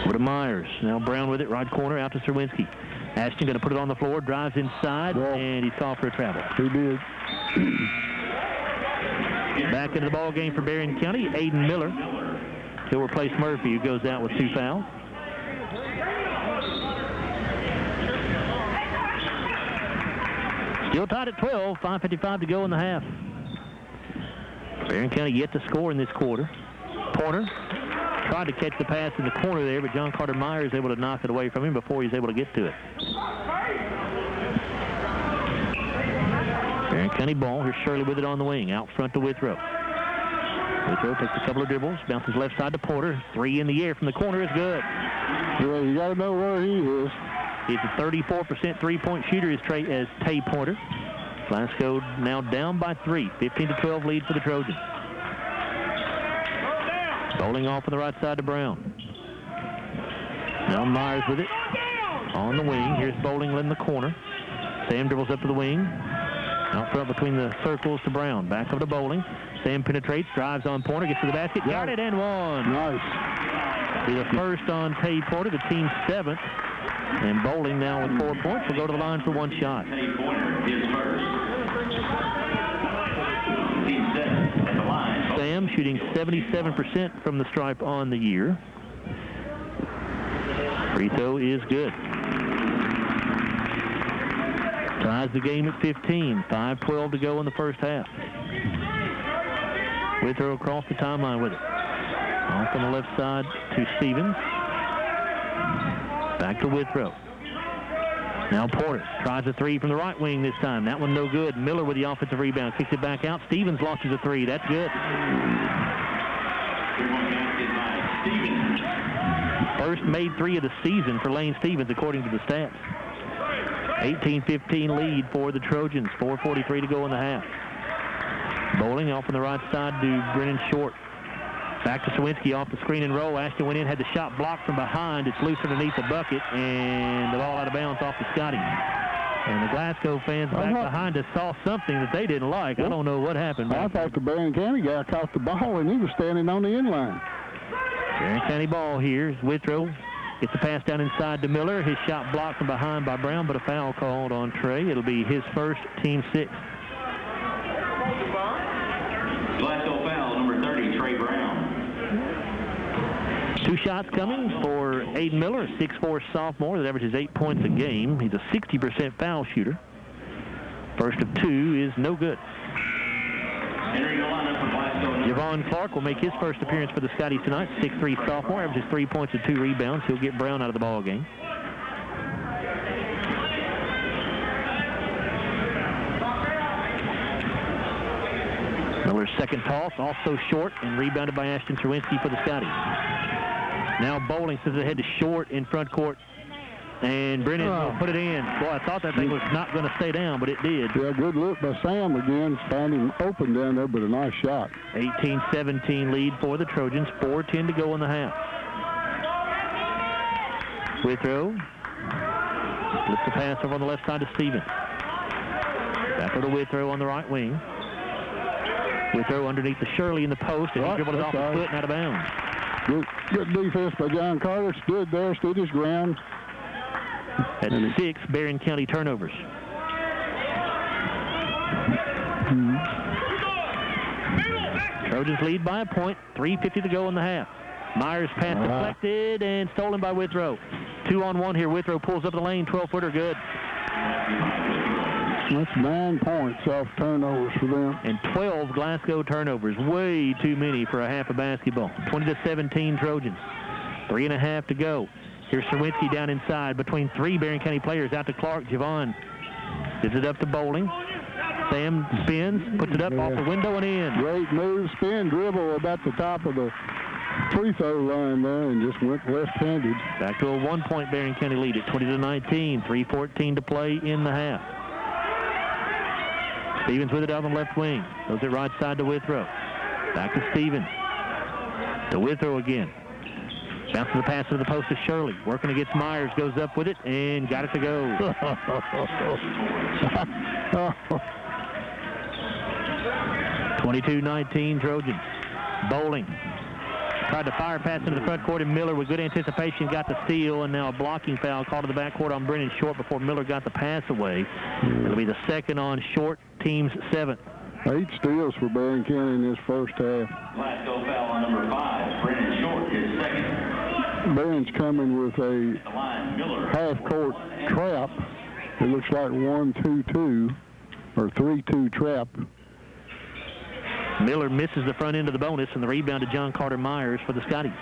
Over to Myers. Now Brown with it, right corner, out to Serwinski. Ashton going to put it on the floor, drives inside, and he's called for a travel. He did. Back into the ball game for Barren County, Aiden Miller. He'll replace Murphy, who goes out with 2 fouls. Still tied at 12, 5:55 to go in the half. Barren County yet to score in this quarter. Pointer tried to catch the pass in the corner there, but John Carter Myers is able to knock it away from him before he's able to get to it. Barren County ball. Here's Shirley with it on the wing. Out front to Withrow. Withrow takes a couple of dribbles, bounces left side to Porter. 3 in the air from the corner is good. Yeah, you got to know where he is. He's a 34% three-point shooter as Tay Pointer. Glasgow now down by 3. 15-12 lead for the Trojans. Bowling off on the right side to Brown. Now Myers with it. On the wing. Here's Bowling in the corner. Sam dribbles up to the wing. Out front between the circles to Brown. Back over to Bowling. Sam penetrates, drives on Pointer, gets to the basket, got it, and one. Nice. Be the first on Tay Pointer, the team's 7th. And Bowling now with 4 points will go to the line for 1 shot. Tay Pointer is first. Team 7 at the line. Sam shooting 77% from the stripe on the year. Free throw is good. Ties the game at 15. 5:12 to go in the first half. Withrow across the timeline with it. Off on the left side to Stevens. Back to Withrow. Now Porter tries a 3 from the right wing this time. That one no good. Miller with the offensive rebound. Kicks it back out. Stevens launches a 3. That's good. First made 3 of the season for Lane Stevens, according to the stats. 18-15 lead for the Trojans. 4:43 to go in the half. Bowling off on the right side to Brennan Short. Back to Sawinski off the screen and roll. Ashton went in, had the shot blocked from behind. It's loose underneath the bucket, and the ball out of bounds off to Scotty. And the Glasgow fans back behind us saw something that they didn't like. I don't know what happened. I thought the Barren County guy caught the ball, and he was standing on the end line. Barren County ball here. Withrow gets the pass down inside to Miller. His shot blocked from behind by Brown, but a foul called on Trey. It'll be his first, team 6. Glasgow foul, number 30, Trey Brown. 2 shots coming for Aiden Miller, a 6'4" sophomore that averages 8 points a game. He's a 60% foul shooter. First of 2 is no good. Entering the lineup for Glasgow. Javon Clark will make his first appearance for the Scotties tonight. 6'3" sophomore, averages 3 points and 2 rebounds. He'll get Brown out of the ball game. Miller's second toss, also short, and rebounded by Ashton Serwinski for the Scotties. Now Bowling sends it ahead to Short in front court, and Brennan will put it in. Boy, I thought that thing was not going to stay down, but it did. Yeah, good look by Sam again, finding him open down there, but a nice shot. 18-17 lead for the Trojans, 4:10 to go in the half. Withrow splits the pass over on the left side to Stevens. Back over to Withrow on the right wing. Withrow underneath the Shirley in the post, and he dribbled it off his foot and out of bounds. Good defense by John Carter. Stood there, stood his ground. That's 6 Barren County turnovers. Trojans lead by a point. 3:50 to go in the half. Myers pass deflected and stolen by Withrow. 2-on-1 here. Withrow pulls up the lane. 12-footer good. That's 9 points off turnovers for them. And 12 Glasgow turnovers. Way too many for a half of basketball. 20-17 Trojans. 3.5 to go. Here's Serwinski down inside between 3 Barren County players. Out to Clark. Javon gives it up to Bowling. Sam spins, puts it up off the window and in. Great move, spin, dribble about the top of the free throw line there and just went left-handed. Back to a 1-point Barren County lead at 20-19. 3:14 to play in the half. Stevens with it out on the left wing. Goes it right side to Withrow. Back to Stevens. To Withrow again. Bounces the pass to the post to Shirley. Working against Myers. Goes up with it and got it to go. 22-19 Trojans. Bowling tried to fire pass into the front court, and Miller with good anticipation got the steal, and now a blocking foul called to the backcourt on Brennan Short before Miller got the pass away. It'll be the second on Short, team's 7th. 8 steals for Barren County in this first half. Glasgow foul on number 5, Brennan Short, his second. Barron's coming with a half-court trap. It looks like 1-2-2 or 3-2 trap. Miller misses the front end of the bonus, and the rebound to John Carter Myers for the Scotties.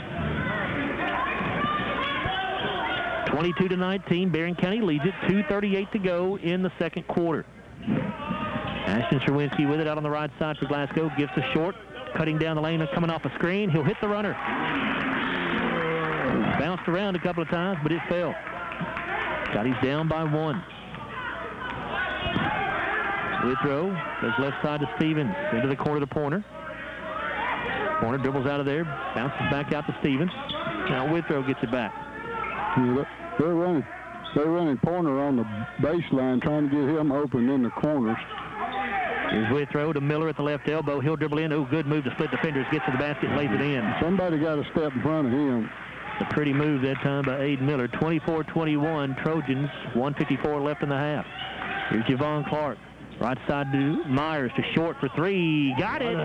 22-19, Barren County leads it. 2:38 to go in the second quarter. Ashton Serwinski with it out on the right side for Glasgow. Gives to Short, cutting down the lane and coming off a screen. He'll hit the runner. Bounced around a couple of times, but it fell. Scotties down by 1. Withrow goes left side to Stevens, into the corner to Pointer. Pointer dribbles out of there, bounces back out to Stevens. Now Withrow gets it back. Yeah, they're running Pointer on the baseline, trying to get him open in the corners. Here's Withrow to Miller at the left elbow. He'll dribble in. Oh, good move to split defenders. Gets to the basket and lays it in. Somebody got a step in front of him. A pretty move that time by Aiden Miller. 24-21 Trojans. 1:54 left in the half. Here's Javon Clark. Right side to Myers to Short for 3. Got it.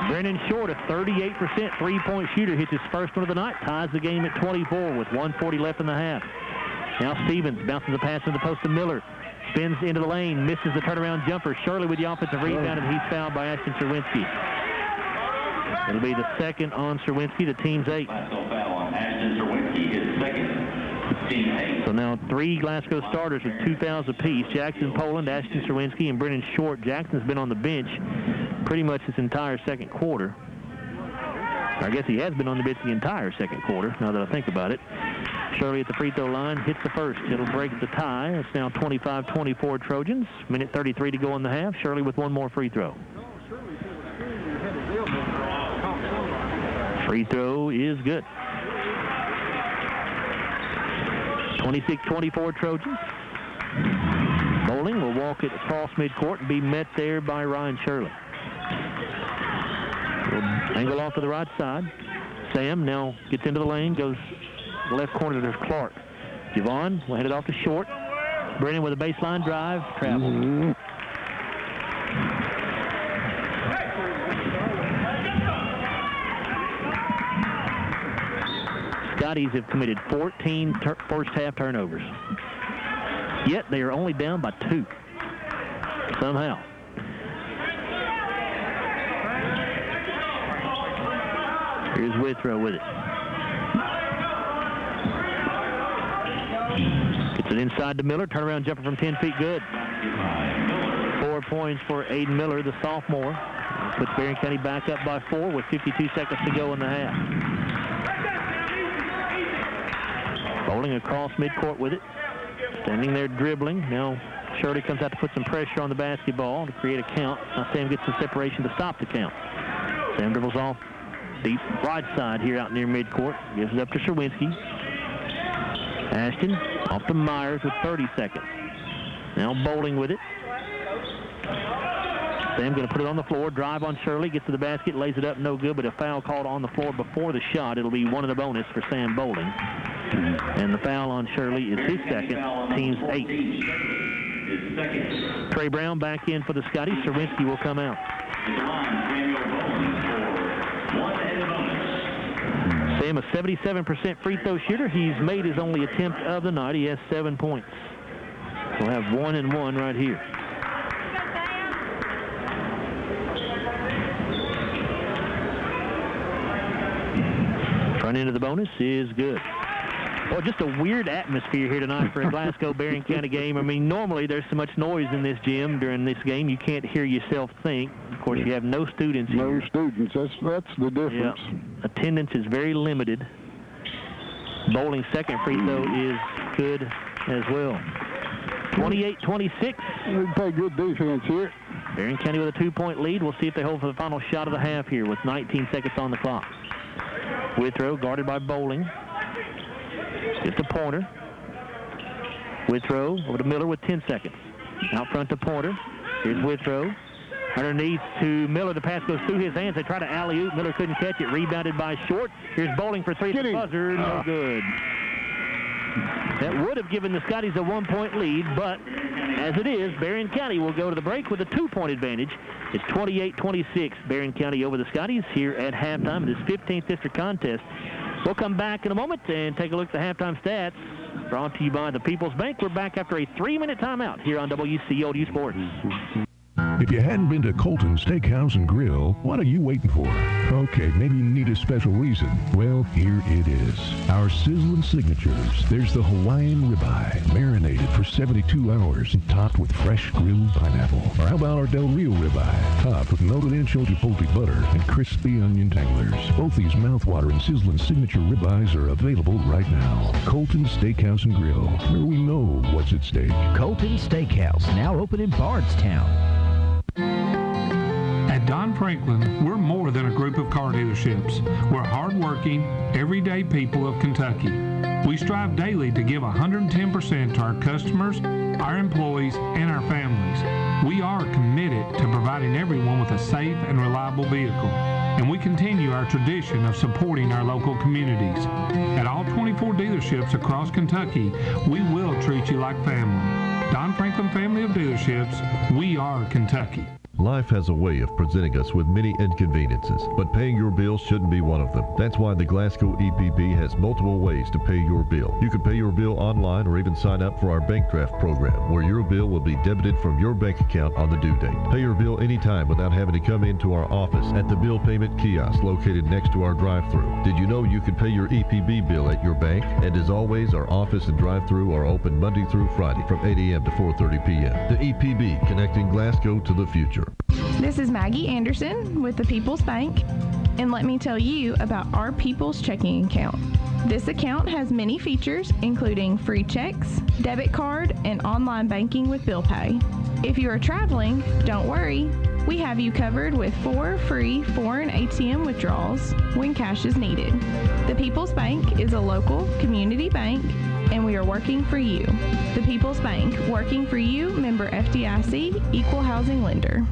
Brennan Short, a 38% three-point shooter, hits his first one of the night. Ties the game at 24 with 1:40 left in the half. Now Stevens bounces the pass to the post to Miller. Spins into the lane, misses the turnaround jumper. Shirley with the offensive rebound, and he's fouled by Ashton Serwinski. It'll be the second on Serwinski, the team's 8. Glasgow foul on Ashton Serwinski, his second. Team 8. So now 3 Glasgow starters with 2 fouls apiece. Jackson Poland, Ashton Serwinski, and Brennan Short. Jackson's been on the bench pretty much this entire second quarter. I guess he has been on the bench the entire second quarter, now that I think about it. Shirley at the free throw line hits the first. It'll break the tie. It's now 25-24 Trojans. Minute 33 to go in the half. Shirley with one more free throw. Free throw is good. 26-24 Trojans. Bowling will walk it across midcourt and be met there by Ryan Shirley. We'll angle off to the right side. Sam now gets into the lane, goes left corner to Clark. Javon will head it off to Short. Brennan with a baseline drive, travels. Scotties have committed 14 first half turnovers. Yet they are only down by 2. Somehow. Here's Withrow with it. Gets it inside to Miller. Turnaround jumper from 10 feet, good. 4 points for Aiden Miller, the sophomore. Puts Barren County back up by 4 with 52 seconds to go in the half. Bowling across midcourt with it. Standing there dribbling. Now Shirley comes out to put some pressure on the basketball to create a count. Now Sam gets the separation to stop the count. Sam dribbles off deep right side here out near midcourt. Gives it up to Serwinski. Ashton off to Myers with 30 seconds. Now Bowling with it. Sam going to put it on the floor, drive on Shirley, gets to the basket, lays it up, no good, but a foul called on the floor before the shot. It'll be 1 and a bonus for Sam Bowling. And the foul on Shirley is his second, team's 8th. Trey Brown back in for the Scotties. Serwinski will come out. Sam, a 77% free throw shooter. He's made his only attempt of the night. He has 7 points. We'll have 1 and 1 right here. Front end of the bonus is good. Well, just a weird atmosphere here tonight for a Glasgow Barren County game. I mean, normally there's so much noise in this gym during this game you can't hear yourself think. Of course, you have no students here. No students. That's the difference. Yeah. Attendance is very limited. Bowling's second free throw is good as well. 28-26. They play good defense here. Barren County with a 2-point lead. We'll see if they hold for the final shot of the half here with 19 seconds on the clock. Withrow guarded by Bowling. Just a Pointer. Withrow over to Miller with 10 seconds. Out front to Pointer. Here's Withrow. Underneath to Miller. The pass goes through his hands. They try to alley-oop. Miller couldn't catch it. Rebounded by Short. Here's Bowling for 3 at the buzzer. No good. That would have given the Scotties a 1-point lead, but as it is, Barren County will go to the break with a 2-point advantage. It's 28-26. Barren County over the Scotties here at halftime. This 15th district contest. We'll come back in a moment and take a look at the halftime stats. Brought to you by the People's Bank. We're back after a 3-minute timeout here on WCOU Sports. If you hadn't been to Colton Steakhouse and Grill, what are you waiting for? Okay, maybe you need a special reason. Well, here it is. Our sizzling signatures. There's the Hawaiian ribeye, marinated for 72 hours and topped with fresh grilled pineapple. Or how about our Del Rio ribeye, topped with melted-in chipotle butter and crispy onion tanglers. Both these mouth-watering sizzling signature ribeyes are available right now. Colton Steakhouse and Grill, where we know what's at stake. Colton Steakhouse, now open in Bardstown. At Don Franklin, we're more than a group of car dealerships. We're hardworking, everyday people of Kentucky. We strive daily to give 110% to our customers, our employees, and our families. We are committed to providing everyone with a safe and reliable vehicle, and we continue our tradition of supporting our local communities. At all 24 dealerships across Kentucky, we will treat you like family. Don Franklin Family of Dealerships, we are Kentucky. Life has a way of presenting us with many inconveniences, but paying your bills shouldn't be one of them. That's why the Glasgow EPP has multiple ways to pay your bill. You can pay your bill online or even sign up for our bank draft program, where your bill will be debited from your bank account on the due date. Pay your bill anytime without having to come into our office at the bill payment kiosk located next to our drive-thru. Did you know you can pay your EPB bill at your bank? And as always, our office and drive-thru are open Monday through Friday from 8 a.m. to 4:30 p.m. The EPB, connecting Glasgow to the future. This is Maggie Anderson with the People's Bank, and let me tell you about our People's Checking Account. This account has many features, including free checks, debit card, and online banking with bill pay. If you are traveling, don't worry. We have you covered with 4 free foreign ATM withdrawals when cash is needed. The People's Bank is a local community bank, and we are working for you. The People's Bank, working for you, member FDIC, equal housing lender.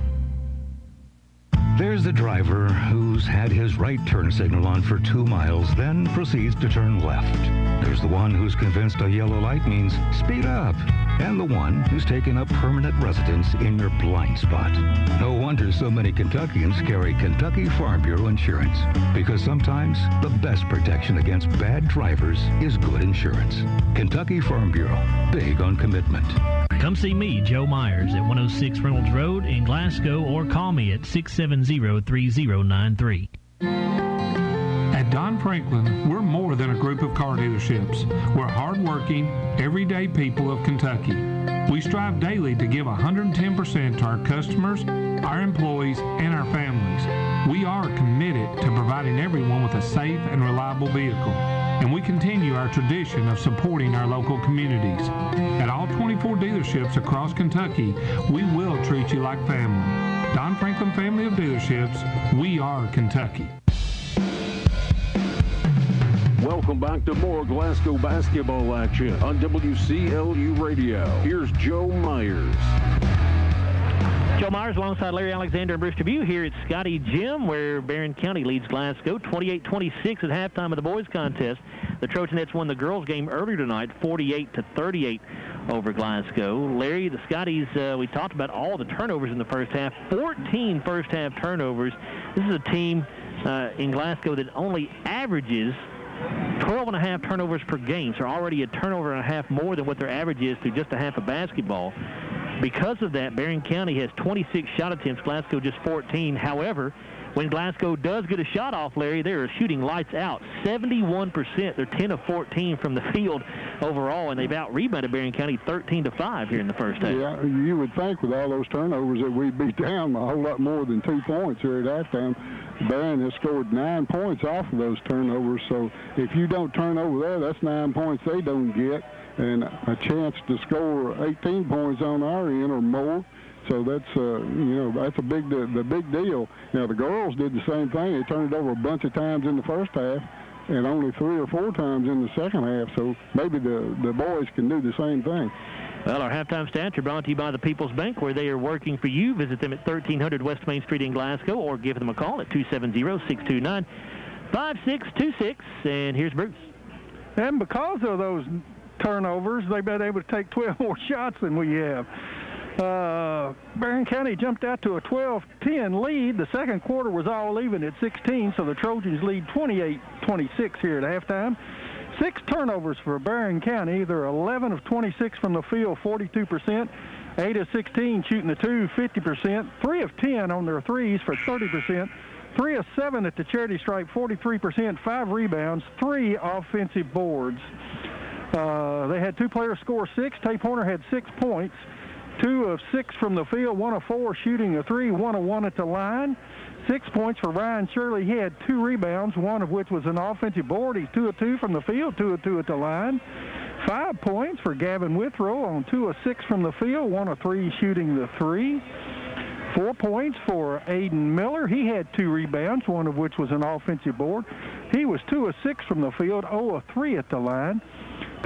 There's the driver who's had his right turn signal on for 2 miles, then proceeds to turn left. There's the one who's convinced a yellow light means speed up. And the one who's taken up permanent residence in your blind spot. No wonder so many Kentuckians carry Kentucky Farm Bureau insurance, because sometimes the best protection against bad drivers is good insurance. Kentucky Farm Bureau, big on commitment. Come see me, Joe Myers, at 106 Reynolds Road in Glasgow, or call me at 670-3093. At Don Franklin, we're more than a group of car dealerships. We're hardworking, everyday people of Kentucky. We strive daily to give 110% to our customers, our employees, and our families. We are committed to providing everyone with a safe and reliable vehicle, and we continue our tradition of supporting our local communities. At all 24 dealerships across Kentucky, we will treat you like family. Don Franklin Family of Dealerships, we are Kentucky. Welcome back to more Glasgow basketball action on WCLU Radio. Here's Joe Myers. Joe Myers alongside Larry Alexander and Bruce Tribune here at Scotty Gym, where Barren County leads Glasgow 28-26 at halftime of the boys contest. The Trojanettes won the girls game earlier tonight, 48-38 over Glasgow. Larry, the Scotties, we talked about all the turnovers in the first half. 14 first half turnovers. This is a team in Glasgow that only averages 12.5 turnovers per game, so already a turnover and a half more than what their average is through just a half of basketball. Because of that, Barren County has 26 shot attempts, Glasgow just 14. However, when Glasgow does get a shot off, Larry, they are shooting lights out. 71%. They're 10 of 14 from the field overall, and they've out-rebounded Barren County 13-5 here in the first half. Yeah, you would think with all those turnovers that we'd be down a whole lot more than 2 points here at halftime. Barren has scored 9 points off of those turnovers, so if you don't turn over there, that's 9 points they don't get, and a chance to score 18 points on our end or more. So that's, that's the big deal. Now, the girls did the same thing. They turned it over a bunch of times in the first half and only 3 or 4 times in the second half. So maybe the boys can do the same thing. Well, our halftime stats are brought to you by the People's Bank, where they are working for you. Visit them at 1300 West Main Street in Glasgow, or give them a call at 270-629-5626. And here's Bruce. And because of those turnovers, they've been able to take 12 more shots than we have. Barren County jumped out to a 12-10 lead. The second quarter was all even at 16, so the Trojans lead 28-26 here at halftime. 6 turnovers for Barren County. They're 11 of 26 from the field, 42%. 8 of 16 shooting the 2, 50%. 3 of 10 on their threes for 30%. 3 of 7 at the charity stripe, 43%. 5 rebounds, 3 offensive boards. They had 2 players score 6. Tay Pointer had 6 points. 2 of 6 from the field, 1 of 4 shooting a 3, 1 of 1 at the line. 6 points for Ryan Shirley. He had 2 rebounds, 1 of which was an offensive board. He's 2 of 2 from the field, 2 of 2 at the line. 5 points for Gavin Withrow on 2 of 6 from the field, 1 of 3 shooting the 3. 4 points for Aiden Miller. He had 2 rebounds, 1 of which was an offensive board. He was 2 of 6 from the field, 0 of 3 at the line.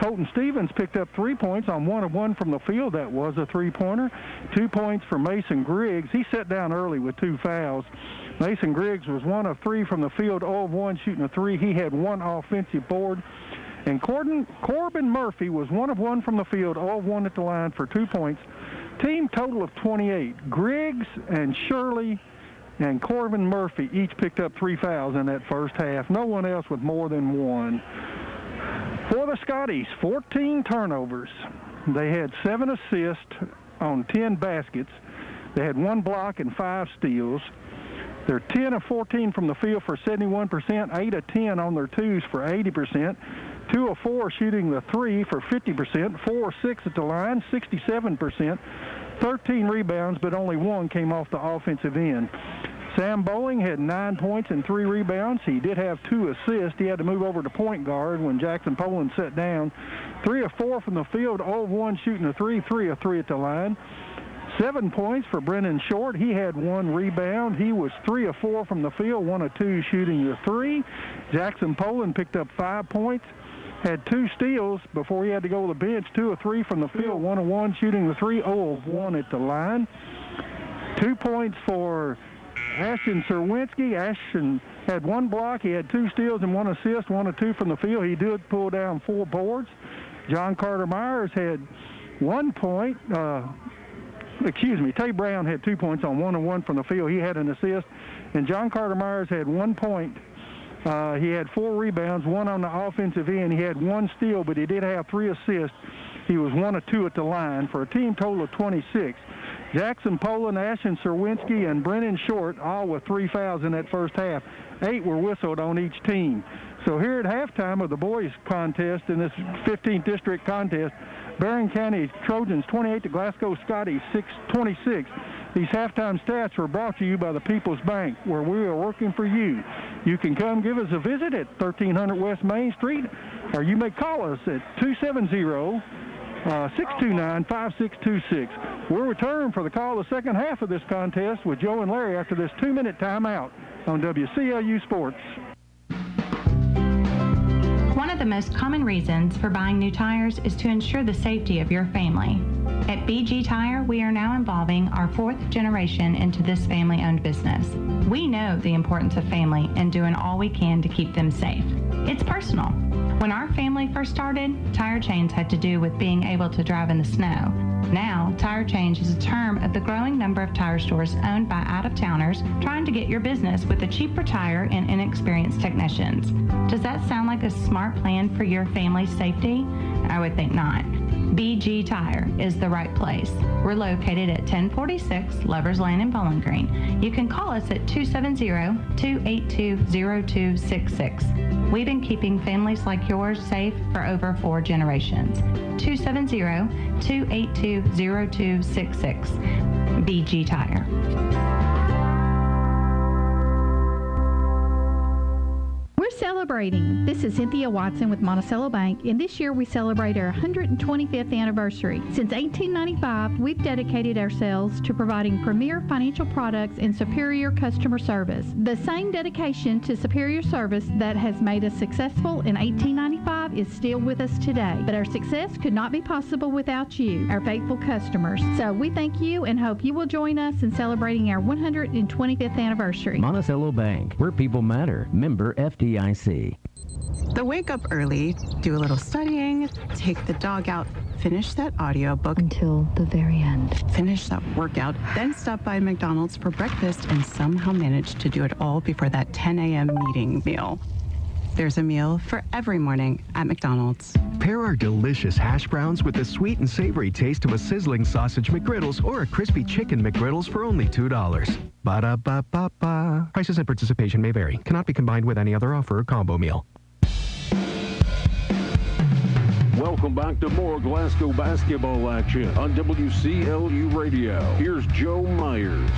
Colton Stevens picked up 3 points on 1 of 1 from the field. That was a 3-pointer. 2 points for Mason Griggs. He sat down early with 2 fouls. Mason Griggs was 1 of 3 from the field, 0 of 1 shooting a 3. He had 1 offensive board. And Corbin Murphy was 1 of 1 from the field, 0 of 1 at the line for 2 points. Team total of 28. Griggs and Shirley and Corbin Murphy each picked up 3 fouls in that first half. No one else with more than 1. For the Scotties, 14 turnovers. They had 7 assists on 10 baskets. They had 1 block and 5 steals. They're 10 of 14 from the field for 71%, 8 of 10 on their 2s for 80%, 2 of 4 shooting the 3 for 50%, 4 of 6 at the line, 67%, 13 rebounds, but only 1 came off the offensive end. Sam Bowling had 9 points and 3 rebounds. He did have 2 assists. He had to move over to point guard when Jackson Poland sat down. 3 of 4 from the field, 0 of 1 shooting a 3, 3 of 3 at the line. 7 points for Brennan Short. He had 1 rebound. He was 3 of 4 from the field, 1 of 2 shooting the 3. Jackson Poland picked up 5 points, had 2 steals before he had to go to the bench. 2 of 3 from the field, 1 of 1 shooting the 3, 0 of 1 at the line. 2 points for Ashton Serwinski. Ashton had 1 block. He had 2 steals and 1 assist, 1 of 2 from the field. He did pull down 4 boards. John Carter Myers had 1 point. Tay Brown had 2 points on 1 of 1 from the field. He had an assist. And John Carter Myers had 1 point. He had 4 rebounds, 1 on the offensive end. He had 1 steal, but he did have 3 assists. He was 1 of 2 at the line for a team total of 26. Jackson Poland, Ashton Serwinski, and Brennan Short, all with 3 fouls in that first half. 8 were whistled on each team. So here at halftime of the boys contest in this 15th district contest, Barren County Trojans 28 to Glasgow Scotties 26. These halftime stats are brought to you by the People's Bank, where we are working for you. You can come give us a visit at 1300 West Main Street, or you may call us at 270-629-5626. We'll return for the call of the second half of this contest with Joe and Larry after this 2-minute timeout on WCLU Sports. One of the most common reasons for buying new tires is to ensure the safety of your family. At BG Tire, we are now involving our 4th generation into this family-owned business. We know the importance of family and doing all we can to keep them safe. It's personal. When our family first started, tire change had to do with being able to drive in the snow. Now, tire change is a term of the growing number of tire stores owned by out-of-towners trying to get your business with a cheaper tire and inexperienced technicians. Does that sound like a smart plan for your family's safety? I would think not. BG Tire is the right place. We're located at 1046 Lovers Lane in Bowling Green. You can call us at 270-282-0266. We've been keeping families like yours safe for over 4 generations. 270-282-0266. BG Tire. We're celebrating. This is Cynthia Watson with Monticello Bank, and this year we celebrate our 125th anniversary. Since 1895, we've dedicated ourselves to providing premier financial products and superior customer service. The same dedication to superior service that has made us successful in 1895 is still with us today, but our success could not be possible without you, our faithful customers. So we thank you and hope you will join us in celebrating our 125th anniversary. Monticello Bank, where people matter. Member FDIC. The wake up early, do a little studying, take the dog out, finish that audiobook until the very end. Finish that workout, then stop by McDonald's for breakfast and somehow manage to do it all before that 10 a.m. meeting meal. There's a meal for every morning at McDonald's. Pair our delicious hash browns with the sweet and savory taste of a sizzling sausage McGriddles or a crispy chicken McGriddles for only $2. Ba-da-ba-ba-ba. Prices and participation may vary. Cannot be combined with any other offer or combo meal. Welcome back to more Glasgow basketball action on WCLU Radio. Here's Joe Myers.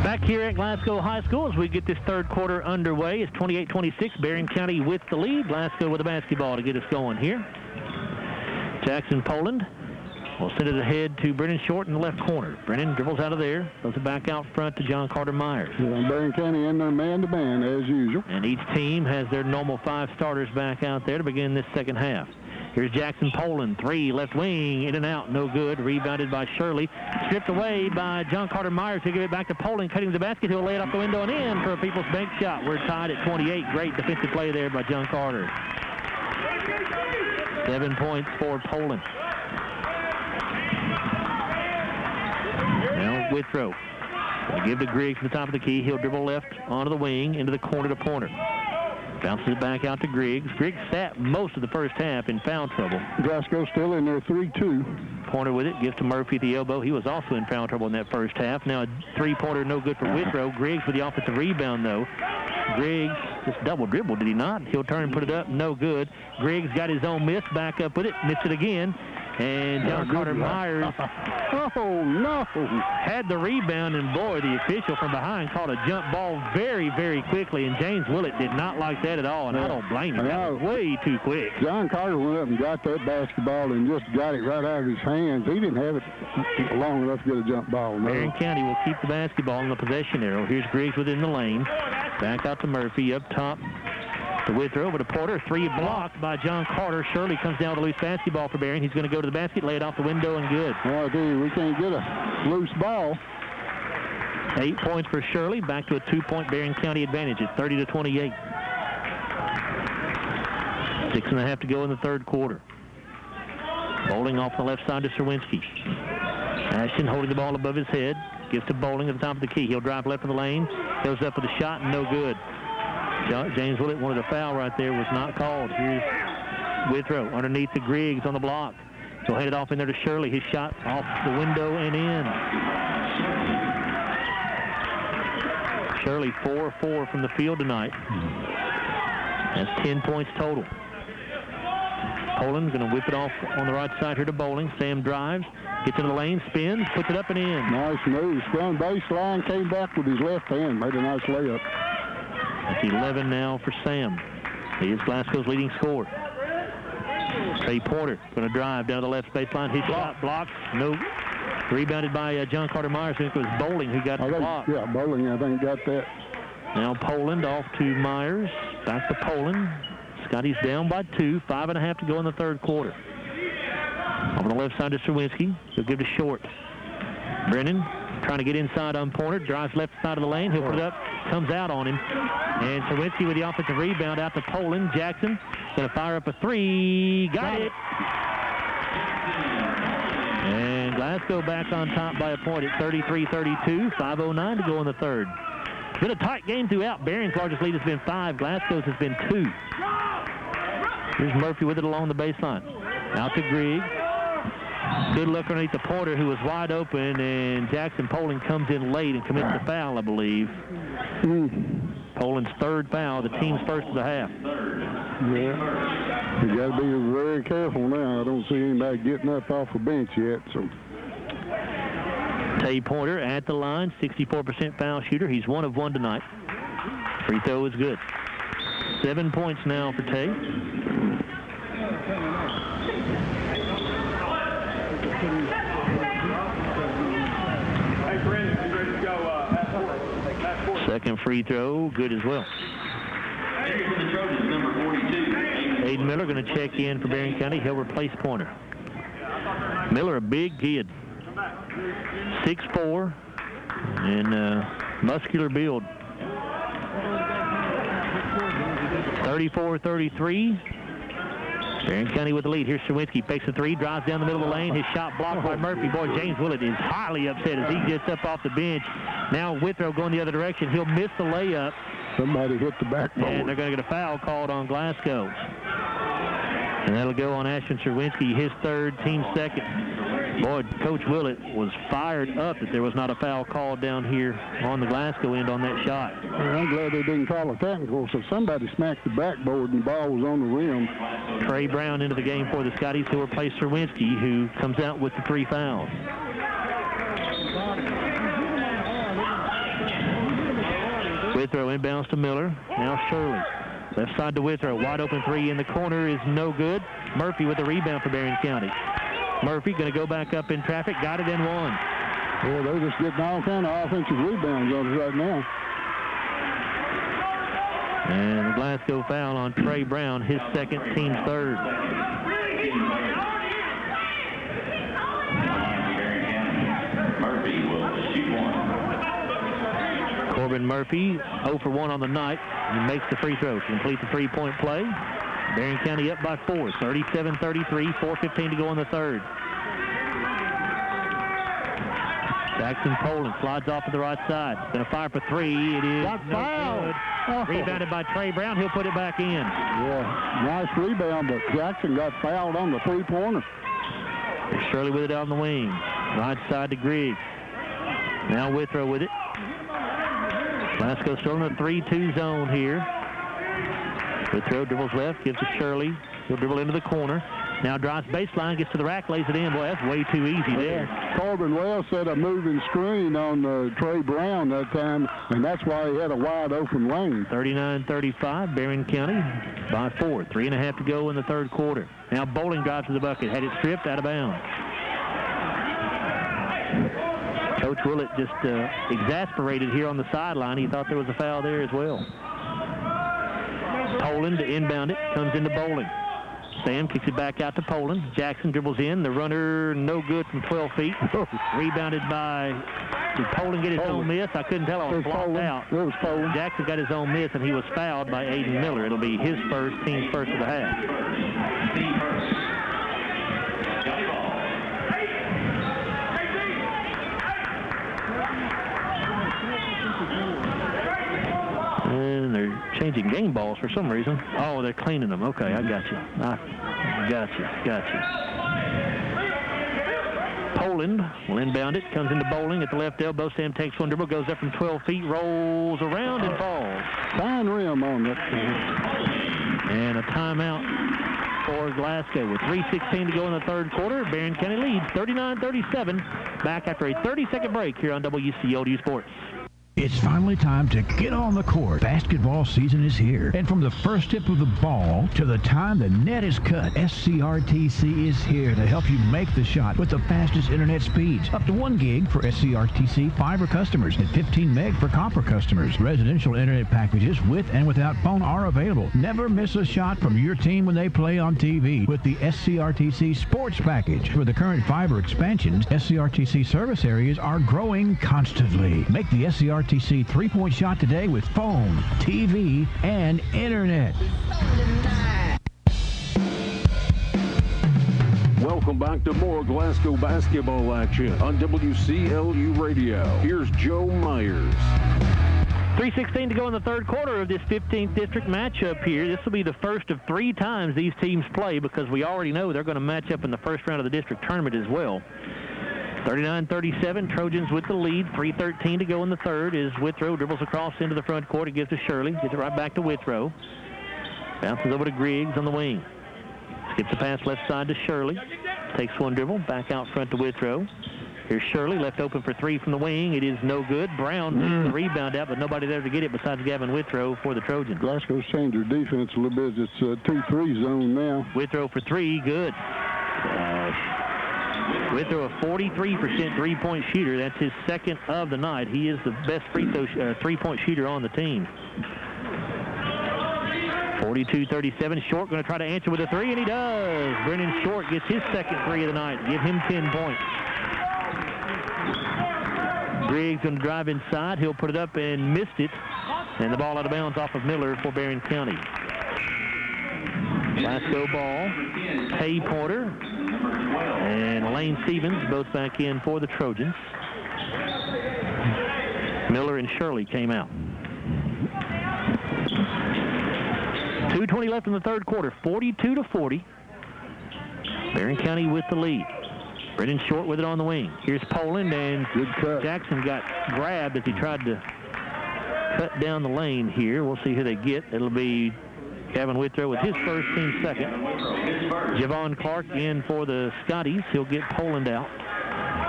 Back here at Glasgow High School as we get this third quarter underway. It's 28-26, Barren County with the lead. Glasgow with the basketball to get us going here. Jackson Poland will send it ahead to Brennan Short in the left corner. Brennan dribbles out of there, goes it back out front to John Carter Myers. Barren County in there man-to-man as usual. And each team has their normal 5 starters back out there to begin this second half. Here's Jackson Poland, 3, left wing, in and out, no good. Rebounded by Shirley. Stripped away by John Carter Myers. He'll give it back to Poland, cutting the basket. He'll lay it off the window and in for a People's Bank shot. We're tied at 28. Great defensive play there by John Carter. 7 points for Poland. Now Withrow. We'll give to Griggs from the top of the key. He'll dribble left onto the wing, into the corner to Pointer. Bounces it back out to Griggs. Griggs sat most of the first half in foul trouble. Glasgow still in there, 3-2. Pointer with it, gives to Murphy at the elbow. He was also in foul trouble in that first half. Now a three-pointer, no good for Withrow. Griggs with the offensive rebound, though. Griggs just double dribble, did he not? He'll turn and put it up, no good. Griggs got his own miss, back up with it, missed it again. And John Carter Myers had the rebound, and boy, the official from behind called a jump ball very, very quickly, and James Willett did not like that at all, and I don't blame him. That was way too quick. John Carter went up and got that basketball and just got it right out of his hands. He didn't have it long enough to get a jump ball. No. Barren County will keep the basketball in the possession arrow. Here's Griggs within the lane. Back out to Murphy, up top. To Withrow over to Porter. 3 blocked by John Carter. Shirley comes down with a loose basketball for Barren. He's going to go to the basket, lay it off the window, and good. Well, dude, we can't get a loose ball. 8 points for Shirley. Back to a 2-point Barren County advantage at 30-28. 6.5 to go in the third quarter. Bowling off the left side to Serwinski. Ashton holding the ball above his head. Gives to Bowling at the top of the key. He'll drive left of the lane. Goes up with a shot, and no good. James Willett wanted a foul right there, was not called. Here's Withrow underneath the Griggs on the block. He'll head it off in there to Shirley. His shot off the window and in. Shirley 4-4 from the field tonight. That's 10 points total. Poland's going to whip it off on the right side here to Bowling. Sam drives, gets into the lane, spins, puts it up and in. Nice move. Sprung baseline, came back with his left hand, made a nice layup. That's 11 now for Sam. He is Glasgow's leading scorer. Trey Porter going to drive down the left baseline. His shot blocked. No. Rebounded by John Carter Myers. I think it was Bowling who got the block. Yeah, Bowling, I think, got that. Now Poland off to Myers. Back to Poland. Scotty's down by 2. 5.5 to go in the third quarter. On the left side to Serwinski. He'll give to Short. Brennan trying to get inside on Pointer. Drives left side of the lane. He'll put it up. Comes out on him. And Serwinski with the offensive rebound out to Poland. Jackson going to fire up a three. Got it. And Glasgow back on top by a point at 33-32. 5:09 to go in the third. Been a tight game throughout. Barron's largest lead has been 5. Glasgow's has been 2. Here's Murphy with it along the baseline. Out to Grigg. Good look underneath the Pointer, who was wide open, and Jackson Poland comes in late and commits the foul, I believe. Poland's third foul, the team's first of the half. Yeah. You got to be very careful now. I don't see anybody getting up off the bench yet, so. Tay Pointer at the line, 64% foul shooter. He's 1 of 1 tonight. Free throw is good. 7 points now for Tay. Second free throw, good as well. Aiden Miller going to check in for Barren County. He'll replace Pointer. Miller, a big kid. 6'4", and muscular build. 34-33. Barren County with the lead. Here's Serwinski. Fakes a three. Drives down the middle of the lane. His shot blocked by Murphy. Boy, James Willett is highly upset as he gets up off the bench. Now Withrow going the other direction. He'll miss the layup. Somebody hit the backboard. And they're going to get a foul called on Glasgow. And that'll go on Ashton Serwinski, his third, team second. Boy, Coach Willett was fired up that there was not a foul called down here on the Glasgow end on that shot. Well, I'm glad they didn't call a technical, so somebody smacked the backboard and the ball was on the rim. Trey Brown into the game for the Scotties, who replaced Serwinski, who comes out with the 3 fouls. Withrow inbounds to Miller. Now Shirley. Left side to Withrow. Wide open 3 in the corner is no good. Murphy with the rebound for Barren County. Murphy going to go back up in traffic. Got it and one. Well, they're just getting all kind of offensive rebounds on us right now. And the Glasgow foul on Trey Brown, his second, team's third. Murphy will shoot one. Corbin Murphy, 0 for 1 on the night, and makes the free throw to complete the 3-point play. Barren County up by 4, 37-33, 4:15 to go in the third. Jackson Poland slides off to the right side. Going to fire for 3. It is no good. Rebounded by Trey Brown. He'll put it back in. Yeah, nice rebound, but Jackson got fouled on the 3-pointer. Shirley with it on the wing. Right side to Griggs. Now Withrow with it. Glasgow still in the 3-2 zone here. Withrow dribbles left, gives to Shirley. He'll dribble into the corner. Now drives baseline, gets to the rack, lays it in. Boy, that's way too easy there. Corbin Wells set a moving screen on Trey Brown that time, and that's why he had a wide open lane. 39-35, Barren County by 4. 3.5 to go in the third quarter. Now Bowling drives to the bucket, had it stripped, out of bounds. Coach Willett just exasperated here on the sideline. He thought there was a foul there as well. Poland to inbound it, comes into Bowling. Sam kicks it back out to Poland. Jackson dribbles in. The runner no good from 12 feet. Rebounded by, did Poland get his own miss? I couldn't tell. I was blocked out. It was Poland. Jackson got his own miss, and he was fouled by Aiden Miller. It'll be his first, team's first of the half. And they're changing game balls for some reason. Oh, they're cleaning them. Okay, I got you. Got you. Poland will inbound it. Comes into Bowling at the left elbow. Sam takes one dribble, goes up from 12 feet, rolls around and falls. Fine rim on that. And a timeout for Glasgow with 3:16 to go in the third quarter. Barren County leads 39-37. Back after a 30-second break here on WCOD Sports. It's finally time to get on the court. Basketball season is here. And from the first tip of the ball to the time the net is cut, SCRTC is here to help you make the shot with the fastest internet speeds. Up to 1 gig for SCRTC fiber customers and 15 meg for copper customers. Residential internet packages with and without phone are available. Never miss a shot from your team when they play on TV with the SCRTC Sports Package. With the current fiber expansions, SCRTC service areas are growing constantly. Make the SCRTC three-point shot today with phone, TV, and internet. Welcome back to more Glasgow basketball action on WCLU Radio. Here's Joe Myers. 3:16 to go in the third quarter of this 15th district matchup here. This will be the first of 3 times these teams play, because we already know they're going to match up in the first round of the district tournament as well. 39-37, Trojans with the lead. 3:13 to go in the third is Withrow. Dribbles across into the front court. It gives to Shirley. Gets it right back to Withrow. Bounces over to Griggs on the wing. Skips the pass left side to Shirley. Takes one dribble. Back out front to Withrow. Here's Shirley, left open for 3 from the wing. It is no good. Brown gets the rebound out, but nobody there to get it besides Gavin Withrow for the Trojans. Glasgow's changed their defense a little bit. It's a 2-3 zone now. Withrow for 3. Good. Withrow, a 43% three-point shooter. That's his second of the night. He is the best three-point shooter on the team. 42-37. Short going to try to answer with a 3, and he does. Brennan Short gets his second 3 of the night. Give him 10 points. Griggs going to drive inside. He'll put it up and missed it. And the ball out of bounds off of Miller for Barren County. Glasgow ball. Tay Porter and Lane Stevens both back in for the Trojans. Miller and Shirley came out. 2:20 left in the third quarter. 42-40. Barren County with the lead. Brennan Short with it on the wing. Here's Poland, and Jackson got grabbed as he tried to cut down the lane here. We'll see who they get. It'll be Gavin Withrow with his first, team second. Javon Clark in for the Scotties. He'll get Poland out.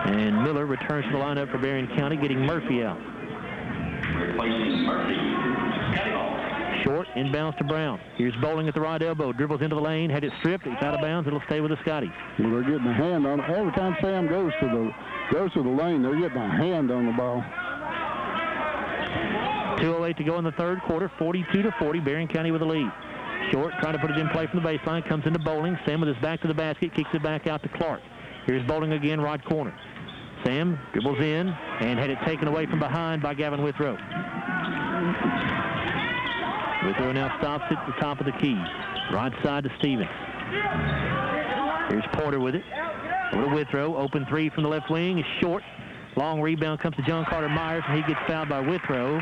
And Miller returns to the lineup for Barren County, getting Murphy out. Replacing Murphy. Short, inbounds to Brown. Here's Bowling at the right elbow. Dribbles into the lane, had it stripped. It's out of bounds. It'll stay with the Scotties. Well, they're getting a hand on it. Every time Sam goes to the lane, they're getting a hand on the ball. 2:08 to go in the third quarter. 42-40. Barren County with the lead. Short trying to put it in play from the baseline. Comes into Bowling. Sam with his back to the basket. Kicks it back out to Clark. Here's Bowling again, right corner. Sam dribbles in and had it taken away from behind by Gavin Withrow. Withrow now stops it at the top of the key. Right side to Stevens. Here's Porter with it. Over to Withrow. Open 3 from the left wing. Is short. Long rebound comes to John Carter Myers, and he gets fouled by Withrow.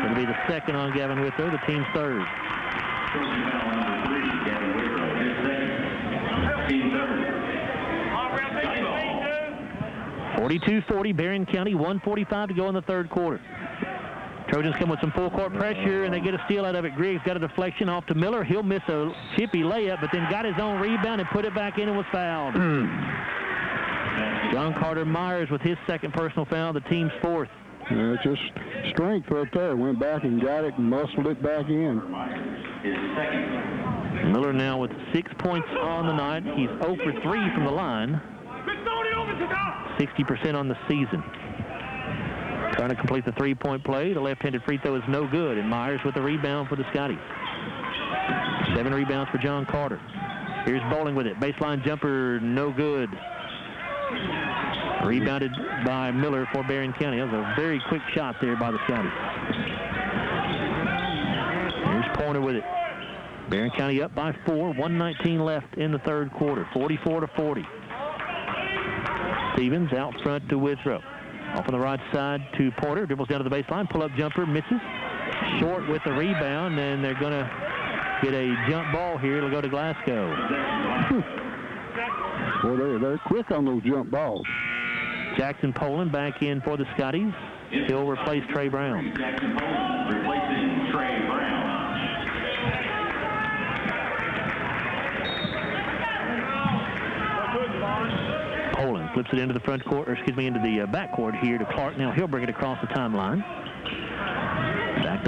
It'll be the second on Gavin Withrow, the team's third. 42-40, Barren County, 1:45 to go in the third quarter. Trojans come with some full court pressure, and they get a steal out of it. Griggs got a deflection off to Miller. He'll miss a chippy layup, but then got his own rebound and put it back in and was fouled. John Carter Myers with his second personal foul, the team's fourth. It's just strength right there. Went back and got it and muscled it back in. Miller now with 6 points on the night. He's 0 for 3 from the line. 60% on the season. Trying to complete the three-point play. The left-handed free throw is no good, and Myers with the rebound for the Scotties. 7 rebounds for John Carter. Here's Bowling with it. Baseline jumper, no good. Rebounded by Miller for Barren County. That was a very quick shot there by the Scotties. Here's Pointer with it. Barren County up by 4. 1:19 left in the third quarter. 44-40. Stevens out front to Withrow. Off on the right side to Porter. Dribbles down to the baseline. Pull-up jumper. Misses. Short with the rebound, and they're going to get a jump ball here. It'll go to Glasgow. Well, they're quick on those jump balls. Jackson Poland back in for the Scotties. He'll replace Trey Brown. Jackson Poland replacing Trey Brown. Poland flips it into the front court, or excuse me, into the back court here to Clark. Now he'll bring it across the timeline.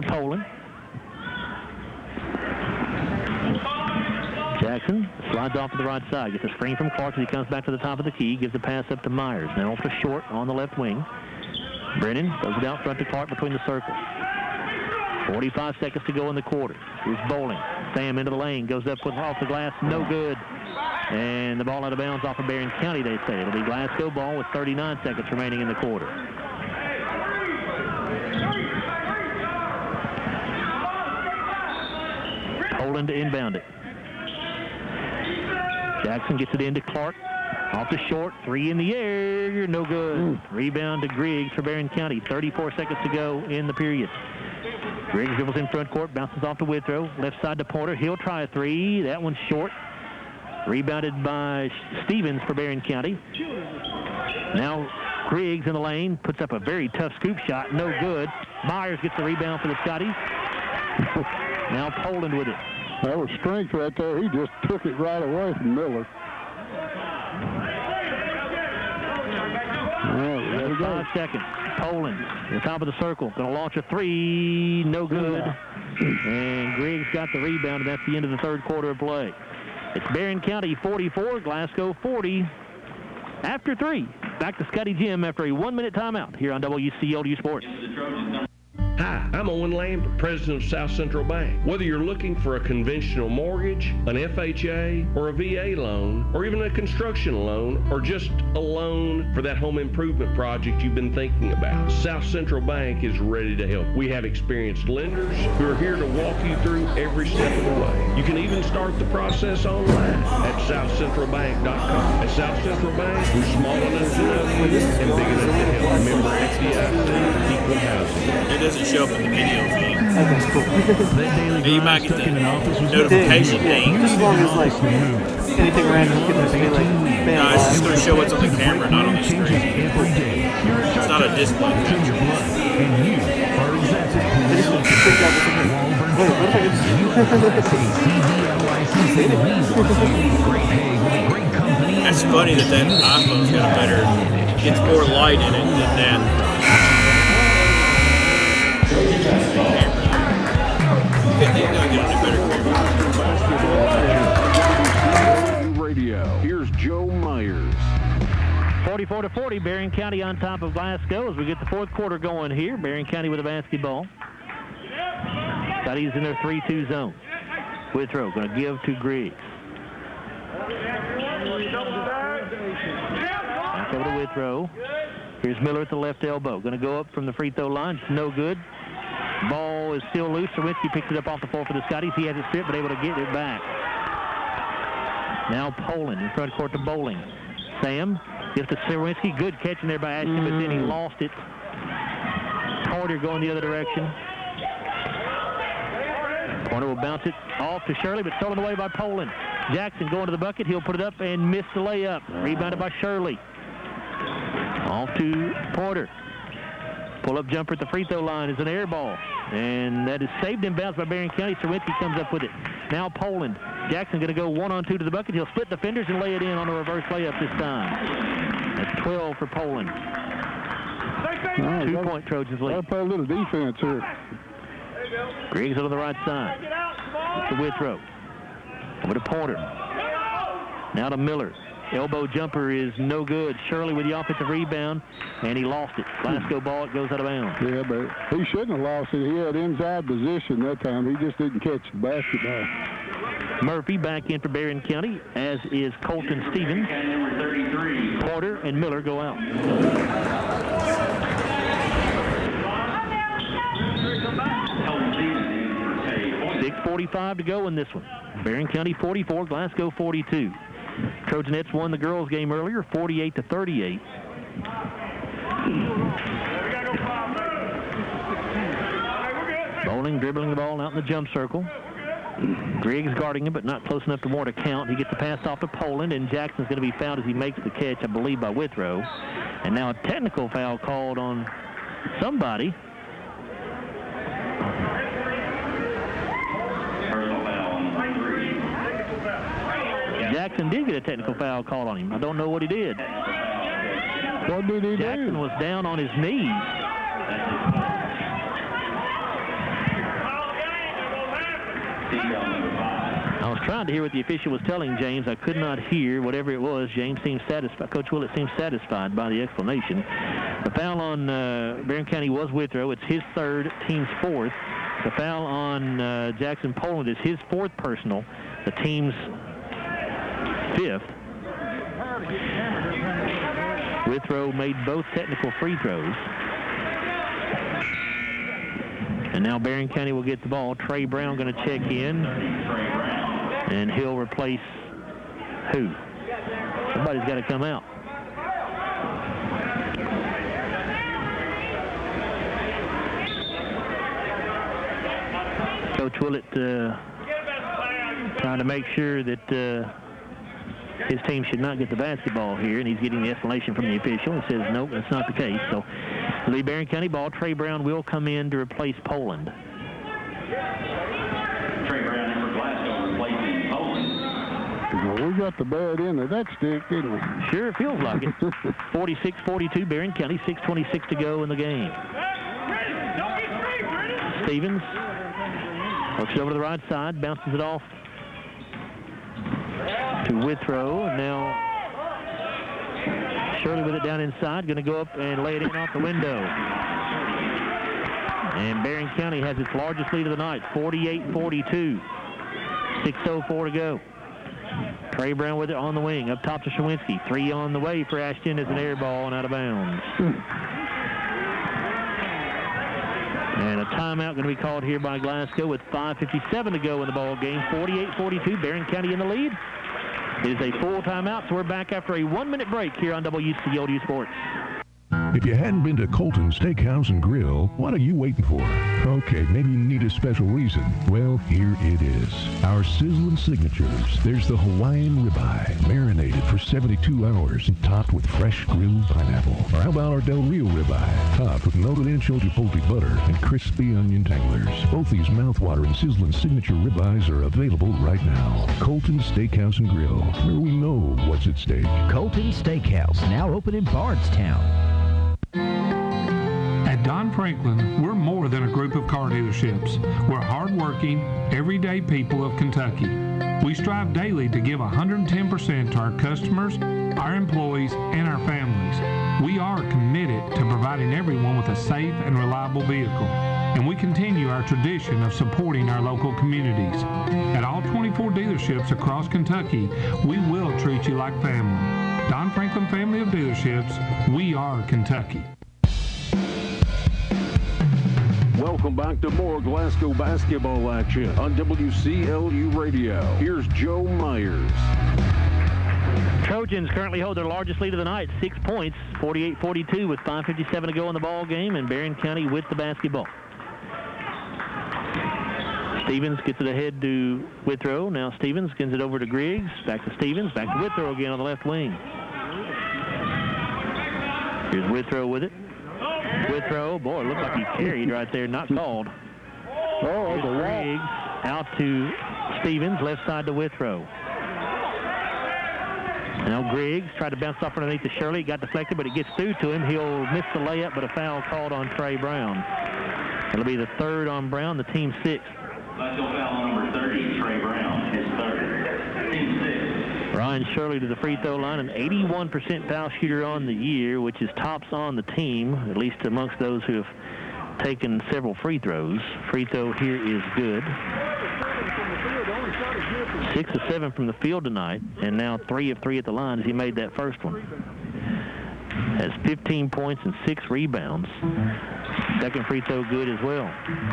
to Poland. Jackson slides off to the right side. Gets a screen from Clark as he comes back to the top of the key. Gives the pass up to Myers. Now off to Short on the left wing. Brennan throws it out front to Clark between the circles. 45 seconds to go in the quarter. Here's Bowling. Sam into the lane. Goes up with off the glass. No good. And the ball out of bounds off of Barren County, they say. It'll be Glasgow ball with 39 seconds remaining in the quarter. Poland to inbound it. Jackson gets it into Clark. Off to Short. 3 in the air. No good. Rebound to Griggs for Barren County. 34 seconds to go in the period. Griggs dribbles in front court. Bounces off to Withrow. Left side to Porter. He'll try a 3. That one's short. Rebounded by Stevens for Barren County. Now Griggs in the lane. Puts up a very tough scoop shot. No good. Myers gets the rebound for the Scotties. Now Poland with it. That was strength right there. He just took it right away from Miller. Well, 5 seconds. Poland at the top of the circle. Going to launch a 3. No good. And Griggs got the rebound, and that's the end of the third quarter of play. It's Barren County 44, Glasgow 40. After 3, back to Scotty Jim after a 1-minute timeout here on WCLU Sports. Hi, I'm Owen Lambert, president of South Central Bank. Whether you're looking for a conventional mortgage, an FHA, or a VA loan, or even a construction loan, or just a loan for that home improvement project you've been thinking about, South Central Bank is ready to help. We have experienced lenders who are here to walk you through every step of the way. You can even start the process online at southcentralbank.com. At South Central Bank, we're small enough to help you and big enough to help. Remember FDIC, equal housing. It doesn't show up in the video feed. Okay, cool. You might get the notification ding. As long as, like, anything random can just be, like, no, it's just going to show what's on the camera, not on the screen. It's not a display. Wait, what if I That's funny that iPhone's got a better, gets more light in it than that. Radio. Here's Joe Myers. 44-40, Barren County on top of Glasgow as we get the fourth quarter going here. Barren County with a basketball. Scotties in their 3-2 zone. Withrow going to give to Griggs. Back over to Withrow. Here's Miller at the left elbow. Going to go up from the free throw line. It's no good. Ball is still loose. Serwinski picks it up off the floor for the Scotties. He has it stripped, but able to get it back. Now Poland in front court to Bowling. Sam gives to Serwinski. Good catching there by Ashton, but then he lost it. Porter going the other direction. Porter will bounce it off to Shirley, but stolen away by Poland. Jackson going to the bucket. He'll put it up and miss the layup. Rebounded by Shirley. Off to Porter. Pull-up jumper at the free throw line is an air ball. And that is saved and bounced by Barren County. Serwinski comes up with it. Now Poland. Jackson going to go 1-on-2 to the bucket. He'll split defenders and lay it in on a reverse layup this time. That's 12 for Poland. 2-point Trojans lead. I'll play a little defense here. Griggs on the right side. To Withrow. Over to Porter. Now to Miller. Elbow jumper is no good. Shirley with the offensive rebound, and he lost it. Glasgow ball, it goes out of bounds. Yeah, but he shouldn't have lost it. He had inside position that time. He just didn't catch the basketball. Murphy back in for Barren County, as is Colton Stevens. Porter and Miller go out. 6:45 to go in this one. Barren County 44, Glasgow 42. Trojanettes won the girls' game earlier, 48-38. Bowling dribbling the ball out in the jump circle. Griggs guarding him, but not close enough to warrant a count. He gets the pass off to Poland, and Jackson's going to be fouled as he makes the catch, I believe, by Withrow. And now a technical foul called on somebody. Jackson did get a technical foul called on him. I don't know what he did. What did he do? Jackson was down on his knees. I was trying to hear what the official was telling James. I could not hear whatever it was. James seemed satisfied. Coach Willett seemed satisfied by the explanation. The foul on Barren County was Withrow. It's his third, team's fourth. The foul on Jackson Poland is his fourth personal, the team's fifth. Withrow made both technical free throws. And now Barren County will get the ball. Trey Brown going to check in. And he'll replace who? Somebody's got to come out. Coach Willett trying to make sure that his team should not get the basketball here, and he's getting the explanation from the official. He says, nope, that's not the case. So, Lee Barren County ball. Trey Brown will come in to replace Poland. Trey Brown for Glasgow replacing Poland. Well, we got the bad end of that stick, didn't we? Sure, it feels like it. 46-42, Barren County, 6:26 to go in the game. Stevens looks over to the right side, bounces it off to Withrow, and now Shirley with it down inside, going to go up and lay it in off the window. And Barren County has its largest lead of the night, 48-42. 6:04 to go. Trey Brown with it on the wing, up top to Shawinski. Three on the way for Ashton as an air ball and out of bounds. And a timeout going to be called here by Glasgow with 5:57 to go in the ball game. 48-42, Barren County in the lead. It is a full timeout, so we're back after a 1-minute break here on WCLU Sports. If you hadn't been to Colton Steakhouse and Grill, what are you waiting for? Okay, maybe you need a special reason. Well, here it is. Our sizzling signatures. There's the Hawaiian ribeye, marinated for 72 hours and topped with fresh grilled pineapple. Or how about our Del Rio ribeye, topped with melted ancho chipotle butter and crispy onion tanglers. Both these mouthwatering sizzling signature ribeyes are available right now. Colton Steakhouse and Grill, where we know what's at stake. Colton Steakhouse, now open in Bardstown. At Don Franklin, we're more than a group of car dealerships. We're hardworking, everyday people of Kentucky. We strive daily to give 110% to our customers, our employees, and our families. We are committed to providing everyone with a safe and reliable vehicle, and we continue our tradition of supporting our local communities. At all 24 dealerships across Kentucky, we will treat you like family. Don Franklin Family of Dealerships, we are Kentucky. Welcome back to more Glasgow basketball action on WCLU Radio. Here's Joe Myers. Trojans currently hold their largest lead of the night, 6 points, 48-42 with 5:57 to go in the ball game, and Barren County with the basketball. Stevens gets it ahead to Withrow. Now Stevens gets it over to Griggs. Back to Stevens. Back to Withrow again on the left wing. Here's Withrow with it. Withrow, boy, it looked like he carried right there, not called. Oh, that's a Griggs out to Stevens, left side to Withrow. Now Griggs tried to bounce off underneath to Shirley. It got deflected, but it gets through to him. He'll miss the layup, but a foul called on Trey Brown. It'll be the third on Brown, the team sixth. Glasgow foul number 30, Trey Brown, his third. Team 6. Ryan Shirley to the free throw line, an 81% foul shooter on the year, which is tops on the team, at least amongst those who have taken several free throws. Free throw here is good. 6 of 7 from the field tonight, and now 3 of 3 at the line as he made that first one. Has 15 points and 6 rebounds. Second free throw good as well.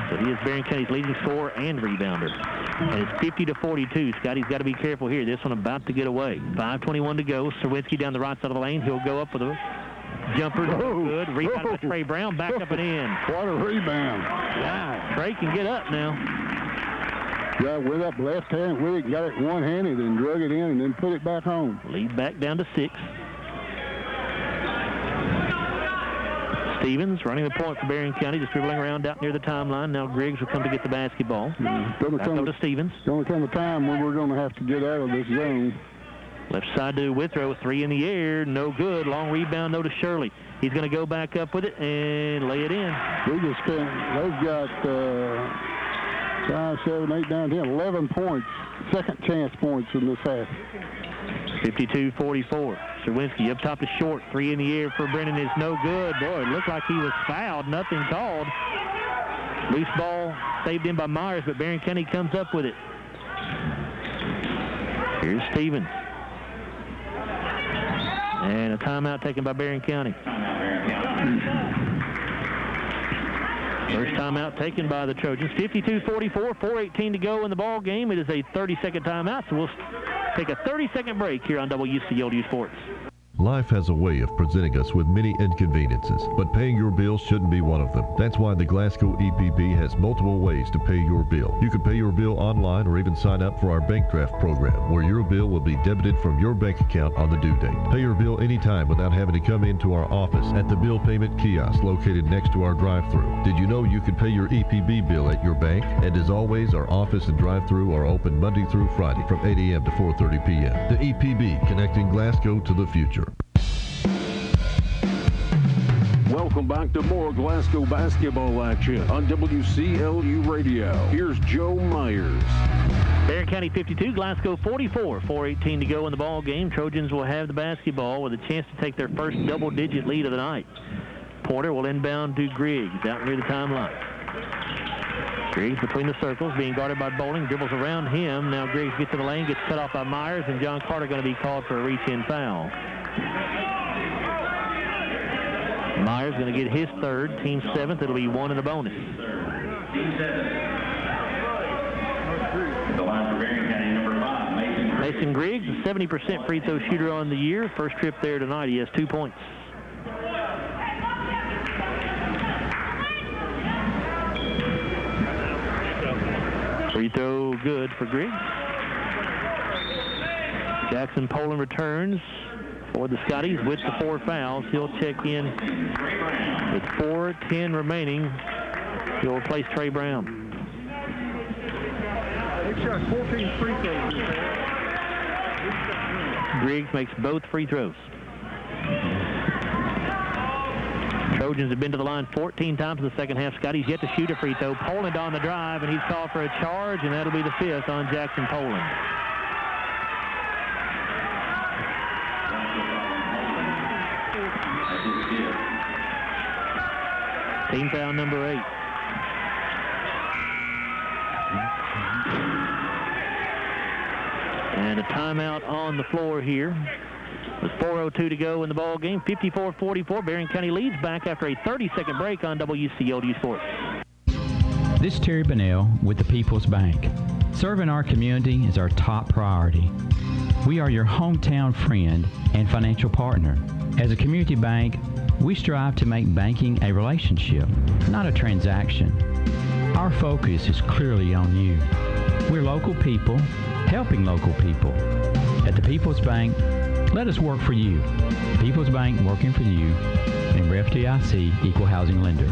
So he is Barren County's leading scorer and rebounder. And it's 50-42. Scotty's got to be careful here. This one about to get away. 5:21 to go. Serwinski down the right side of the lane. He'll go up with a jumper. Good. Rebound by Trey Brown. Back up and in. What a rebound. Wow. Trey can get up now. Yeah, with up left hand with it, got it one-handed and drug it in and then put it back home. Lead back down to 6. Stevens running the point for Barren County, just dribbling around out near the timeline. Now Griggs will come to get the basketball. Back up to Stevens. It's going to come a time when we're going to have to get out of this zone. Left side to Withrow, 3 in the air, no good. Long rebound, no to Shirley. He's going to go back up with it and lay it in. They've got 5, 7, 8, 9, 10, 11 points. Second chance points in this half. 52-44. Sherwinski up top to short. 3 in the air for Brennan is no good. Boy, it looked like he was fouled. Nothing called. Loose ball saved in by Myers, but Barren County comes up with it. Here's Stevens. And a timeout taken by Barren County. First timeout taken by the Trojans. 52-44, 4:18 to go in the ball game. It is a 30-second timeout, so we'll take a 30-second break here on WCLU Sports. Life has a way of presenting us with many inconveniences, but paying your bill shouldn't be one of them. That's why the Glasgow EPP has multiple ways to pay your bill. You can pay your bill online or even sign up for our bank draft program, where your bill will be debited from your bank account on the due date. Pay your bill anytime without having to come into our office at the bill payment kiosk located next to our drive-thru. Did you know you can pay your EPB bill at your bank? And as always, our office and drive-thru are open Monday through Friday from 8 a.m. to 4:30 p.m. The EPB, connecting Glasgow to the future. Welcome back to more Glasgow basketball action on WCLU Radio. Here's Joe Myers. Barren County 52, Glasgow 44. 4:18 to go in the ball game. Trojans will have the basketball with a chance to take their first double-digit lead of the night. Porter will inbound to Griggs out near the timeline. Griggs between the circles, being guarded by Bowling, dribbles around him. Now Griggs gets to the lane, gets cut off by Myers, and John Carter going to be called for a reach-in foul. Myers going to get his third, team seventh. It'll be 1 and a bonus. Team 7. The line for Barren County, number 5, Mason Griggs, a 70% free throw shooter on the year. First trip there tonight, he has 2 points. Free throw good for Griggs. Jackson Poland returns for the Scotties with the 4 fouls. He'll check in with 4:10 remaining. He'll replace Trey Brown. He shot 14 free throws. Griggs makes both free throws. Trojans have been to the line 14 times in the second half. Scotty's yet to shoot a free throw. Poland on the drive, and he's called for a charge, and that'll be the 5th on Jackson Poland. Team foul number 8. And a timeout on the floor here. With 4:02 to go in the ball game. 54-44. Barren County leads back after a 30-second break on WCLU Sports. This is Terry Bunnell with the People's Bank. Serving our community is our top priority. We are your hometown friend and financial partner. As a community bank, we strive to make banking a relationship, not a transaction. Our focus is clearly on you. We're local people, helping local people. At the People's Bank, let us work for you. People's Bank, working for you. Member FDIC, Equal Housing Lender.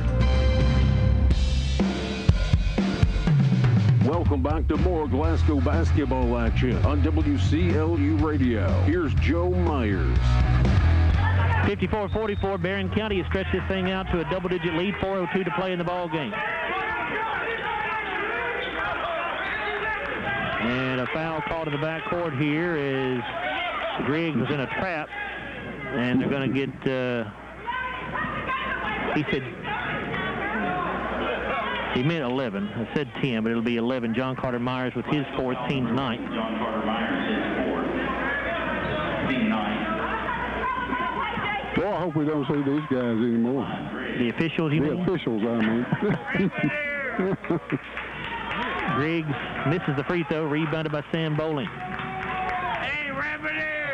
Welcome back to more Glasgow basketball action on WCLU Radio. Here's Joe Myers. 54-44, Barren County has stretched this thing out to a double-digit lead. 4:02 to play in the ball game. And a foul called in the backcourt here is Griggs was in a trap, and they're going to get, he said, he meant 11. I said 10, but it'll be 11. John Carter Myers with his 4th, team's 9th. John Carter Myers, his 4th, team 9. Well, I hope we don't see these guys anymore. The officials, you mean? The officials, I mean. Griggs misses the free throw, rebounded by Sam Bowling.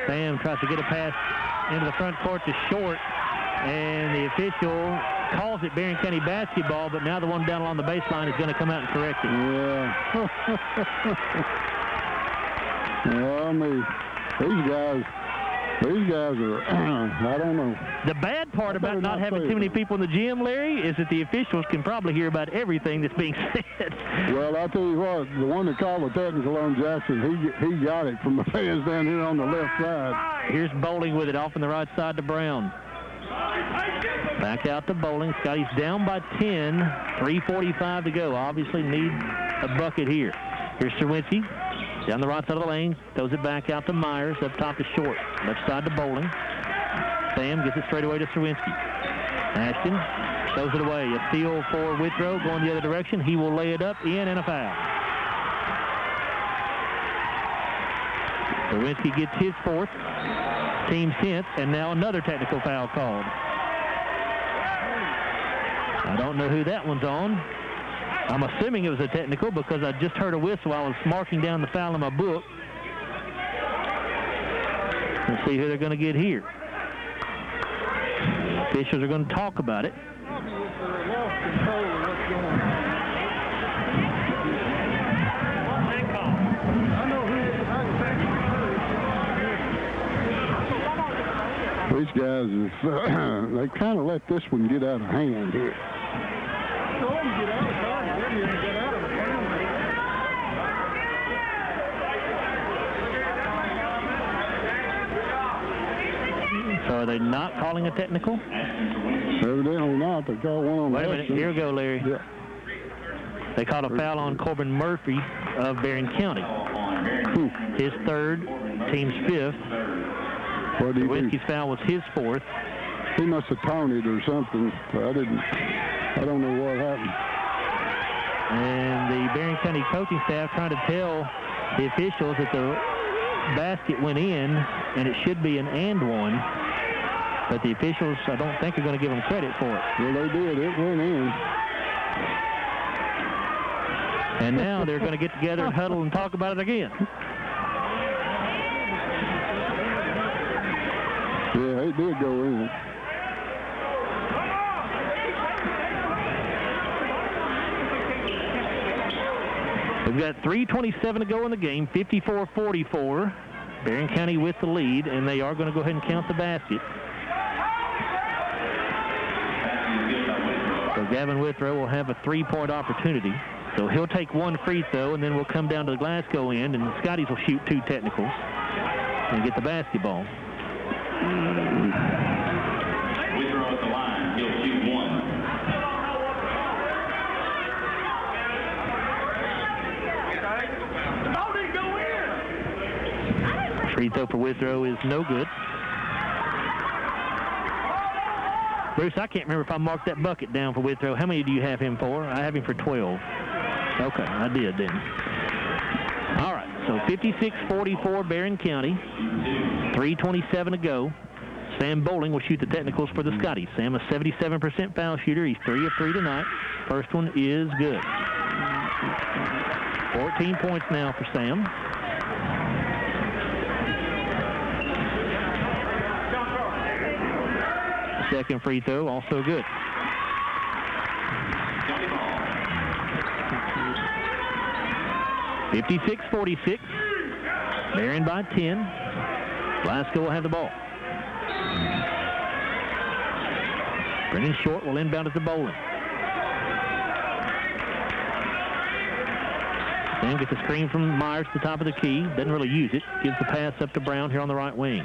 Sam tries to get a pass into the front court to Short, and the official calls it Barren County basketball, but now the one down along the baseline is going to come out and correct it. Yeah. Well, I mean, these guys are, I don't know. The bad part about not having too many people in the gym, Larry, is that the officials can probably hear about everything that's being said. Well, I'll tell you what, the one that called the technical on Jackson, he got it from the fans down here on the left side. Here's Bowling with it off on the right side to Brown. Back out to Bowling. Scotty's down by 10. 3:45 to go. Obviously need a bucket here. Here's Serwinski. Down the right side of the lane. Throws it back out to Myers. Up top to Short. Left side to Bowling. Sam gets it straight away to Serwinski. Ashton throws it away. A steal for Withrow going the other direction. He will lay it up in and a foul. Serwinski gets his fourth. Team's 10th. And now another technical foul called. I don't know who that one's on. I'm assuming it was a technical because I just heard a whistle. I was marking down the foul in my book. Let's see who they're going to get here. Officials are going to talk about it. These guys, they kind of let this one get out of hand here. So are they not calling a technical? Evidently not. They call one on. Wait a minute. Here we go, Larry. Yeah. They called a foul on Corbin Murphy of Barren County. His third, team's fifth. What did he do? Whiskey's foul was his fourth. He must have taunted or something. I don't know what happened. And the Barren County coaching staff trying to tell the officials that the basket went in and it should be an and one. But the officials, I don't think, are going to give them credit for it. Well, they did. It went in. And now they're going to get together and huddle and talk about it again. Yeah, it did go in. We've got 3:27 to go in the game, 54-44. Barren County with the lead, and they are going to go ahead and count the basket. So Gavin Withrow will have a three-point opportunity. So he'll take one free throw, and then we'll come down to the Glasgow end, and the Scotties will shoot two technicals and get the basketball. Withrow at the line. He'll shoot one. Free throw for Withrow is no good. Bruce, I can't remember if I marked that bucket down for Withrow. How many do you have him for? I have him for 12. Okay, I did then. All right, so 56-44 Barren County. 3:27 to go. Sam Bowling will shoot the technicals for the Scotties. Sam, a 77% foul shooter. He's 3 of 3 tonight. First one is good. 14 points now for Sam. Second free throw, also good. Johnny Ball. 56-46. Barren by 10. Glasgow will have the ball. Brennan Short will inbound at the Bowling. Sam gets a screen from Myers to the top of the key. Doesn't really use it. Gives the pass up to Brown here on the right wing.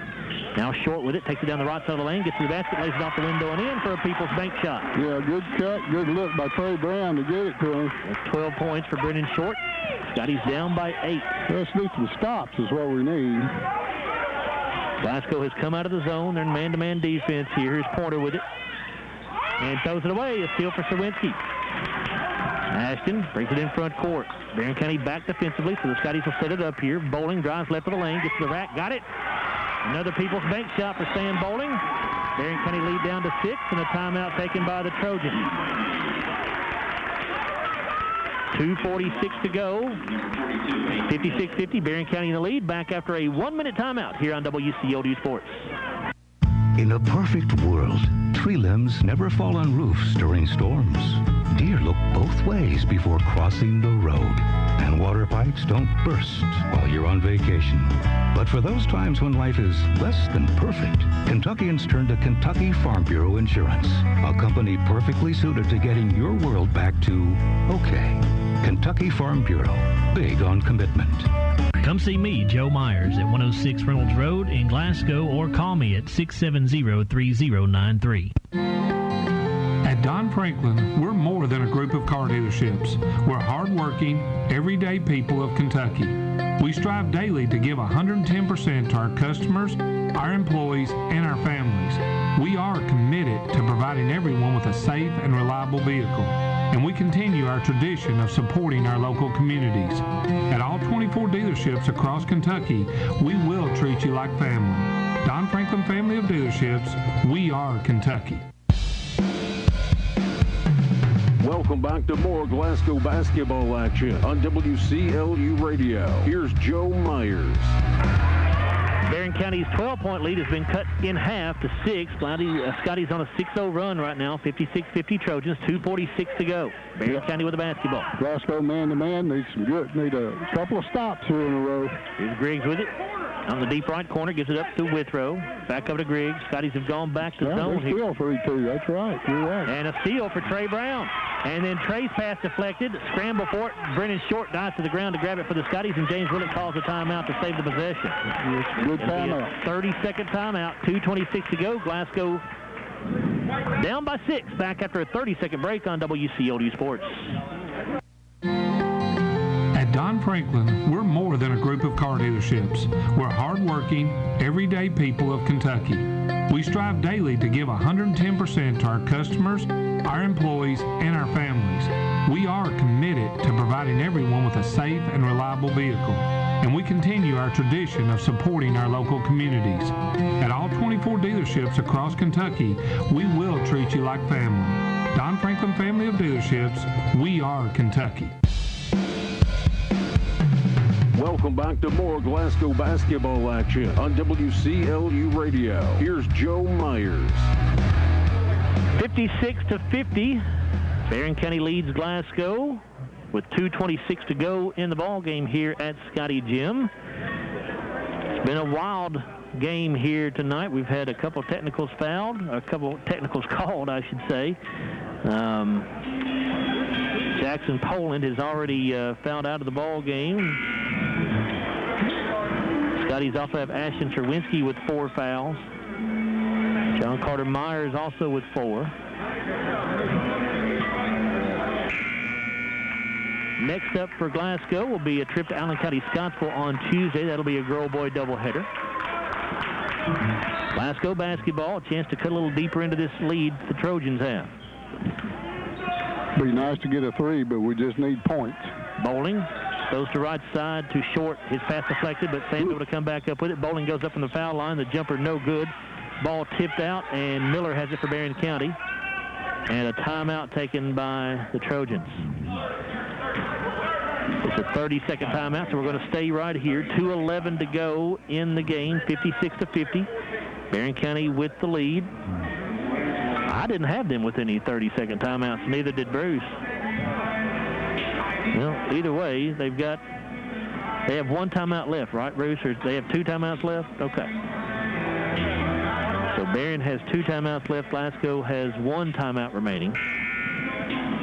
Now Short with it. Takes it down the right side of the lane. Gets to the basket. Lays it off the window and in for a People's Bank shot. Yeah, good cut. Good look by Trey Brown to get it to him. That's 12 points for Brennan Short. Scotty's down by 8. Let's need some stops is what we need. Glasgow has come out of the zone. They're in man-to-man defense here. Here's Porter with it. And throws it away. A steal for Serwinski. Ashton brings it in front court. Barren County back defensively, so the Scotties will set it up here. Bowling drives left of the lane, gets to the rack, got it. Another People's Bank shot for Sam Bowling. Barren County lead down to 6, and a timeout taken by the Trojans. 2:46 to go. 56-50, Barren County in the lead. Back after a 1-minute timeout here on WCOD Sports. In a perfect world, tree limbs never fall on roofs during storms. Deer look both ways before crossing the road. And water pipes don't burst while you're on vacation. But for those times when life is less than perfect, Kentuckians turn to Kentucky Farm Bureau Insurance, a company perfectly suited to getting your world back to okay. Kentucky Farm Bureau, big on commitment. Come see me, Joe Myers, at 106 Reynolds Road in Glasgow, or call me at 670-3093. Franklin, we're more than a group of car dealerships. We're hardworking, everyday people of Kentucky. We strive daily to give 110% to our customers, our employees, and our families. We are committed to providing everyone with a safe and reliable vehicle, and we continue our tradition of supporting our local communities. At all 24 dealerships across Kentucky, we will treat you like family. Don Franklin Family of Dealerships, we are Kentucky. Welcome back to more Glasgow basketball action on WCLU Radio. Here's Joe Myers. Barren County's 12-point lead has been cut in half to 6. Scotty's on a 6-0 run right now, 56-50 Trojans, 2:46 to go. Barren County with the basketball. Glasgow man-to-man need a couple of stops here in a row. Here's Griggs with it. On the deep right corner, gives it up to Withrow. Back over to Griggs. Scotties have gone back to zone here. Steal for E2. That's right. You're right. And a steal for Trey Brown. And then Trey's pass deflected. Scramble for it. Brennan Short dives to the ground to grab it for the Scotties, and James Willett calls a timeout to save the possession. Good timeout. 30-second timeout. 2:26 to go. Glasgow down by 6. Back after a 30-second break on WCLU Sports. At Don Franklin, we're more than a group of car dealerships. We're hardworking, everyday people of Kentucky. We strive daily to give 110% to our customers, our employees, and our families. We are committed to providing everyone with a safe and reliable vehicle, and we continue our tradition of supporting our local communities. At all 24 dealerships across Kentucky, we will treat you like family. Don Franklin Family of Dealerships, we are Kentucky. Welcome back to more Glasgow basketball action on WCLU Radio. Here's Joe Myers. 56-50. Barren County leads Glasgow with 2:26 to go in the ball game here at Scotty Gym. It's been a wild game here tonight. We've had a couple technicals fouled, a couple technicals called, I should say. Jackson Poland has already fouled out of the ball game. Scotties also have Ashton Cherwinski with 4 fouls. John Carter Myers also with 4. Next up for Glasgow will be a trip to Allen County Scottsville on Tuesday. That'll be a girl-boy doubleheader. Glasgow basketball, a chance to cut a little deeper into this lead the Trojans have. Be nice to get a 3, but we just need points. Bowling goes to right side to Short. His pass deflected, but Sam's able to come back up with it. Bowling goes up from the foul line. The jumper no good. Ball tipped out, and Miller has it for Barren County. And a timeout taken by the Trojans. It's a 30-second timeout, so we're going to stay right here. 2:11 to go in the game, 56-50. Barren County with the lead. I didn't have them with any 30-second timeouts. Neither did Bruce. Well, either way, they have 1 timeout left, right, Bruce? Or they have 2 timeouts left? Okay. So Barren has 2 timeouts left. Glasgow has 1 timeout remaining.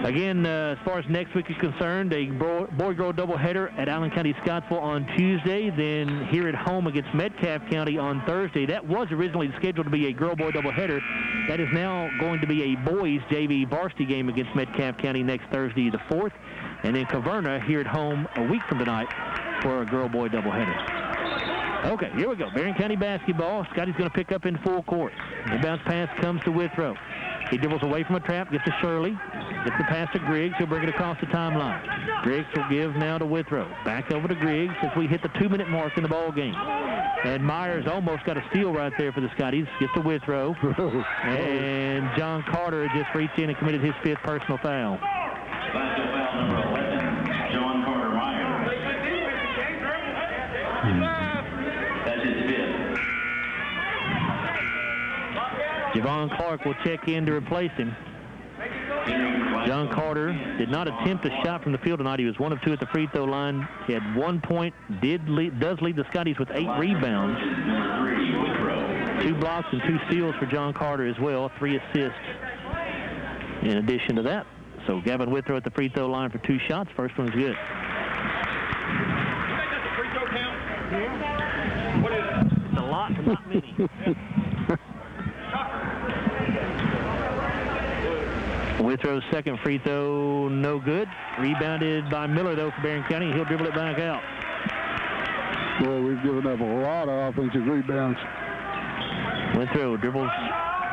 Again, as far as next week is concerned, a boy-girl doubleheader at Allen County Scottsville on Tuesday, then here at home against Metcalfe County on Thursday. That was originally scheduled to be a girl-boy doubleheader. That is now going to be a boys JV varsity game against Metcalfe County next Thursday the 4th. And then Caverna here at home a week from tonight for a girl-boy doubleheader. Okay, here we go. Barren County basketball. Scotty's going to pick up in full court. Inbounds pass comes to Withrow. He dribbles away from a trap, gets to Shirley, gets the pass to Griggs. He'll bring it across the timeline. Griggs will give now to Withrow. Back over to Griggs as we hit the 2-minute mark in the ball game. And Myers almost got a steal right there for the Scotties. Gets to Withrow. And John Carter just reached in and committed his 5th personal foul. Personal foul number 11, John Carter Myers. That's his 5th. Javon Clark will check in to replace him. John Carter did not attempt a shot from the field tonight. He was 1 of 2 at the free throw line. He had 1 point, does lead the Scotties with 8 rebounds. 2 blocks and 2 steals for John Carter as well, 3 assists in addition to that. So Gavin Withrow at the free throw line for 2 shots. First one's good. It's a lot, but not many. Withrow's second free throw, no good. Rebounded by Miller, though, for Barren County. He'll dribble it back out. Boy, we've given up a lot of offensive rebounds. Withrow dribbles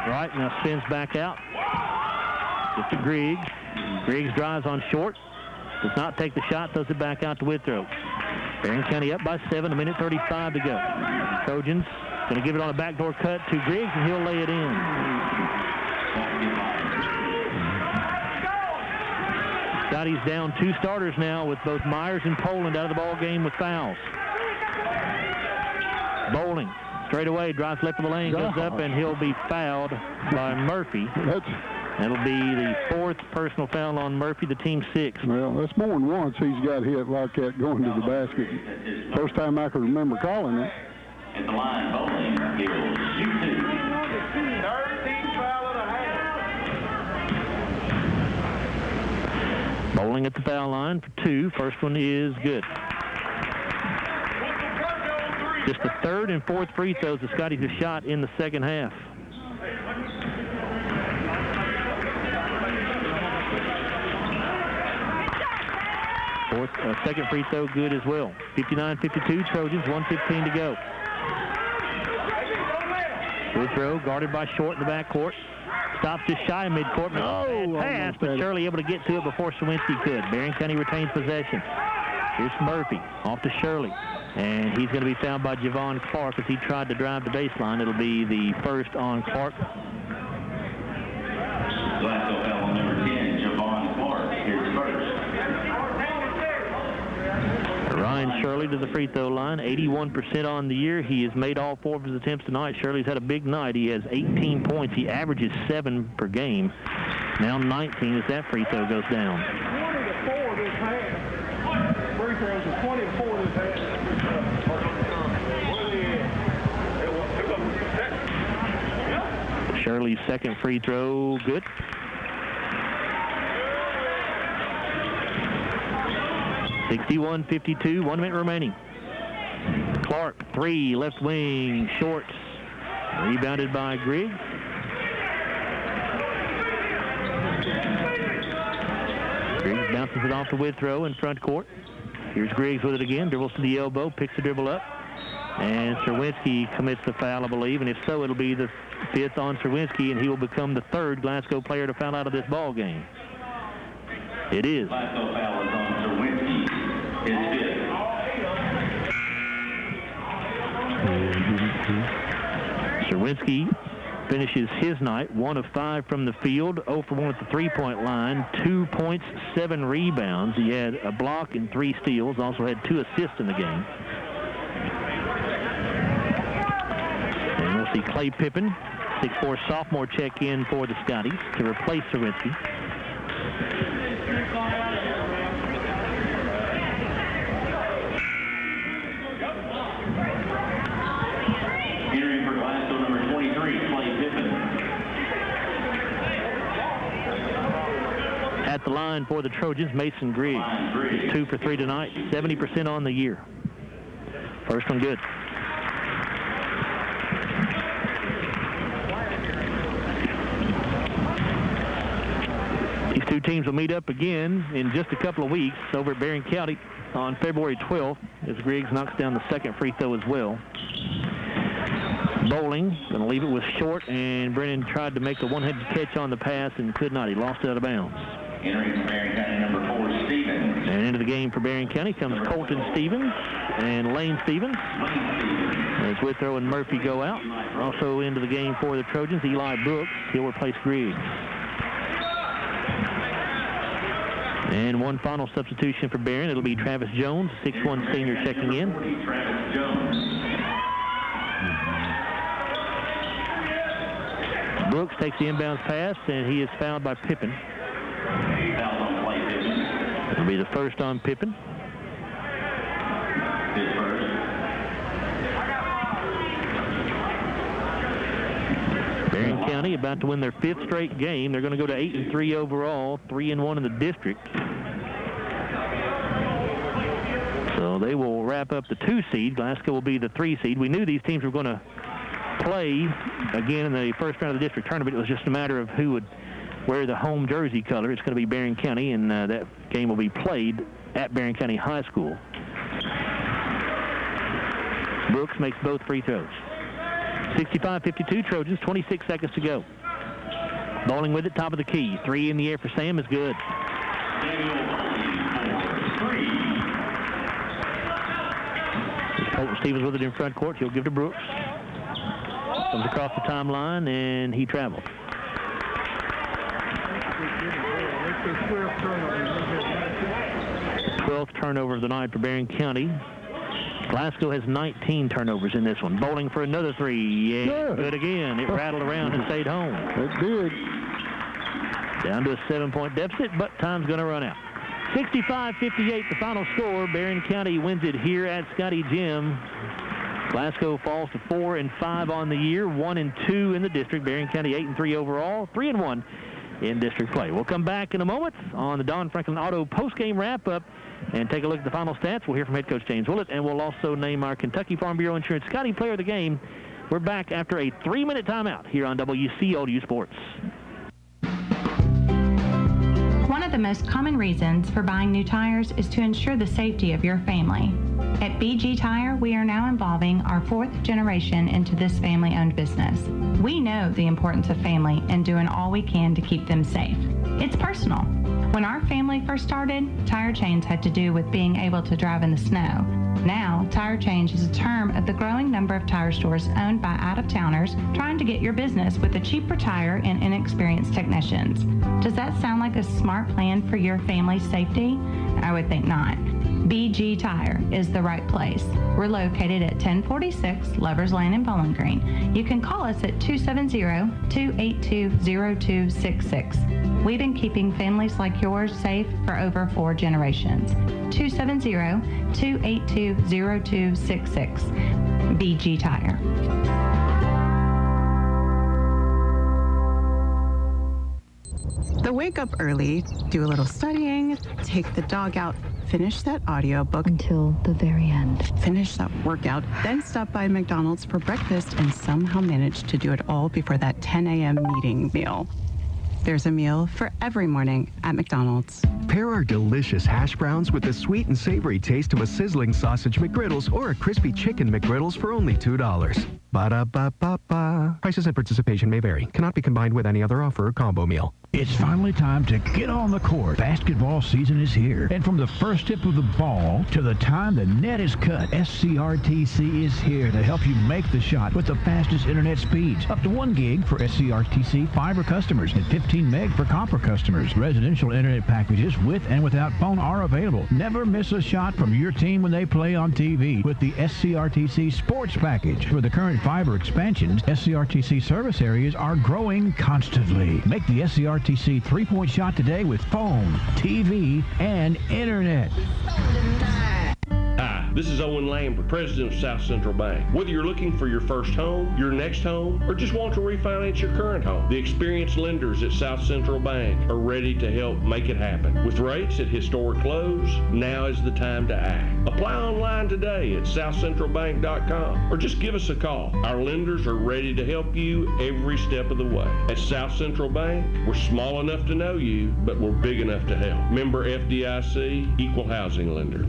right, now spins back out. Just to Griggs. Griggs drives on short. Does not take the shot, throws it back out to Withrow. Barren County up by 7, 1:35 to go. Trojans going to give it on a backdoor cut to Griggs, and he'll lay it in. Scotty's down 2 starters now with both Myers and Poland out of the ball game with fouls. Bowling straight away, drives left of the lane, goes up, and he'll be fouled by Murphy. That'll be the 4th personal foul on Murphy, the team 6th. Well, that's more than once he's got hit like that going to the basket. First time I can remember calling it. At the line, Bowling he'll shoot 2. 13 foul and a half. Bowling at the foul line for 2. First one is good. Just the 3rd and 4th free throws that Scotty's have shot in the second half. Second free throw good as well. 59-52 Trojans, 1:15 to go. Good throw, guarded by Short in the backcourt. Stops just shy of midcourt. Bad pass, but Shirley able to get to it before Sawinski could. Barren County retains possession. Here's Murphy, off to Shirley. And he's going to be fouled by Javon Clark as he tried to drive the baseline. It'll be the first on Clark. Glasgow foul on number 10, Javon Clark. Here's first. Ryan Shirley to the free throw line, 81% on the year. He has made all 4 of his attempts tonight. Shirley's had a big night. He has 18 points. He averages 7 per game. Now 19 as that free throw goes down. 20-4 this half. Free throws are 20-4 this half. Shirley's second free throw, good. (61-52), 1 minute remaining. Clark, 3, left wing, short. Rebounded by Griggs. Griggs bounces it off to Withrow in front court. Here's Griggs with it again, dribbles to the elbow, picks the dribble up. And Serwinski commits the foul, I believe, and if so, it'll be the 5th on Serwinski, and he will become the 3rd Glasgow player to foul out of this ball game. It is. Glasgow foul is on Serwinski, his 5th. Serwinski finishes his night 1 of 5 from the field, 0 for 1 at the 3-point line, 2 points, 7 rebounds. He had a block and 3 steals, also had 2 assists in the game. And we'll see Clay Pippen, 6'4" sophomore, check in for the Scotties to replace Serwinski. Entering for Glasgow, number 23, Clay Pippen. At the line for the Trojans, Mason Griggs. He's 2 for 3 tonight, 70% on the year. First one good. These 2 teams will meet up again in just a couple of weeks over at Barren County on February 12th as Griggs knocks down the second free throw as well. Bowling, going to leave it with Short, and Brennan tried to make a one-handed catch on the pass and could not. He lost it out of bounds. Entering for Barren County, number 4, Stevens. And into the game for Barren County comes Colton Stevens and Lane Stevens. As Withrow and Murphy go out. Also into the game for the Trojans, Eli Brooks. He'll replace Griggs. And one final substitution for Barren. It'll be Travis Jones, 6'1" senior, checking in. Travis Jones. Brooks takes the inbounds pass, and he is fouled by Pippen. Foul on Clay Pippen. It'll be the first on Pippen. His first. Barren County about to win their 5th straight game. They're going to go to 8-3 overall, 3-1 in the district. So they will wrap up the 2 seed. Glasgow will be the 3 seed. We knew these teams were going to play again in the first round of the district tournament. It was just a matter of who would wear the home jersey color. It's going to be Barren County, and that game will be played at Barren County High School. Brooks makes both free throws. 65-52 Trojans, 26 seconds to go. Bowling with it, top of the key. 3 in the air for Sam is good. Colton Stevens with it in front court. He'll give to Brooks. Comes across the timeline, and he travels. 12th turnover of the night for Barren County. Glasgow has 19 turnovers in this one. Bowling for another 3. Yeah, good again. It rattled around and stayed home. It did. Down to a 7-point deficit, but time's going to run out. 65-58, the final score. Barren County wins it here at Scotty Gym. Glasgow falls to 4-5 on the year, 1-2 in the district. Barren County 8-3 overall, 3-1 in district play. We'll come back in a moment on the Don Franklin Auto postgame wrap-up and take a look at the final stats. We'll hear from head coach James Willett, and we'll also name our Kentucky Farm Bureau Insurance Scotty Player of the Game. We're back after a 3-minute timeout here on WCLU Sports. One of the most common reasons for buying new tires is to ensure the safety of your family. At BG Tire, we are now involving our 4th generation into this family-owned business. We know the importance of family and doing all we can to keep them safe. It's personal. When our family first started, tire change had to do with being able to drive in the snow. Now, tire change is a term of the growing number of tire stores owned by out-of-towners trying to get your business with a cheaper tire and inexperienced technicians. Does that sound like a smart plan for your family's safety? I would think not. BG Tire is the right place. We're located at 1046 Lovers Lane in Bowling Green. You can call us at 270-282-0266. We've been keeping families like yours safe for over 4 generations. 270-282-0266. BG Tire. The wake up early, do a little studying, take the dog out, finish that audiobook until the very end. Finish that workout, then stop by McDonald's for breakfast and somehow manage to do it all before that 10 a.m. meeting meal. There's a meal for every morning at McDonald's. Pair our delicious hash browns with the sweet and savory taste of a sizzling sausage McGriddles or a crispy chicken McGriddles for only $2. Ba-da-ba-ba-ba. Prices and participation may vary. Cannot be combined with any other offer or combo meal. It's finally time to get on the court. Basketball season is here. And from the first tip of the ball to the time the net is cut, SCRTC is here to help you make the shot with the fastest internet speeds. Up to 1 gig for SCRTC fiber customers and 15 meg for copper customers. Residential internet packages with and without phone are available. Never miss a shot from your team when they play on TV with the SCRTC Sports Package. For the current fiber expansions, SCRTC service areas are growing constantly. Make the SCRTC 3-point shot today with phone, TV, and internet. Hi, this is Owen Lambert, president of South Central Bank. Whether you're looking for your first home, your next home, or just want to refinance your current home, the experienced lenders at South Central Bank are ready to help make it happen. With rates at historic lows, now is the time to act. Apply online today at southcentralbank.com or just give us a call. Our lenders are ready to help you every step of the way. At South Central Bank, we're small enough to know you, but we're big enough to help. Member FDIC, Equal Housing Lender.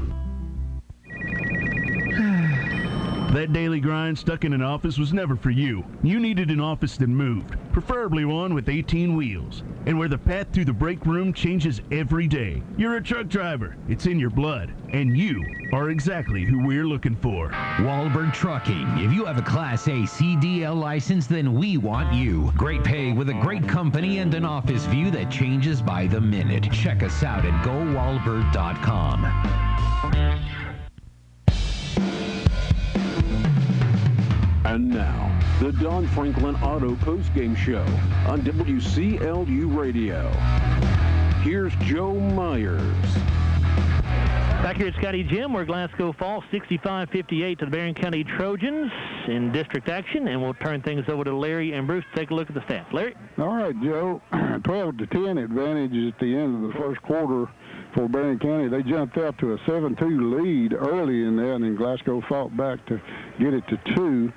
That daily grind stuck in an office was never for you. You needed an office that moved, preferably one with 18 wheels, and where the path through the break room changes every day. You're a truck driver. It's in your blood, and you are exactly who we're looking for. Wahlberg Trucking. If you have a Class A CDL license, then we want you. Great pay with a great company and an office view that changes by the minute. Check us out at GoWahlberg.com. And now, the Don Franklin Auto Postgame Show on WCLU Radio. Here's Joe Myers. Back here at Scotty Gym, where Glasgow falls 65-58 to the Barren County Trojans. in district action, and we'll turn things over to Larry and Bruce to take a look at the stats. Larry? All right, Joe. 12-10 advantage at the end of the first quarter for Barren County. They jumped out to a 7-2 lead early in that, and then Glasgow fought back to get it to 2.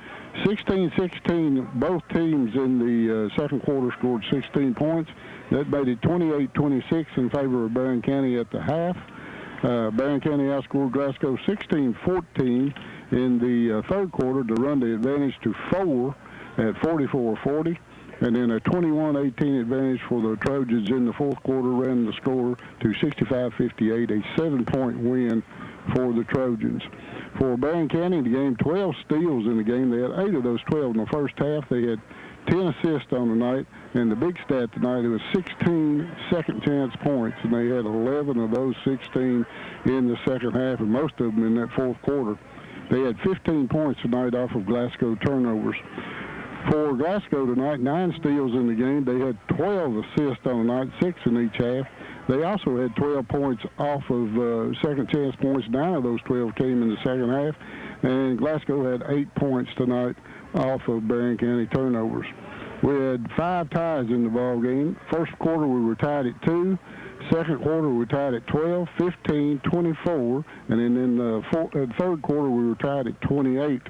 16-16, both teams in the second quarter scored 16 points. That made it 28-26 in favor of Barren County at the half. Barren County outscored Glasgow 16-14 in the third quarter to run the advantage to 4 at 44-40. And then a 21-18 advantage for the Trojans in the fourth quarter ran the score to 65-58, a 7-point win for the Trojans. For Barren County, the game, 12 steals in the game. They had 8 of those 12 in the first half. They had 10 assists on the night, and the big stat tonight, it was 16 second-chance points, and they had 11 of those 16 in the second half, and most of them in that fourth quarter. They had 15 points tonight off of Glasgow turnovers. For Glasgow tonight, 9 steals in the game. They had 12 assists on the night, 6 in each half. They also had 12 points off of second-chance points. 9 of those 12 came in the second half, and Glasgow had 8 points tonight off of Barren County turnovers. We had 5 ties in the ball game. First quarter, we were tied at 2. Second quarter, we were tied at 12, 15, 24, and then in the third quarter, we were tied at 28.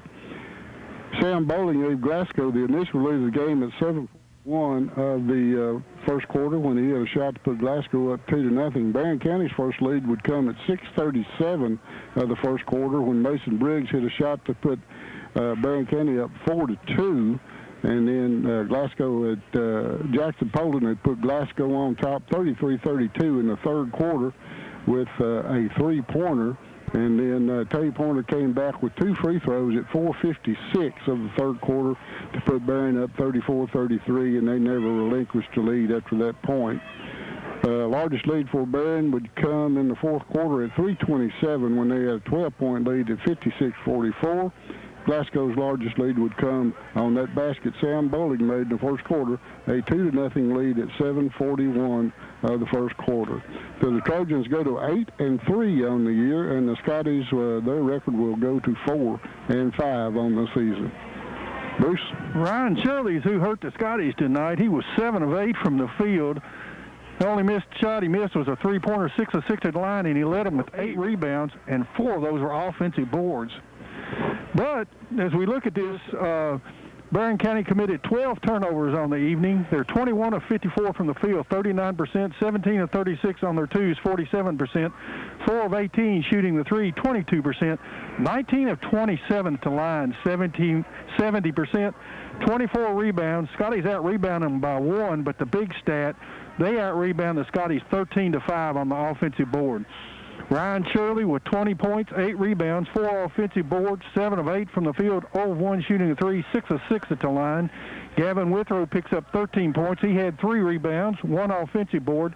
Sam Bowling gave Glasgow the initial lead of the game at 7-1 of the first quarter when he had a shot to put Glasgow up 2-0. Barren County's first lead would come at 6:37 of the first quarter when Mason Briggs hit a shot to put Barren County up 4-2. And then Glasgow had Jackson Poland had put Glasgow on top 33-32 in the third quarter with a 3-pointer. And then Tay Pointer came back with 2 free throws at 4:56 of the third quarter to put Barren up 34-33, and they never relinquished the lead after that point. Largest lead for Barren would come in the fourth quarter at 3:27 when they had a 12-point lead at 56-44. Glasgow's largest lead would come on that basket Sam Bowling made in the first quarter, a 2-0 lead at 7:41 of the first quarter. So the Trojans go to 8-3 on the year, and the Scotties, their record will go to 4-5 on the season. Bruce? Ryan Shirley's who hurt the Scotties tonight. He was 7 of 8 from the field. The only shot he missed was a 3-pointer, 6 of 6 at the line, and he led them with 8 rebounds, and 4 of those were offensive boards. But as we look at this, Barren County committed 12 turnovers on the evening. They're 21 of 54 from the field, 39%, 17 of 36 on their twos, 47%, 4 of 18 shooting the three, 22%, 19 of 27 to line, 70%, 24 rebounds. Scotties out-rebounded them by 1, but the big stat, they out-rebound the Scotties 13-5 on the offensive board. Ryan Shirley with 20 points, 8 rebounds, 4 offensive boards, 7 of 8 from the field, 0 of 1 shooting a 3, 6 of 6 at the line. Gavin Withrow picks up 13 points. He had 3 rebounds, 1 offensive board,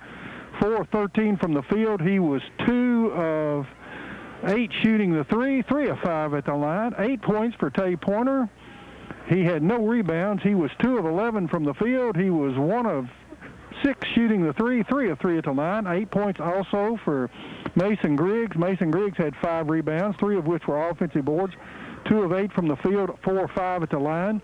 4 of 13 from the field. He was 2 of 8 shooting the 3, 3 of 5 at the line. 8 points for Tay Pointer. He had no rebounds. He was 2 of 11 from the field. He was 1 of 6 shooting the 3, 3 of 3 at the line. 8 points also for Mason Griggs. Mason Griggs had 5 rebounds, 3 of which were offensive boards, 2 of 8 from the field, 4 of 5 at the line.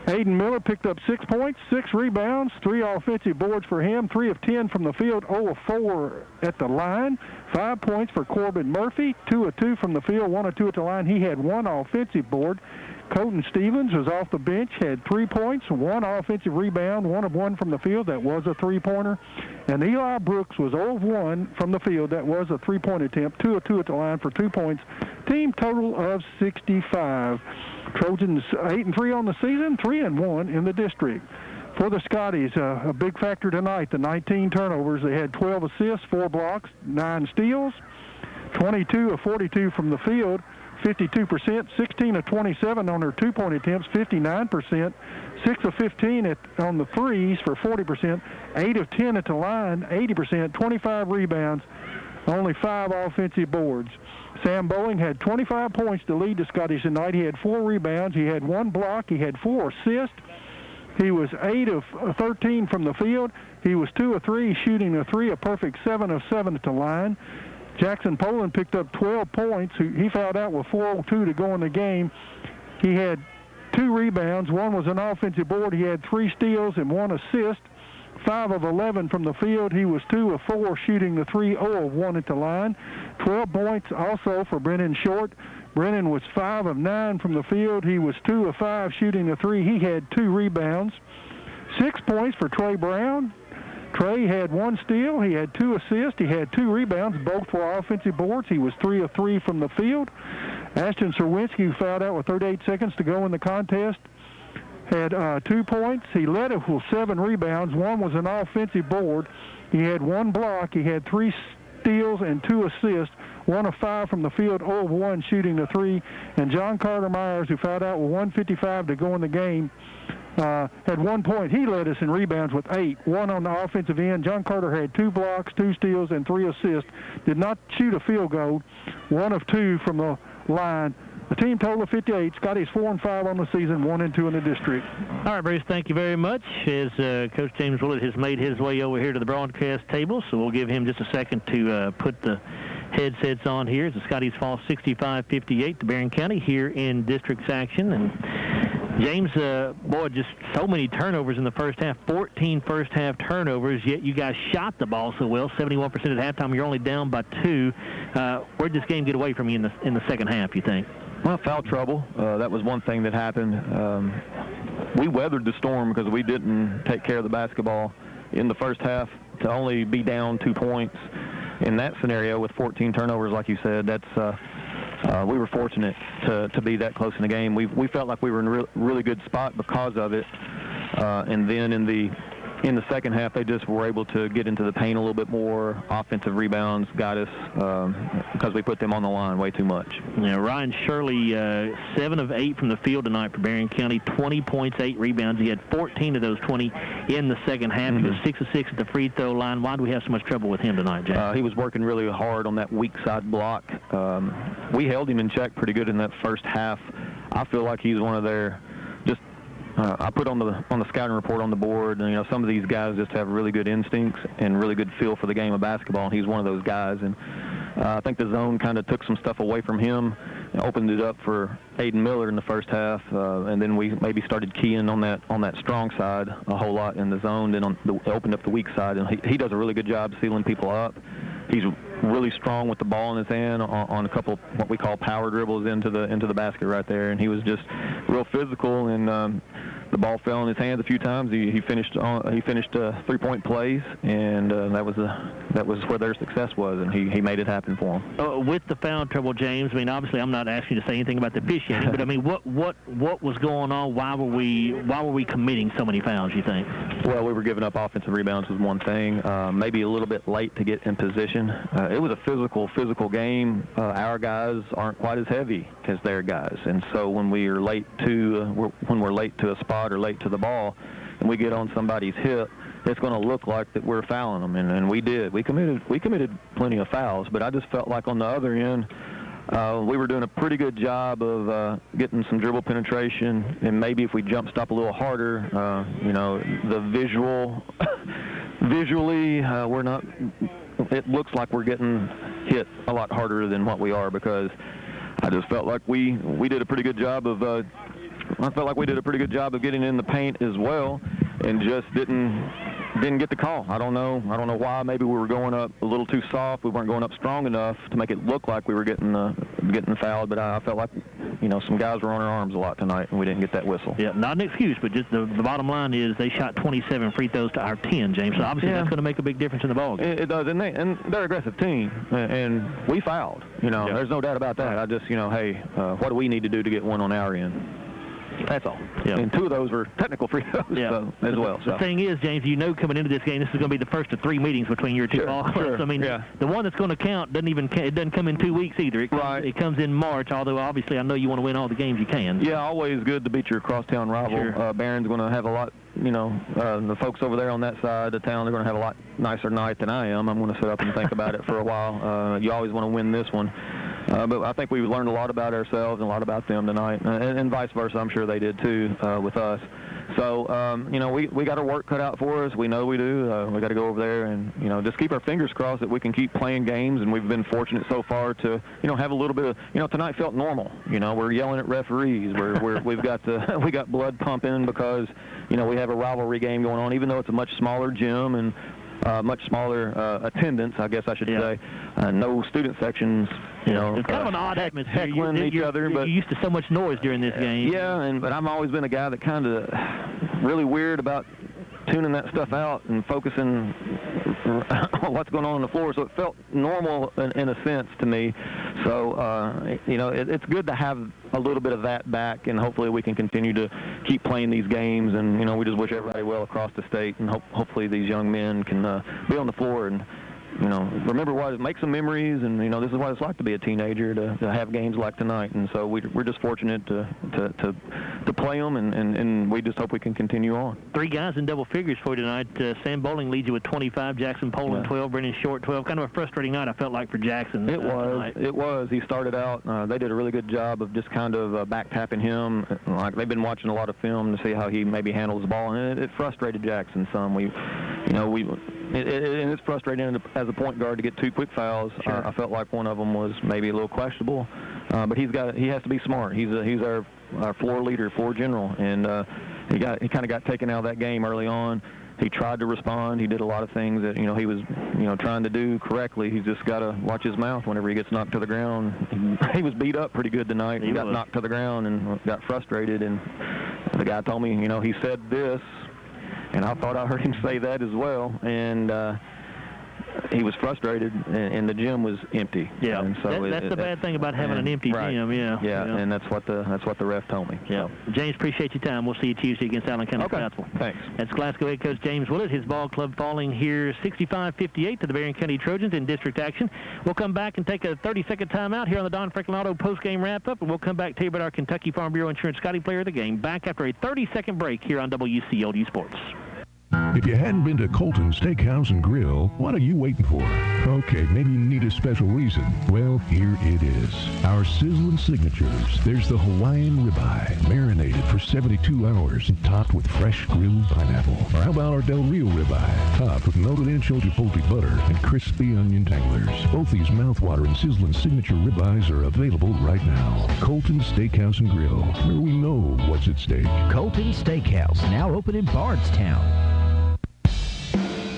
Aiden Miller picked up 6 points, 6 rebounds, 3 offensive boards for him, 3 of 10 from the field, 0 of 4 at the line. 5 points for Corbin Murphy, 2 of 2 from the field, 1 of 2 at the line. He had 1 offensive board. Colton Stevens was off the bench, had 3 points, 1 offensive rebound, 1 of 1 from the field. That was a 3-pointer. And Eli Brooks was 0 of 1 from the field. That was a 3-point attempt, 2 of 2 at the line for 2 points. Team total of 65. Trojans 8-3 on the season, 3-1 in the district. For the Scotties, a big factor tonight, the 19 turnovers. They had 12 assists, 4 blocks, 9 steals, 22 of 42 from the field, 52%, 16 of 27 on their 2-point attempts, 59%, 6 of 15 on the threes for 40%, 8 of 10 at the line, 80%, 25 rebounds, only 5 offensive boards. Sam Bowling had 25 points to lead the Scotties tonight. He had 4 rebounds. He had 1 block. He had 4 assists. He was 8 of 13 from the field. He was 2 of 3 shooting a 3, a perfect 7 of 7 at the line. Jackson Poland picked up 12 points. He fouled out with 4:02 to go in the game. He had 2 rebounds. One was an offensive board. He had 3 steals and 1 assist. 5 of 11 from the field. He was 2 of 4 shooting the 3, 0 of 1 at the line. 12 points also for Brennan Short. Brennan was 5 of 9 from the field. He was 2 of 5 shooting the 3. He had 2 rebounds. 6 points for Trey Brown. Trey had 1 steal. He had 2 assists. He had 2 rebounds. Both were offensive boards. He was 3 of 3 from the field. Ashton Serwinski, who fouled out with 38 seconds to go in the contest, had 2 points. He led it with 7 rebounds. 1 was an offensive board. He had 1 block. He had 3 steals and 2 assists. 1 of 5 from the field, 0 of 1 shooting the 3. And John Carter Myers, who fouled out with 1:55 to go in the game, had 1 point. He led us in rebounds with 8. 1 on the offensive end. John Carter had 2 blocks, 2 steals, and 3 assists. Did not shoot a field goal. 1 of 2 from the line. A team total of 58. Scotty's 4 and 5 on the season, 1 and 2 in the district. All right, Bruce, thank you very much. As Coach James Willett has made his way over here to the broadcast table, so we'll give him just a second to put the headsets on here. The Scotty's fall 65-58 to Barren County here in district's action. And James, boy, just so many turnovers in the first half. 14 first-half turnovers, yet you guys shot the ball so well, 71% at halftime. You're only down by 2. Where'd this game get away from you in the second half, you think? Well, foul trouble. That was one thing that happened. We weathered the storm because we didn't take care of the basketball in the first half. To only be down 2 points in that scenario with 14 turnovers, like you said, that's we were fortunate to be that close in the game. We felt like we were in a really good spot because of it. And then in the second half, they just were able to get into the paint a little bit more. Offensive rebounds got us because we put them on the line way too much. Yeah, Ryan Shirley, 7 of 8 from the field tonight for Barren County, 20 points, 8 rebounds. He had 14 of those 20 in the second half. He was 6 of 6 at the free throw line. Why do we have so much trouble with him tonight, James? He was working really hard on that weak side block. We held him in check pretty good in that first half. I feel like he's one of their I put on the scouting report on the board, and some of these guys just have really good instincts and really good feel for the game of basketball, and he's one of those guys. And I think the zone kind of took some stuff away from him and opened it up for Aiden Miller in the first half, and then we maybe started keying on that strong side a whole lot in the zone. Then opened up the weak side, and he does a really good job sealing people up. He's really strong with the ball in his hand on a couple what we call power dribbles into the basket right there, and he was just real physical, and the ball fell in his hands a few times. He finished 3-point plays, and that was where their success was, and he made it happen for them. With the foul trouble, James, I mean, obviously I'm not asking you to say anything about the officiating, but I mean, what was going on? Why were we committing so many fouls, you think? Well, we were giving up offensive rebounds was one thing. Maybe a little bit late to get in position. It was a physical game. Our guys aren't quite as heavy as their guys, and so when we're late to a spot or late to the ball, and we get on somebody's hip, it's going to look like that we're fouling them, and we did. We committed plenty of fouls, but I just felt like on the other end, we were doing a pretty good job of getting some dribble penetration, and maybe if we jump stop a little harder, the visually, we're not. It looks like we're getting hit a lot harder than what we are, because I just felt like we did a pretty good job of. I felt like we did a pretty good job of getting in the paint as well, and just didn't get the call. I don't know why. Maybe we were going up a little too soft. We weren't going up strong enough to make it look like we were getting fouled. But I felt like some guys were on our arms a lot tonight, and we didn't get that whistle. Yeah, not an excuse, but just the bottom line is they shot 27 free throws to our 10, James. So obviously that's going to make a big difference in the ball game. It does, and they're an aggressive team, and we fouled. There's no doubt about that. I just hey, what do we need to do to get one on our end? That's all. Yep. And 2 of those were technical free throws as well. The thing is, James, coming into this game, this is going to be the first of 3 meetings between your two ball clubs. I mean, the one that's going to count doesn't come in 2 weeks either. It comes in March, although obviously I know you want to win all the games you can. Yeah, always good to beat your crosstown rival. Sure. Barron's going to have a lot, the folks over there on that side of town, they're going to have a lot nicer night than I am. I'm going to sit up and think about it for a while. You always want to win this one. But I think we've learned a lot about ourselves and a lot about them tonight, and vice versa. I'm sure they did too with us. So, we got our work cut out for us. We know we do. We got to go over there and, just keep our fingers crossed that we can keep playing games. And we've been fortunate so far to, have a little bit of, tonight felt normal. We're yelling at referees. We've got we got blood pumping because, we have a rivalry game going on, even though it's a much smaller gym and much smaller attendance, I guess I should say. No student sections, It's kind of an odd atmosphere. Heckling each other. But you're used to so much noise during this game. Yeah, but I've always been a guy that kind of really weird about tuning that stuff out and focusing on what's going on the floor. So it felt normal in a sense to me. So, it's good to have a little bit of that back, and hopefully we can continue to keep playing these games. And, we just wish everybody well across the state, and hopefully these young men can be on the floor and, remember make some memories, and, this is what it's like to be a teenager, to have games like tonight. And so we're just fortunate to play them, and we just hope we can continue on. 3 guys in double figures for you tonight. Sam Bowling leads you with 25, Jackson Poland 12, Brennan Short 12. Kind of a frustrating night, I felt like, for Jackson. It was. He started out. They did a really good job of just kind of back tapping him. Like, they've been watching a lot of film to see how he maybe handles the ball, and it frustrated Jackson some. And it's frustrating as a point guard to get 2 quick fouls. Sure. I felt like one of them was maybe a little questionable, but he has to be smart. He's our floor leader, floor general, and he kind of got taken out of that game early on. He tried to respond. He did a lot of things that he was trying to do correctly. He's just got to watch his mouth whenever he gets knocked to the ground. He was beat up pretty good tonight. He got knocked to the ground and got frustrated. And the guy told me, he said this. And I thought I heard him say that as well, and he was frustrated, and the gym was empty. Yeah, and so that's the bad thing about having an empty gym. Yeah, and that's what the ref told me. Yeah, so. James, appreciate your time. We'll see you Tuesday against Allen County Scottsville. Thanks. That's Glasgow head coach James Willett. His ball club falling here 65-58 to the Barren County Trojans in district action. We'll come back and take a 30-second timeout here on the Don Franklin Auto post-game wrap-up, and we'll come back to you about our Kentucky Farm Bureau Insurance Scotty Player of the Game back after a 30-second break here on WCLU Sports. If you hadn't been to Colton Steakhouse and Grill, what are you waiting for? Okay, maybe you need a special reason. Well, here it is. Our sizzling signatures. There's the Hawaiian ribeye, marinated for 72 hours and topped with fresh grilled pineapple. Or how about our Del Rio ribeye, topped with melted ancho chipotle butter and crispy onion tanglers. Both these mouthwatering sizzling signature ribeyes are available right now. Colton Steakhouse and Grill, where we know what's at stake. Colton Steakhouse, now open in Bardstown.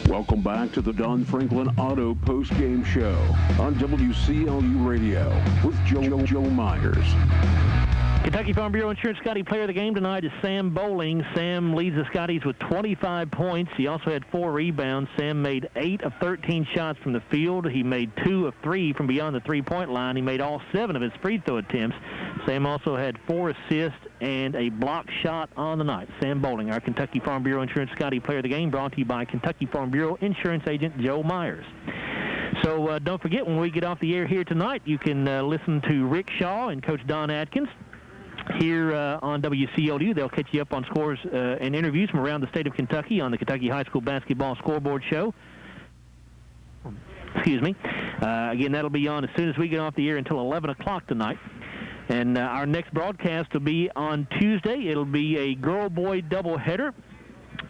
Welcome back to the Don Franklin Auto Post-Game Show on WCLU Radio with Joe Myers. Kentucky Farm Bureau Insurance Scotty Player of the Game tonight is Sam Bowling. Sam leads the Scotties with 25 points. He also had 4 rebounds. Sam made 8 of 13 shots from the field. He made 2 of 3 from beyond the three-point line. He made all 7 of his free throw attempts. Sam also had 4 assists and a block shot on the night. Sam Bowling, our Kentucky Farm Bureau Insurance Scotty Player of the Game, brought to you by Kentucky Farm Bureau Insurance Agent Joe Myers. So don't forget, when we get off the air here tonight, you can listen to Rick Shaw and Coach Don Atkins here on WCLU. They'll catch you up on scores and interviews from around the state of Kentucky on the Kentucky High School Basketball Scoreboard Show. Excuse me. Again, that'll be on as soon as we get off the air until 11 o'clock tonight. And our next broadcast will be on Tuesday. It'll be a girl-boy doubleheader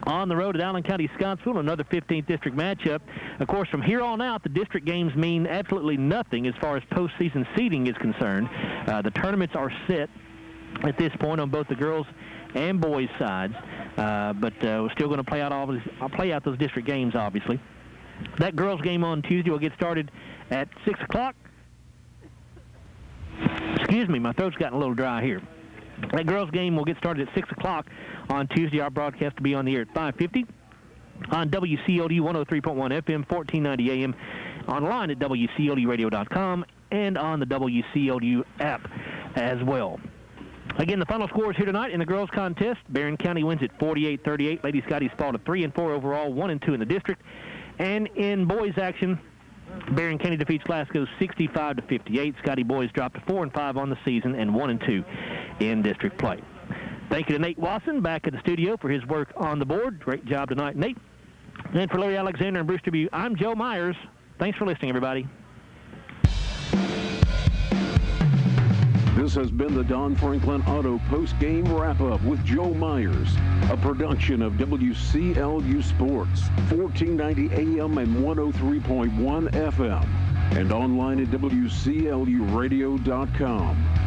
on the road at Allen County Scottsville, another 15th district matchup. Of course, from here on out, the district games mean absolutely nothing as far as postseason seeding is concerned. The tournaments are set at this point on both the girls and boys sides, but we're still going to play out those district games, obviously. That girls game on Tuesday will get started at 6 o'clock. Excuse me, my throat's gotten a little dry here. That girls game will get started at 6 o'clock on Tuesday. Our broadcast will be on the air at 5:50 on WCLU 103.1 FM, 1490 AM, online at WCLUradio.com, and on the WCLU app as well. Again, the final scores here tonight in the girls contest. Barren County wins at 48-38. Lady Scotties fall to 3-4 overall, 1-2 in the district. And in boys action, Barren County defeats Glasgow 65-58. Scotty boys drop to 4-5 on the season and 1-2 in district play. Thank you to Nate Wasson back at the studio for his work on the board. Great job tonight, Nate. And for Larry Alexander and Bruce Tribute, I'm Joe Myers. Thanks for listening, everybody. This has been the Don Franklin Auto Post-Game Wrap-Up with Joe Myers, a production of WCLU Sports, 1490 AM and 103.1 FM, and online at WCLUradio.com.